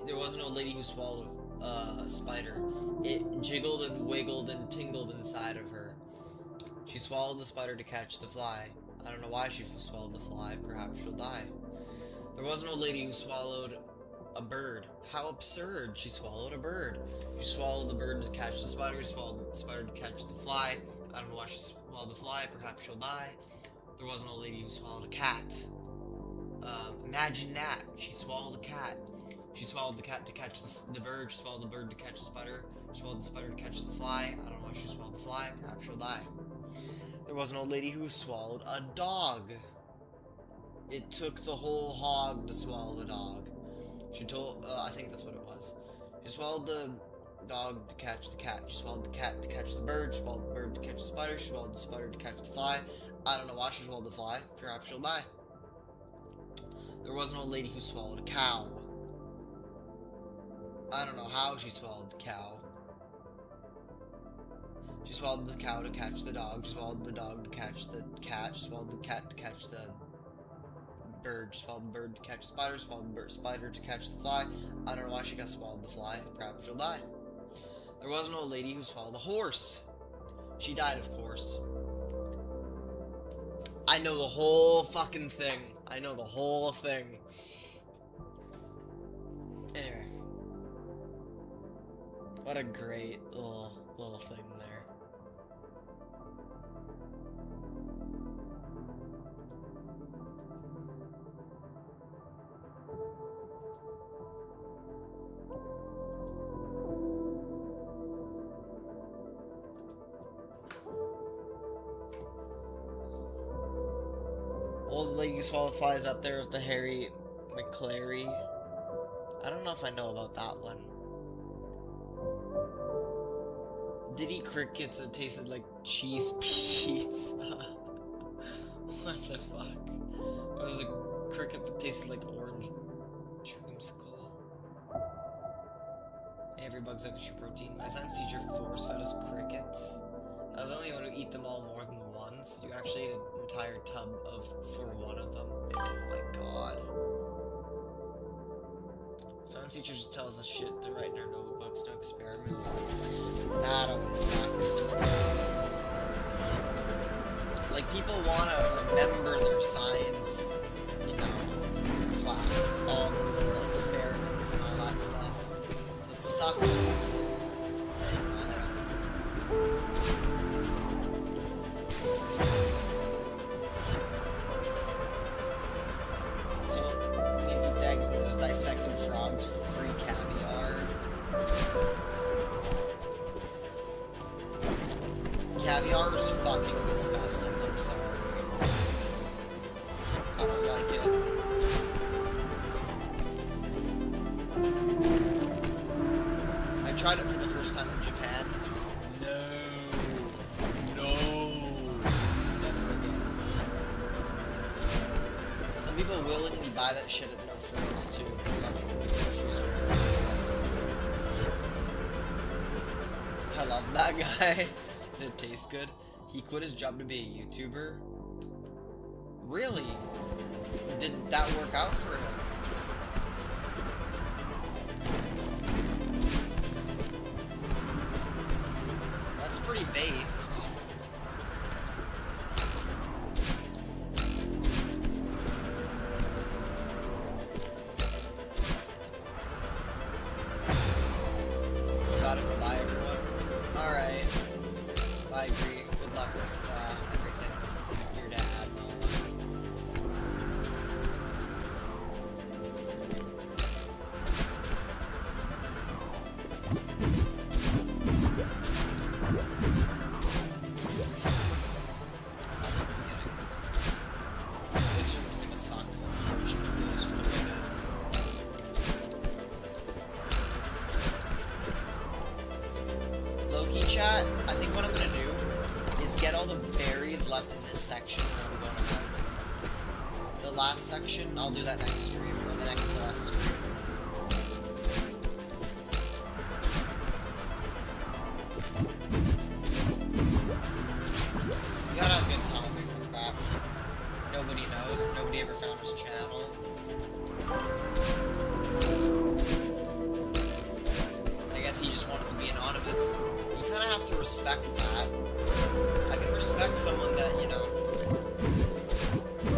There was an old lady who swallowed a spider. It jiggled and wiggled and tingled inside of her. She swallowed the spider to catch the fly. I don't know why she swallowed the fly. Perhaps she'll die. There was an old lady who swallowed a bird. How absurd. She swallowed a bird. She swallowed the bird to catch the spider. She swallowed the spider to catch the fly. I don't know why she swallowed the fly. Perhaps she'll die. There was an old lady who swallowed a cat. Imagine that. She swallowed a cat. She swallowed the cat to catch the bird. She swallowed the bird to catch the spider. She swallowed the spider to catch the fly. I don't know why she swallowed the fly. Perhaps she'll die. There was an old lady who swallowed a dog. It took the whole hog to swallow the dog. She told, I think that's what it was. She swallowed the dog to catch the cat. She swallowed the cat to catch the bird. She swallowed the bird to catch the spider. She swallowed the spider to catch the fly. I don't know why she swallowed the fly. Perhaps she'll die. There was an old lady who swallowed a cow. I don't know how she swallowed the cow. She swallowed the cow to catch the dog. She swallowed the dog to catch the cat. She swallowed the cat to catch the bird. She swallowed the bird to catch the spider. She swallowed the spider to catch the fly. I don't know why she got swallowed the fly. Perhaps she'll die. There was an old lady who swallowed a horse. She died, of course. I know the whole fucking thing. I know the whole thing. Anyway. What a great little thing there. Old Lady Swallow flies up there with the Harry McClary. I don't know if I know about that one. Did eat crickets that tasted like cheese pizza. What the fuck? There was a cricket that tasted like orange dreamsicle. Every bug's like a true protein. My science teacher force-fed us crickets. I was the only one who eat them all more than once. You actually ate an entire tub for one of them. Oh my god. Science teacher just tells us shit to write in our notebooks, no experiments. That always sucks. Like, people want to remember their science, you know, class. All the little experiments and all that stuff. So it sucks. So, maybe Dex and those dissected frogs for free caviar. Caviar is fucking disgusting, I'm sorry. I don't like it. I tried it for the first time in Japan. No. Never again. Some people willingly buy that shit at no frills too. Fucking grocery store. I love that guy. Did it taste good? He quit his job to be a YouTuber? Really? Did that work out for him? That's pretty based. Gotta go bye, everyone. Alright. I agree. Good luck with everything with your dad and all that. This room's gonna suck, unfortunately. It's just the way it is. Low-key chat, I think what I'm gonna do is get all the berries left in this section and I'm going to have the last section. I'll do that next stream, or the next Celeste stream. You gotta have a good time with that. Nobody knows. Nobody ever found his channel. I guess he just wanted to be anonymous. You kind of have to respect that. I can respect someone that, you know,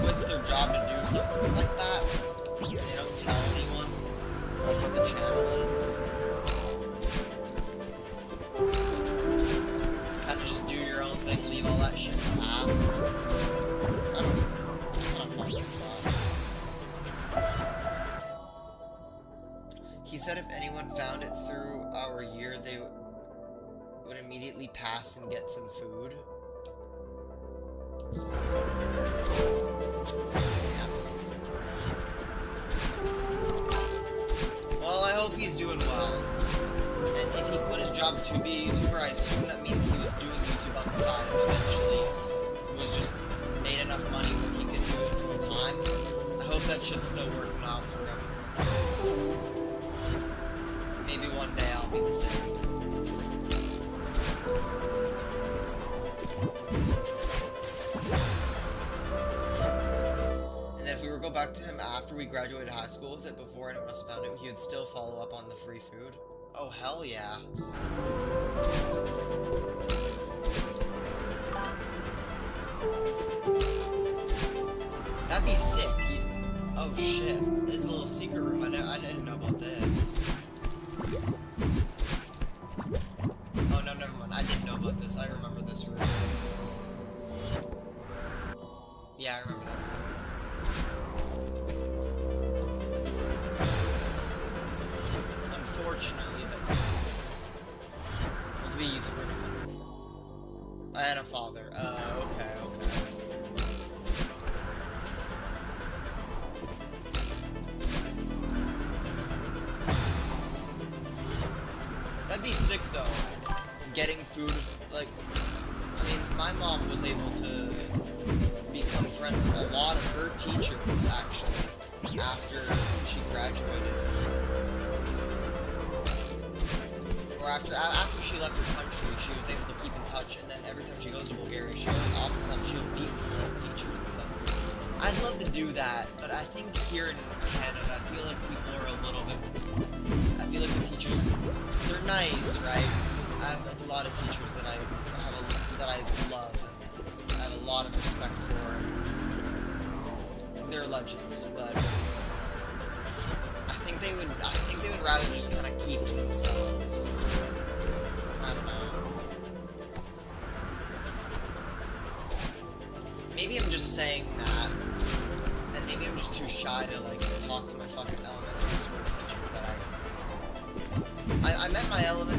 quits their job to do something like that. They don't tell anyone, like, what the channel is. Kind of just do your own thing, leave all that shit in the past. I don't fuck with that. He said if anyone found it through our year, they would immediately pass and get some food. Well, I hope he's doing well. And if he quit his job to be a YouTuber, I assume that means he was doing YouTube on the side and eventually was just made enough money where he could do it full time. I hope that shit's still working out for him. Maybe one day I'll be the same. And if we were to go back to him after we graduated high school with it, before anyone else found it, he would still follow up on the free food. Oh, hell yeah. That'd be sick. Oh shit, this is a little secret room. I didn't know about this. Oh no, never mind. I didn't know about this. I remember this room. Yeah, I remember that room. Unfortunately, that doesn't exist. Well, to be a YouTuber and a father. And a father. Okay. getting food, like, I mean, my mom was able to become friends with a lot of her teachers, actually, after she graduated. Or after she left her country, she was able to keep in touch, and then every time she goes to Bulgaria, oftentimes she'll meet with old teachers and stuff. I'd love to do that, but I think here in Canada, I feel like people are a little bit... I feel like the teachers, they're nice, right? I have a lot of teachers that I love, and I have a lot of respect for, and they're legends, but I think they would rather just kind of keep to themselves. I don't know. Maybe I'm just saying that, and maybe I'm just too shy to, like, talk to my fucking elementary school teacher that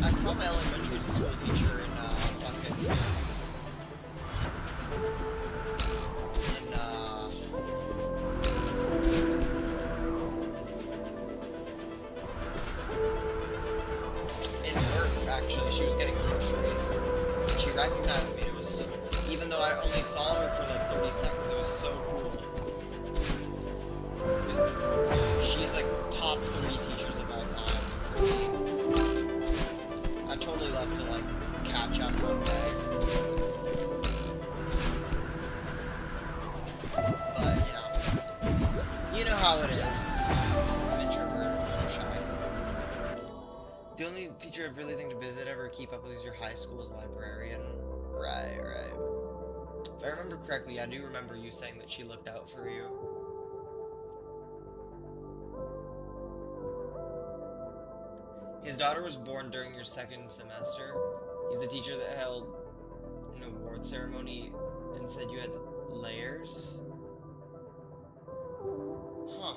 I saw my elementary school teacher in, actually. She was getting groceries, and she recognized me, and it was so... Even though I only saw her for, like, 30 seconds, it was so cool. She's, like, top 3 teachers of all time for me. I'd totally love to, like, catch up one day. But, you know how it is. I'm introverted, I'm shy. The only teacher I really think to visit ever keep up with is your high school's librarian. Right. If I remember correctly, I do remember you saying that she looked out for you. His daughter was born during your second semester. He's the teacher that held an award ceremony and said you had layers. Huh.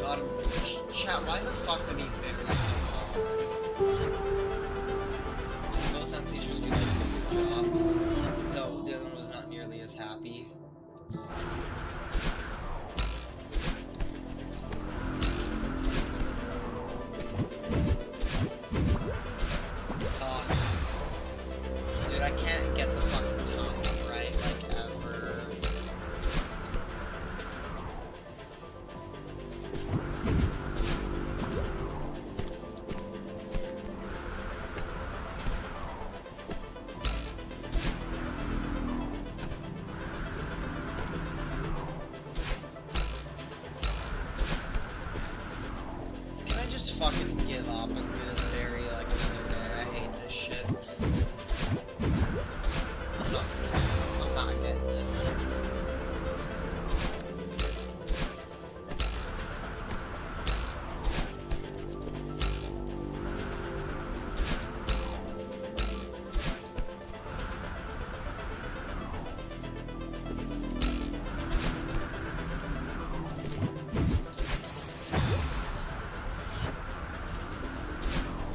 God, chat, why the fuck are these berries so hard? Most science teachers do like good jobs, though the other one was not nearly as happy. Dude, I can't get the fucking time right, like, ever. Can I just fucking give up and do this berry like another day? I hate this shit. I'm not getting this.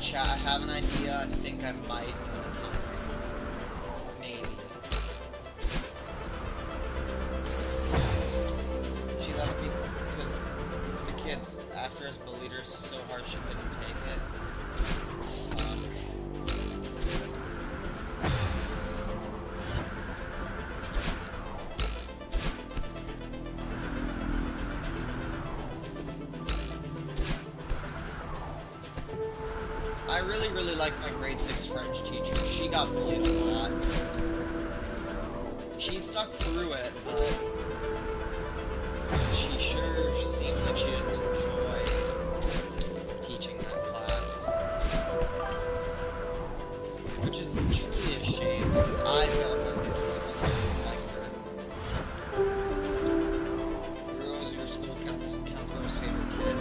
Chat, I have an idea. I think I might know the time. Maybe. She left me because the kids after us bullied her so hard she couldn't take it. Fuck. I really liked my grade 6 French teacher. She got bullied a lot. She stuck through it, but she sure seemed like she didn't enjoy teaching that class. Which is truly a shame, because I felt like I was the only one who liked her. Who was your school counselor's favorite kid?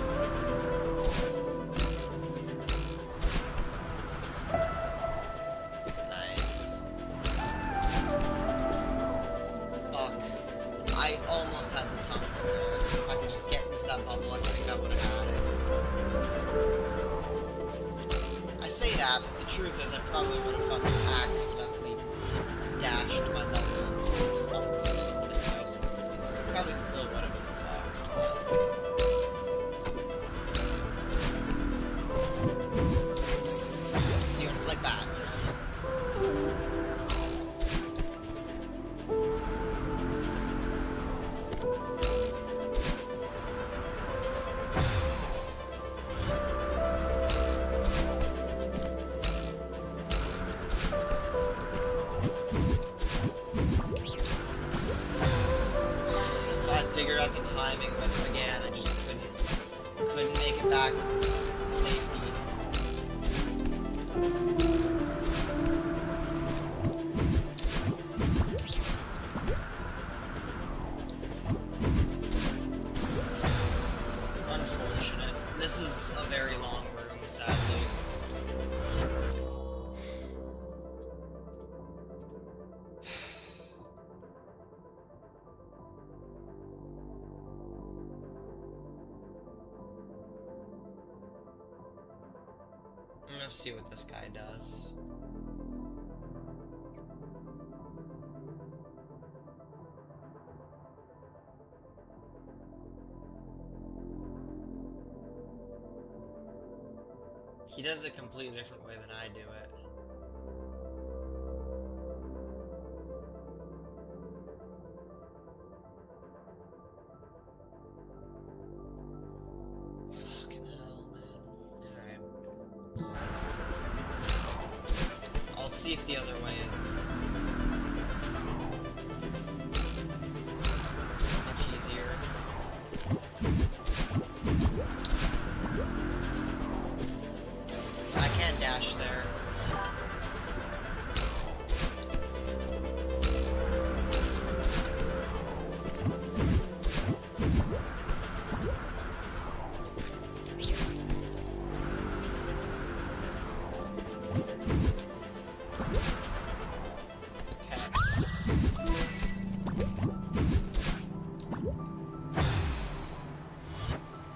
I almost had the tongue there. If I could just get into that bubble, I think I would have had it. Yeah, but the truth is I probably would have fucking accidentally dashed my level into some spots or something, so probably still would have been fucked, but... See, like that, you know? Figure out the timing, but again, I just couldn't make it back in safety. Unfortunate. This is a very long room, sadly. Let's see what this guy does. He does it a completely different way than I do it. Fucking hell, man. Alright. I'll see if the other way is much easier. I can't dash there.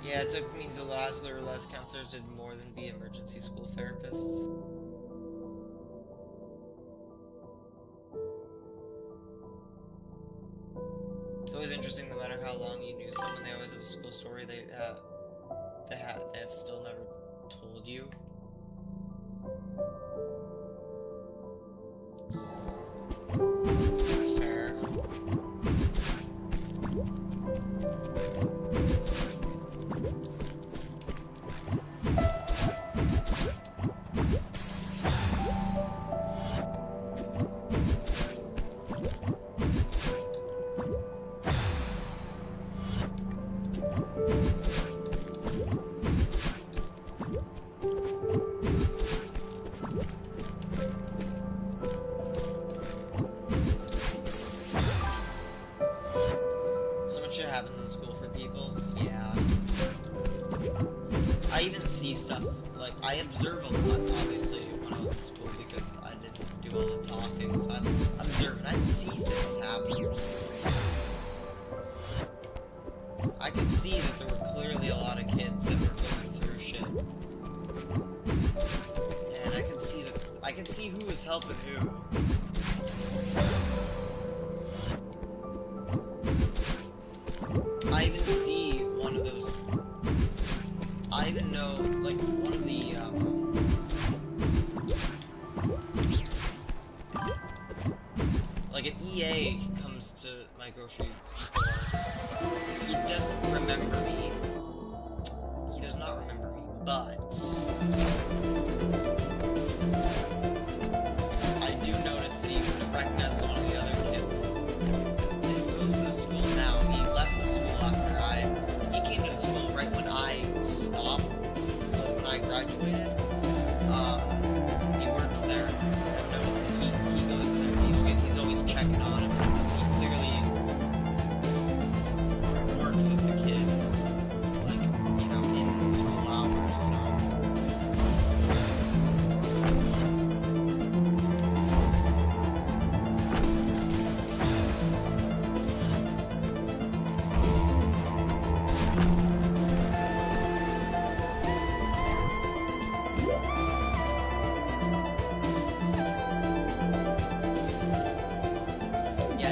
Yeah, it took me the last or less counselors did more than be emergency school therapists. It's always interesting, no matter how long you knew someone, they always have a school story they have still never told you. Fair. Shit happens in school for people. Yeah. I even see stuff, like, I observe a lot, obviously, when I was in school, because I didn't do all the talking, so I'd observe and I'd see things happen. I could see that there were clearly a lot of kids that were going through shit. And I could see who was helping who. I even see one of those. I even know, like, one of the, like, an EA comes to my grocery store. He doesn't remember me. He does not remember me, but I do notice that he recognizes one of the other kids. Graduated. He works there. I've noticed that he goes there. He's always checking on him and stuff. He clearly works with the kid, like, you know, in school hours. So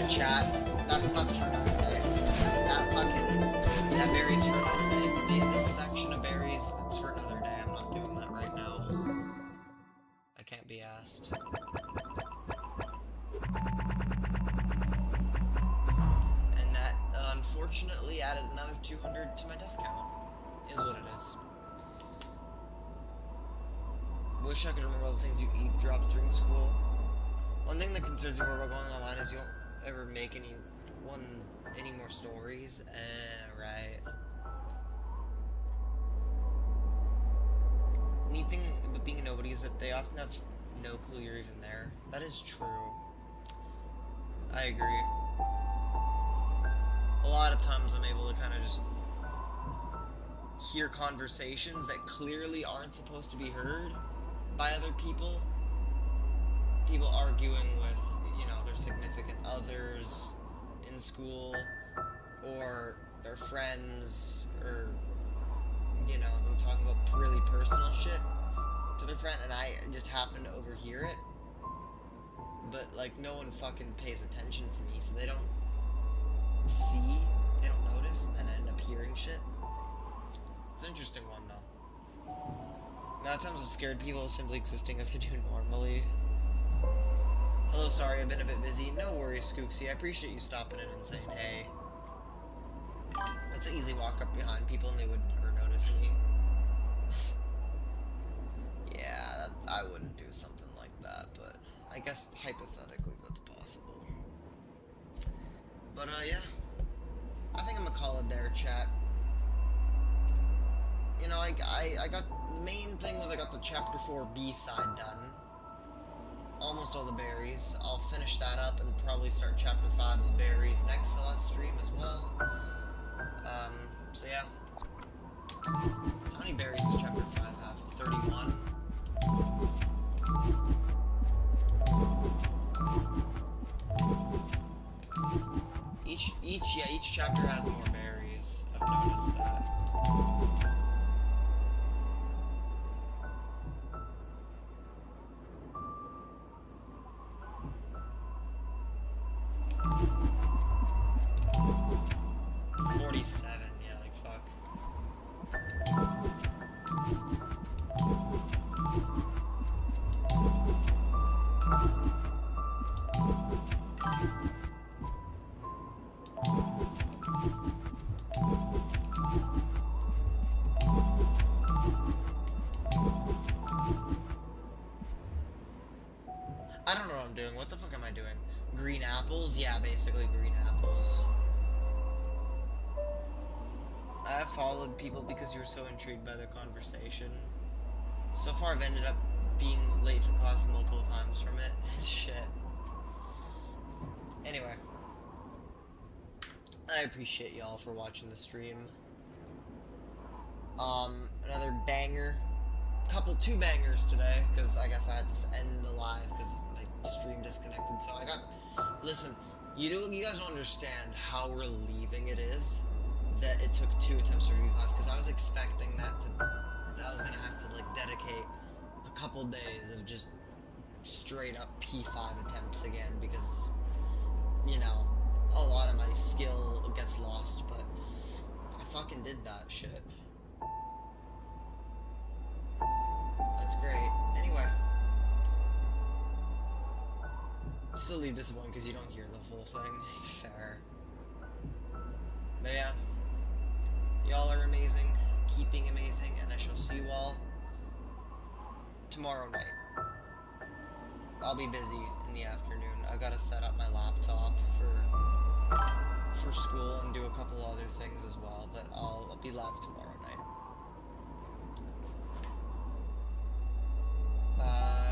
chat. That's for another day. That berries for another day. This section of berries, it's for another day. I'm not doing that right now. I can't be asked. And that, unfortunately, added another 200 to my death count. Is what it is. Wish I could remember all the things you eavesdropped during school. One thing that concerns me about going online is you don't ever make any more stories. Right. Neat thing about being a nobody is that they often have no clue you're even there. That is true. I agree. A lot of times I'm able to kind of just hear conversations that clearly aren't supposed to be heard by other people. People arguing with, you know, their significant others in school, or their friends, or, you know, them talking about really personal shit to their friend, and I just happen to overhear it. But, like, no one fucking pays attention to me, so they don't see, they don't notice, and end up hearing shit. It's an interesting one, though. Not times with scared people simply existing as I do normally. Hello, sorry, I've been a bit busy. No worries, Skooksy. I appreciate you stopping in and saying hey. It's an easy walk up behind people and they would never notice me. Yeah, I wouldn't do something like that, but I guess hypothetically that's possible. But, yeah. I think I'm gonna call it there, chat. You know, I got, the main thing was I got the Chapter 4 B-side done. Almost all the berries. I'll finish that up and probably start Chapter 5's berries next Celeste stream as well. So yeah. How many berries does Chapter 5 have? 31? Each chapter has more berries. I've noticed that. Yeah, like fuck. I don't know what I'm doing. What the fuck am I doing? Green apples? Yeah, basically green apples. I have followed people because you were so intrigued by the conversation. So far I've ended up being late for class multiple times from it. Shit. Anyway. I appreciate y'all for watching the stream. Another banger. Two bangers today, because I guess I had to end the live because my stream disconnected. So I got, listen, you guys don't understand how relieving it is that it took 2 attempts to review live, because I was expecting that I was gonna have to like dedicate a couple days of just straight up P5 attempts again, because, you know, a lot of my skill gets lost, but I fucking did that shit. That's great. Anyway. Still leave disappointed because you don't hear the whole thing. Fair. But yeah. Y'all are amazing. Keeping amazing. And I shall see you all tomorrow night. I'll be busy in the afternoon. I've got to set up my laptop for school and do a couple other things as well. But I'll be live tomorrow night. Bye.